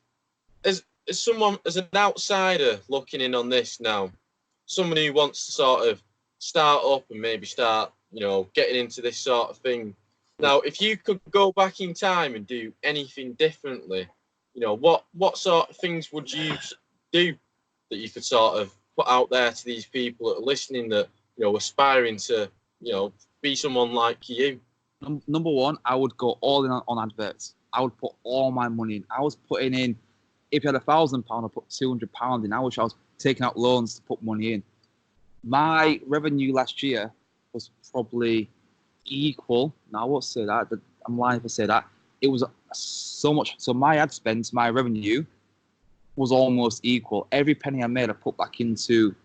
as an outsider looking in on this now, someone who wants to sort of start up and maybe start, getting into this sort of thing. Now, if you could go back in time and do anything differently, what sort of things would you do that you could sort of put out there to these people that are listening that, aspiring to, be someone like you? Number one, I would go all in on adverts. I would put all my money in. I was putting in, if you had £1,000, I put £200 in. I was taking out loans to put money in. My revenue last year was probably equal. Now I won't say that. I'm lying if I say that. It was so much. So my ad spend, my revenue was almost equal. Every penny I made, I put back into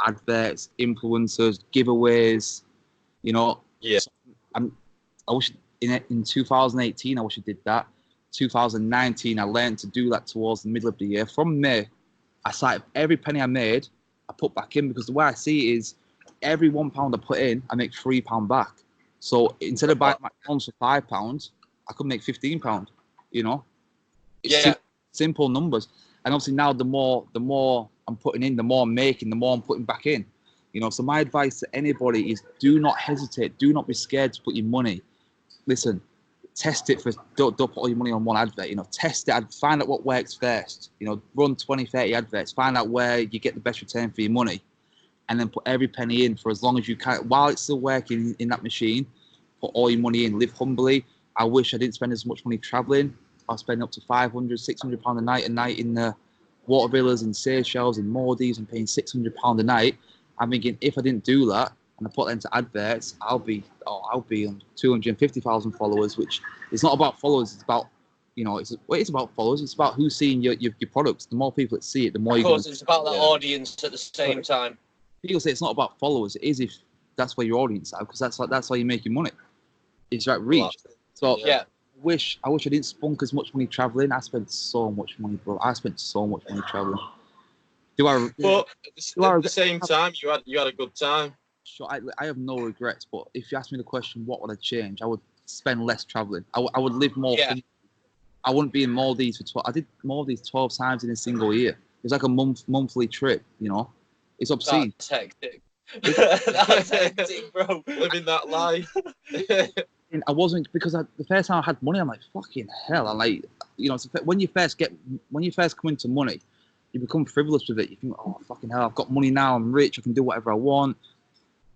adverts, influencers, giveaways. Yeah. So I wish in 2018, I wish I did that. 2019, I learned to do that towards the middle of the year. From May, I started every penny I made, I put back in because the way I see it is every £1 I put in, I make £3 back. So instead of buying McDonald's for £5, I could make £15. It's simple numbers. And obviously now the more I'm putting in, the more I'm making, the more I'm putting back in. So my advice to anybody is do not hesitate, do not be scared to put your money. Listen, test it first. Don't put all your money on one advert. Test it, find out what works first. Run 20, 30 adverts, find out where you get the best return for your money, and then put every penny in for as long as you can. While it's still working in that machine, put all your money in. Live humbly. I wish I didn't spend as much money traveling. I was spending up to £500, £600 a night in the water villas in Seychelles and Maldives and paying £600 a night. I'm thinking if I didn't do that and I put that into adverts, I'll be on 250,000 followers, which is not about followers. It's about, it's about followers. It's about who's seeing your products. The more people that see it, the more. Of course, it's about that audience at the same time. People say it's not about followers. It is if that's where your audience are, because that's how you make your money. It's about reach. So I wish I didn't spunk as much money traveling. I spent so much money, bro. I spent so much money traveling. But at the same time, you had a good time. Sure, I have no regrets. But if you ask me the question, what would I change? I would spend less traveling. I would live more. Yeah. I wouldn't be in Maldives for 12. I did Maldives 12 times in a single year. It was like a monthly trip. It's obscene. That's hectic. That's hectic, bro. Living that life. I wasn't, because the first time I had money, I'm like, fucking hell. I'm like, when you first come into money, you become frivolous with it. You think, oh, fucking hell, I've got money now, I'm rich, I can do whatever I want.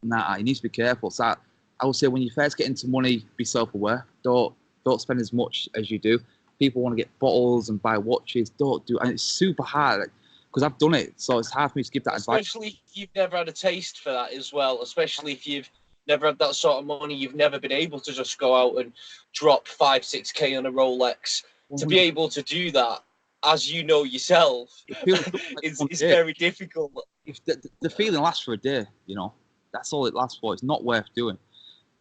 Nah, you need to be careful. So I would say when you first get into money, be self-aware. Don't spend as much as you do. People want to get bottles and buy watches. Don't do it. And it's super hard because I've done it. So it's hard for me to give that advice. Especially if you've never had a taste for that as well. Especially if you've never had that sort of money. You've never been able to just go out and drop 5-6K on a Rolex. To be able to do that, as you know yourself, it's very difficult. If the feeling lasts for a day, that's all it lasts for. It's not worth doing.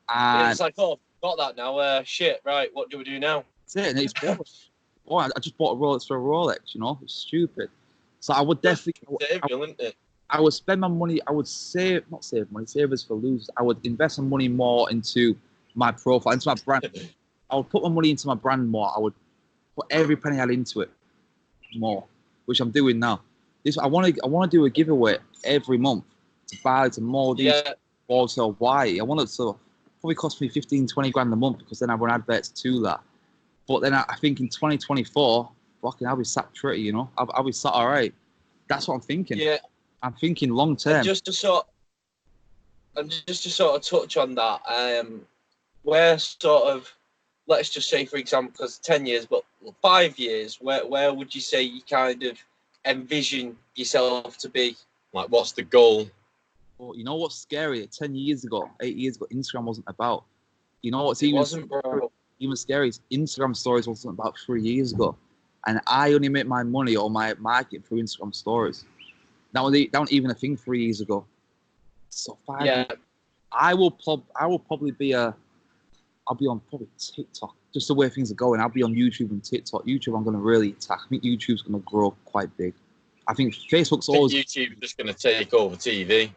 And it's like, oh, got that now. Shit, right? What do we do now? That's it. And it's I just bought a Rolex for a Rolex. It's stupid. So I would definitely. I would spend my money. I would save as for losers. I would invest my money more into my profile, into my brand. I would put my money into my brand more. I would put every penny I had into it more, which I'm doing now. I want to do a giveaway every month to Bali, to Maldives, also Hawaii. I want it to probably cost me 15-20 grand a month, because then I run adverts to that. But then I think in 2024, fucking, I'll be sat pretty, I'll be sat all right. That's what I'm thinking. Yeah. I'm thinking long term. Just to sort And just to sort of touch on that, where sort of, let's just say, for example, because 10 years, but 5 years, where would you say you kind of envision yourself to be? Like, what's the goal? Well, you know what's scary? 10 years ago, 8 years ago, Instagram wasn't about. You know what's It even, wasn't, bro. even scary is Instagram stories wasn't about 3 years ago. And I only make my money or my market through Instagram stories. That wasn't even a thing 3 years ago. So 5 Yeah. years, I will probably be I'll be on probably TikTok. Just the way things are going, I'll be on YouTube and TikTok. YouTube, I'm going to really attack. I think YouTube's going to grow quite big. I think Facebook's always. YouTube's just going to take over TV.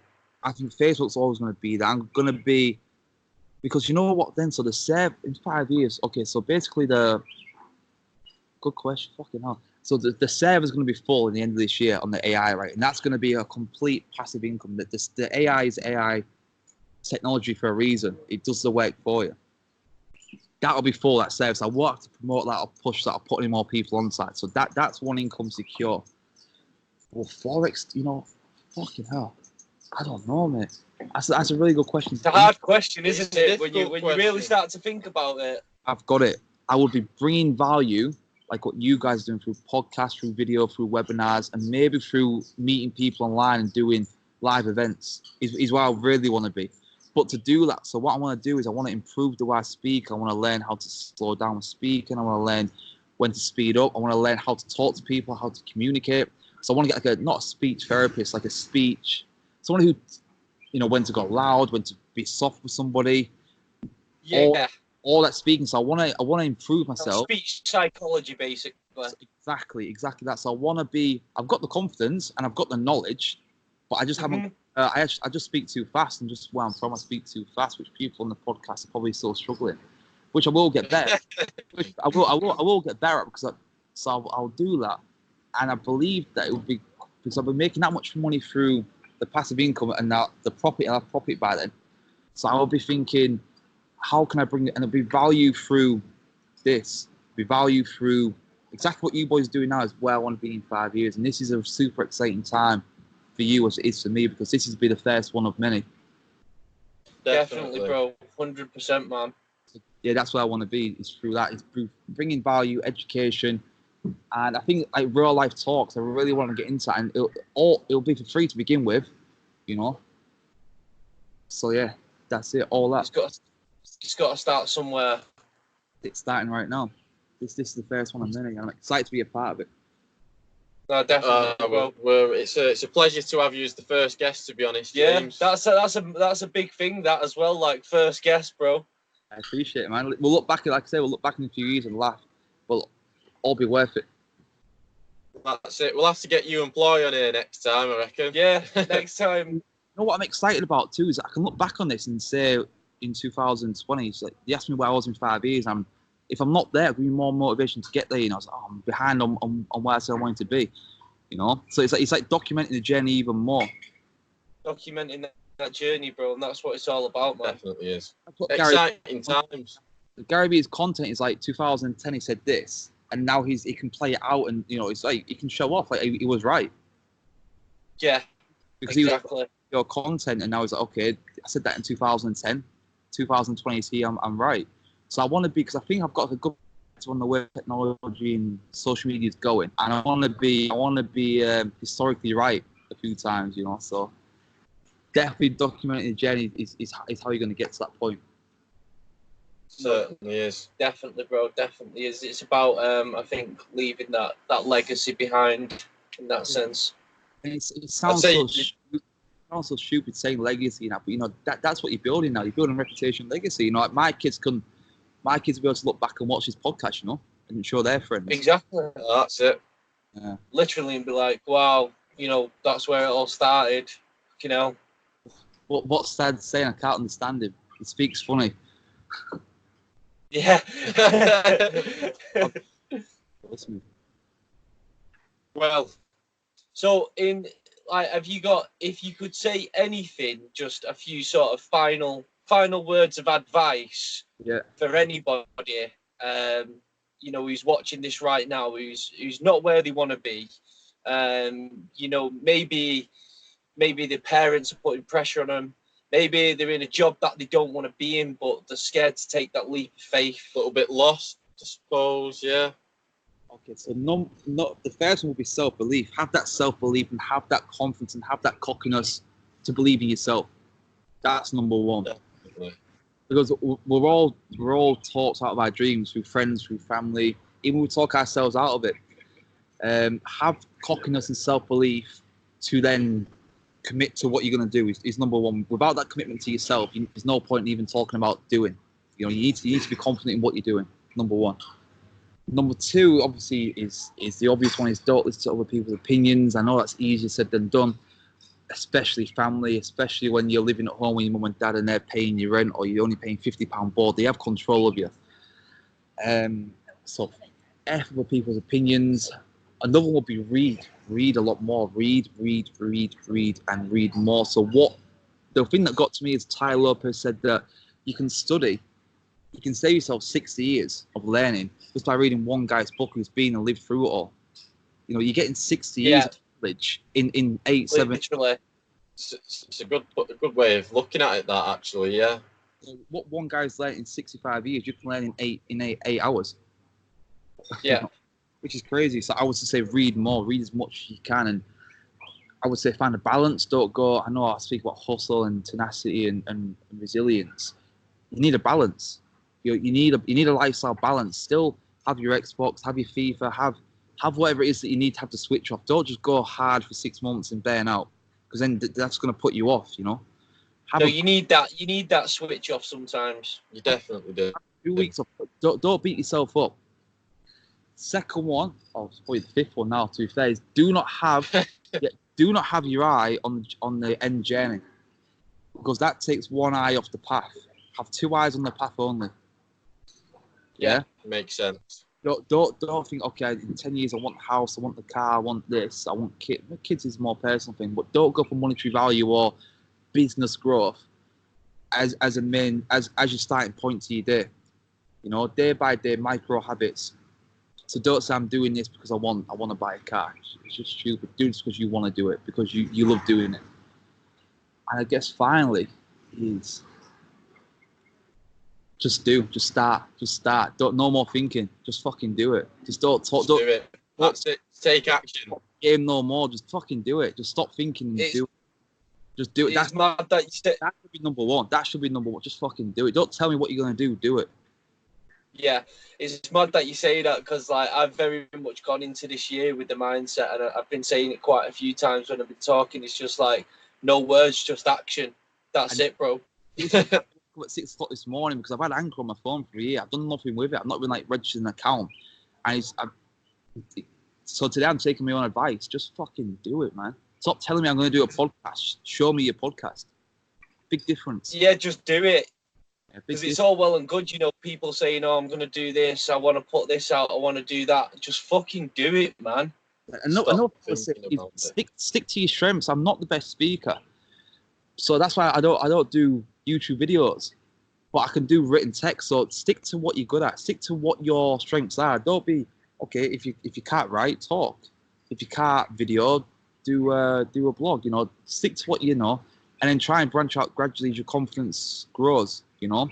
I think Facebook's always going to be there. I'm going to be, because you know what then? So the serve in 5 years. Okay, so basically good question. Fucking hell. So the server's going to be full in the end of this year on the AI, right? And that's going to be a complete passive income. That the AI is AI technology for a reason. It does the work for you. That'll be full, that service. I won't have to promote that or push that or put any more people on site. So that's one income secure. Well, Forex, fucking hell. I don't know, mate. That's a really good question. It's a hard question, isn't It's a it? When you difficult really question. start to think about it. I've got it. I would be bringing value, like what you guys are doing through podcasts, through video, through webinars, and maybe through meeting people online and doing live events is where I really want to be. But to do that, so what I want to do is I want to improve the way I speak. I want to learn how to slow down with speaking. I want to learn when to speed up. I want to learn how to talk to people, how to communicate. So I want to get not a speech therapist, like a speech, someone who, when to go loud, when to be soft with somebody. Yeah. All that speaking. So I want to improve myself. Speech psychology, basically. Exactly that. So I've got the confidence and I've got the knowledge, but I just haven't. I just speak too fast, and just where I'm from, I speak too fast, which people on the podcast are probably still struggling. Which I will get better. I will get better at because I'll do that, and I believe that it will be because I've been making that much money through the passive income and now the profit. I'll have profit by then, so I will be thinking, how can I bring it? And it'll be value through this, be value through exactly what you boys are doing now is where I want to be in 5 years, and this is a super exciting time for you as it is for me, because this has been the first one of many. Definitely, bro. 100%, man. Yeah, that's where I want to be, is through that. It's through bringing value, education, and I think like real life talks, I really want to get into that, and it'll be for free to begin with, So yeah, that's it, all that. It's got to start somewhere. It's starting right now. This is the first one of many. I'm excited to be a part of it. No, definitely. Well, it's a pleasure to have you as the first guest, to be honest, James. That's a big thing, that as well, like first guest, bro. I appreciate it, man. We'll look back, like I say, we'll look back in a few years and laugh. But all be worth it. That's it. We'll have to get you and Ploy on here next time, I reckon. Yeah, next time. You know what I'm excited about too is that I can look back on this and say in 2020, it's like they asked me where I was in 5 years. If I'm not there, it'll give me more motivation to get there. I was like, I'm behind on where I said I wanted to be. So it's like documenting the journey even more. Documenting that journey, bro, and that's what it's all about, man. Definitely is. Exciting times. Gary Vee's content is like 2010. He said this, and now he can play it out, and it's like he can show off like he was right. Yeah, because exactly. He was your content, and now he's like, okay, I said that in 2010. 2020 is here. I'm right. So I want to be, because I think I've got a good on the way technology and social media is going, and I want to be historically right a few times, So definitely documenting the journey is how you're going to get to that point. Certainly is. Definitely, bro. Definitely is. It's about I think leaving that legacy behind in that sense. It sounds so stupid saying legacy now, but that's what you're building now. You're building reputation, legacy. Like my kids will be able to look back and watch this podcast, and show their friends. Exactly. That's it. Yeah. Literally, and be like, wow, that's where it all started. What's Dad saying? I can't understand him. He speaks funny. Yeah. Well, so have you got, if you could say anything, just a few sort of final words of advice for anybody, who's watching this right now, who's not where they want to be, maybe the parents are putting pressure on them, maybe they're in a job that they don't want to be in, but they're scared to take that leap of faith. A little bit lost, I suppose. Yeah. Okay, so the first one will be self-belief. Have that self-belief and have that confidence and have that cockiness to believe in yourself. That's number one. Definitely. Because we're all talked out of our dreams through friends, through family. Even we talk ourselves out of it. Have cockiness and self-belief to then commit to what you're going to do is number one. Without that commitment to yourself, there's no point in even talking about doing. You know, you need to be confident in what you're doing. Number one. Number two, obviously, is the obvious one, is don't listen to other people's opinions. I know that's easier said than done, especially family, especially when you're living at home with your mum and dad and they're paying your rent or you're only paying £50 board. They have control of you. So F other people's opinions. Another one would be read a lot more. Read, and read more. So the thing that got to me is Ty Lopez said that you can study, you can save yourself 60 years of learning just by reading one guy's book who's been and lived through it all. You know, you're getting 60 years of knowledge in 8, 7. Literally, it's a good way of looking at it. That actually, yeah. What one guy's learned in 65 years, you can learn in eight hours. Yeah. Which is crazy. So I would say read more, read as much as you can, and I would say find a balance. Don't go. I know I speak about hustle and tenacity and resilience. You need a balance. You need a lifestyle balance. Still have your Xbox, have your FIFA, have whatever it is that you need to have to switch off. Don't just go hard for 6 months and burn out, because then that's going to put you off. You know. You need that. You need that switch off sometimes. You definitely do. 2 weeks off. Don't beat yourself up. Second one, probably the fifth one now, to be fair, is do not have your eye on the end journey, because that takes one eye off the path. Have 2 eyes on the path only. Yeah? Makes sense. Don't think, okay, in 10 years I want the house, I want the car, I want this, I want kids. Kids is a more personal thing, but don't go for monetary value or business growth as your starting point to your day. You know, day by day, micro habits. So don't say I'm doing this because I want to buy a car. It's just stupid. Do this because you want to do it, because you love doing it. And I guess finally is just start. No more thinking. Just fucking do it. Just don't talk. Do it. That's it. Take action. Game no more. Just fucking do it. Just stop thinking and do it. Just do it. That should be number one. Just fucking do it. Don't tell me what you're gonna do. Do it. Yeah, it's mad that you say that, because like I've very much gone into this year with the mindset, and I've been saying it quite a few times when I've been talking. It's just like no words, just action. That's it, bro. At 6 o'clock this morning because I've had Anchor on my phone for a year. I've done nothing with it. I've not been like registered an account, and so today I'm taking my own advice. Just fucking do it, man. Stop telling me I'm going to do a podcast. Show me your podcast. Big difference. Yeah, just do it. Because Yeah, it's all well and good, you know, people saying, "Oh, I'm going to do this. I want to put this out. I want to do that." Just fucking do it, man. And stick to your strengths. I'm not the best speaker, so that's why I don't do YouTube videos, but I can do written text. So stick to what you're good at. Stick to what your strengths are. Don't be okay if you can't write, talk. If you can't video, do a blog. You know, stick to what you know, and then try and branch out gradually as your confidence grows. You know.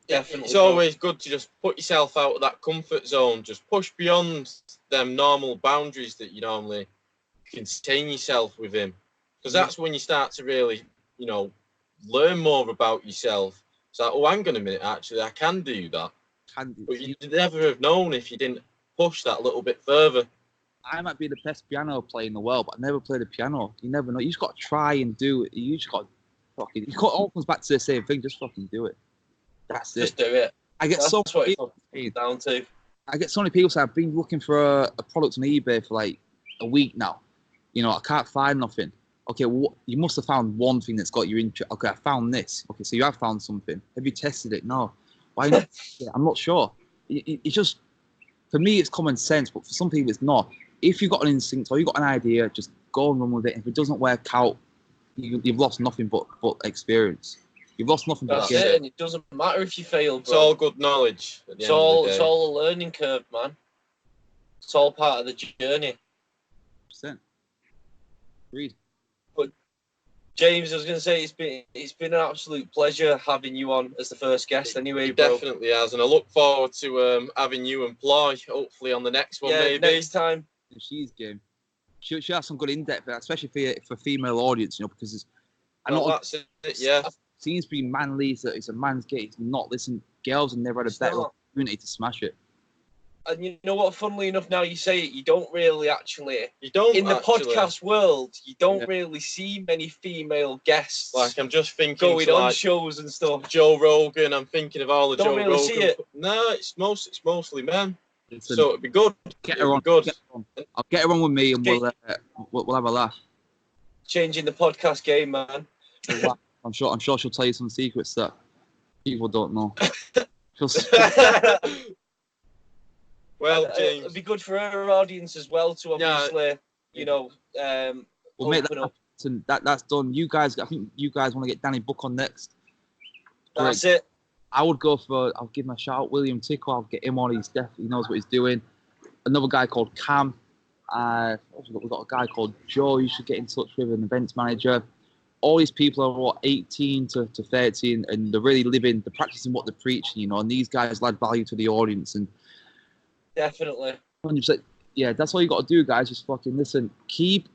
Definitely. It's always good to just put yourself out of that comfort zone. Just push beyond them normal boundaries that you normally contain yourself within, because that's when you start to really, you know, learn more about yourself. It's like, oh, hang on a minute, actually, I can do that. But you'd never have known if you didn't push that little bit further. I might be the best piano player in the world, but I never played the piano. You never know. You just got to try and do it. You just got to fucking. It all comes back to the same thing. Just fucking do it. That's it. Just do it. That's what it comes down to. I get so many people say I've been looking for a product on eBay for like a week now. You know, I can't find nothing. Okay, well, you must have found one thing that's got your interest. Okay, I found this. Okay, so you have found something. Have you tested it? No. Why not? I'm not sure. It's just, for me, it's common sense, but for some people, it's not. If you've got an instinct or you've got an idea, just go and run with it. If it doesn't work out, you've lost nothing but experience. You've lost nothing but That's it, and it doesn't matter if you fail, bro. It's all good knowledge. It's all a learning curve, man. It's all part of the journey. 100%. Agreed. James, I was going to say it's been an absolute pleasure having you on as the first guest. Anyway, It bro. definitely has, and I look forward to having you and Ploy hopefully on the next one. Yeah, maybe next time. She's game. She has some good in-depth, especially for female audience, you know, because it's, I Well, know that's it. Yeah, it seems to be manly. It's a man's game. It's not. Listen, girls have never had a It's better not. opportunity to smash it. And you know what? Funnily enough, now you say it, you don't really actually. you don't In the actually, podcast world, you don't Yeah. really see many female guests Like I'm just thinking going to, on like, shows and stuff. Joe Rogan. I'm thinking of all the Don't Joe really Rogan. see it. No, it's mostly men. Listen, So it'd be good. get It'd her be on. good. Get her on. I'll get her on with me, and Okay. we'll have a laugh. Changing the podcast game, man. I'm sure she'll tell you some secrets that people don't know. Well, And, James, it'd be good for her audience as well to obviously, you know, We'll make open that up. happen. That's done. You guys, I think you guys want to get Danny Book on next. That's it. I would go for. I'll give him a shout. William Tickle. I'll get him on. He's definitely knows what he's doing. Another guy called Cam. We've got a guy called Joe. You should get in touch with, an events manager. All these people are 18 to 13, and they're really living, they're practicing what they're preaching, you know. And these guys add value to the audience, and Definitely. 100%. Yeah, that's all you got to do, guys. Just fucking listen. Keep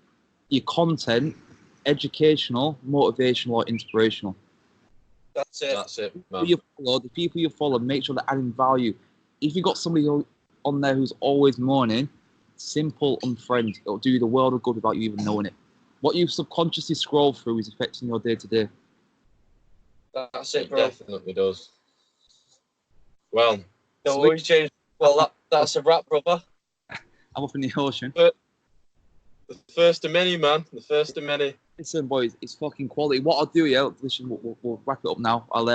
your content educational, motivational, or inspirational. That's it. that's it, People man. you follow, the people you follow, make sure they're adding value. If you've got somebody on there who's always moaning, simple unfriend. It'll do you the world of good without you even knowing it. What you subconsciously scroll through is affecting your day to day. That's it, It bro. definitely does. Well, No worries, James. Well, that's a wrap, brother. I'm up in the ocean. the first of many, man. The first of many. Listen, boys, it's fucking quality. What I'll do, yeah, listen, we'll wrap it up now. I'll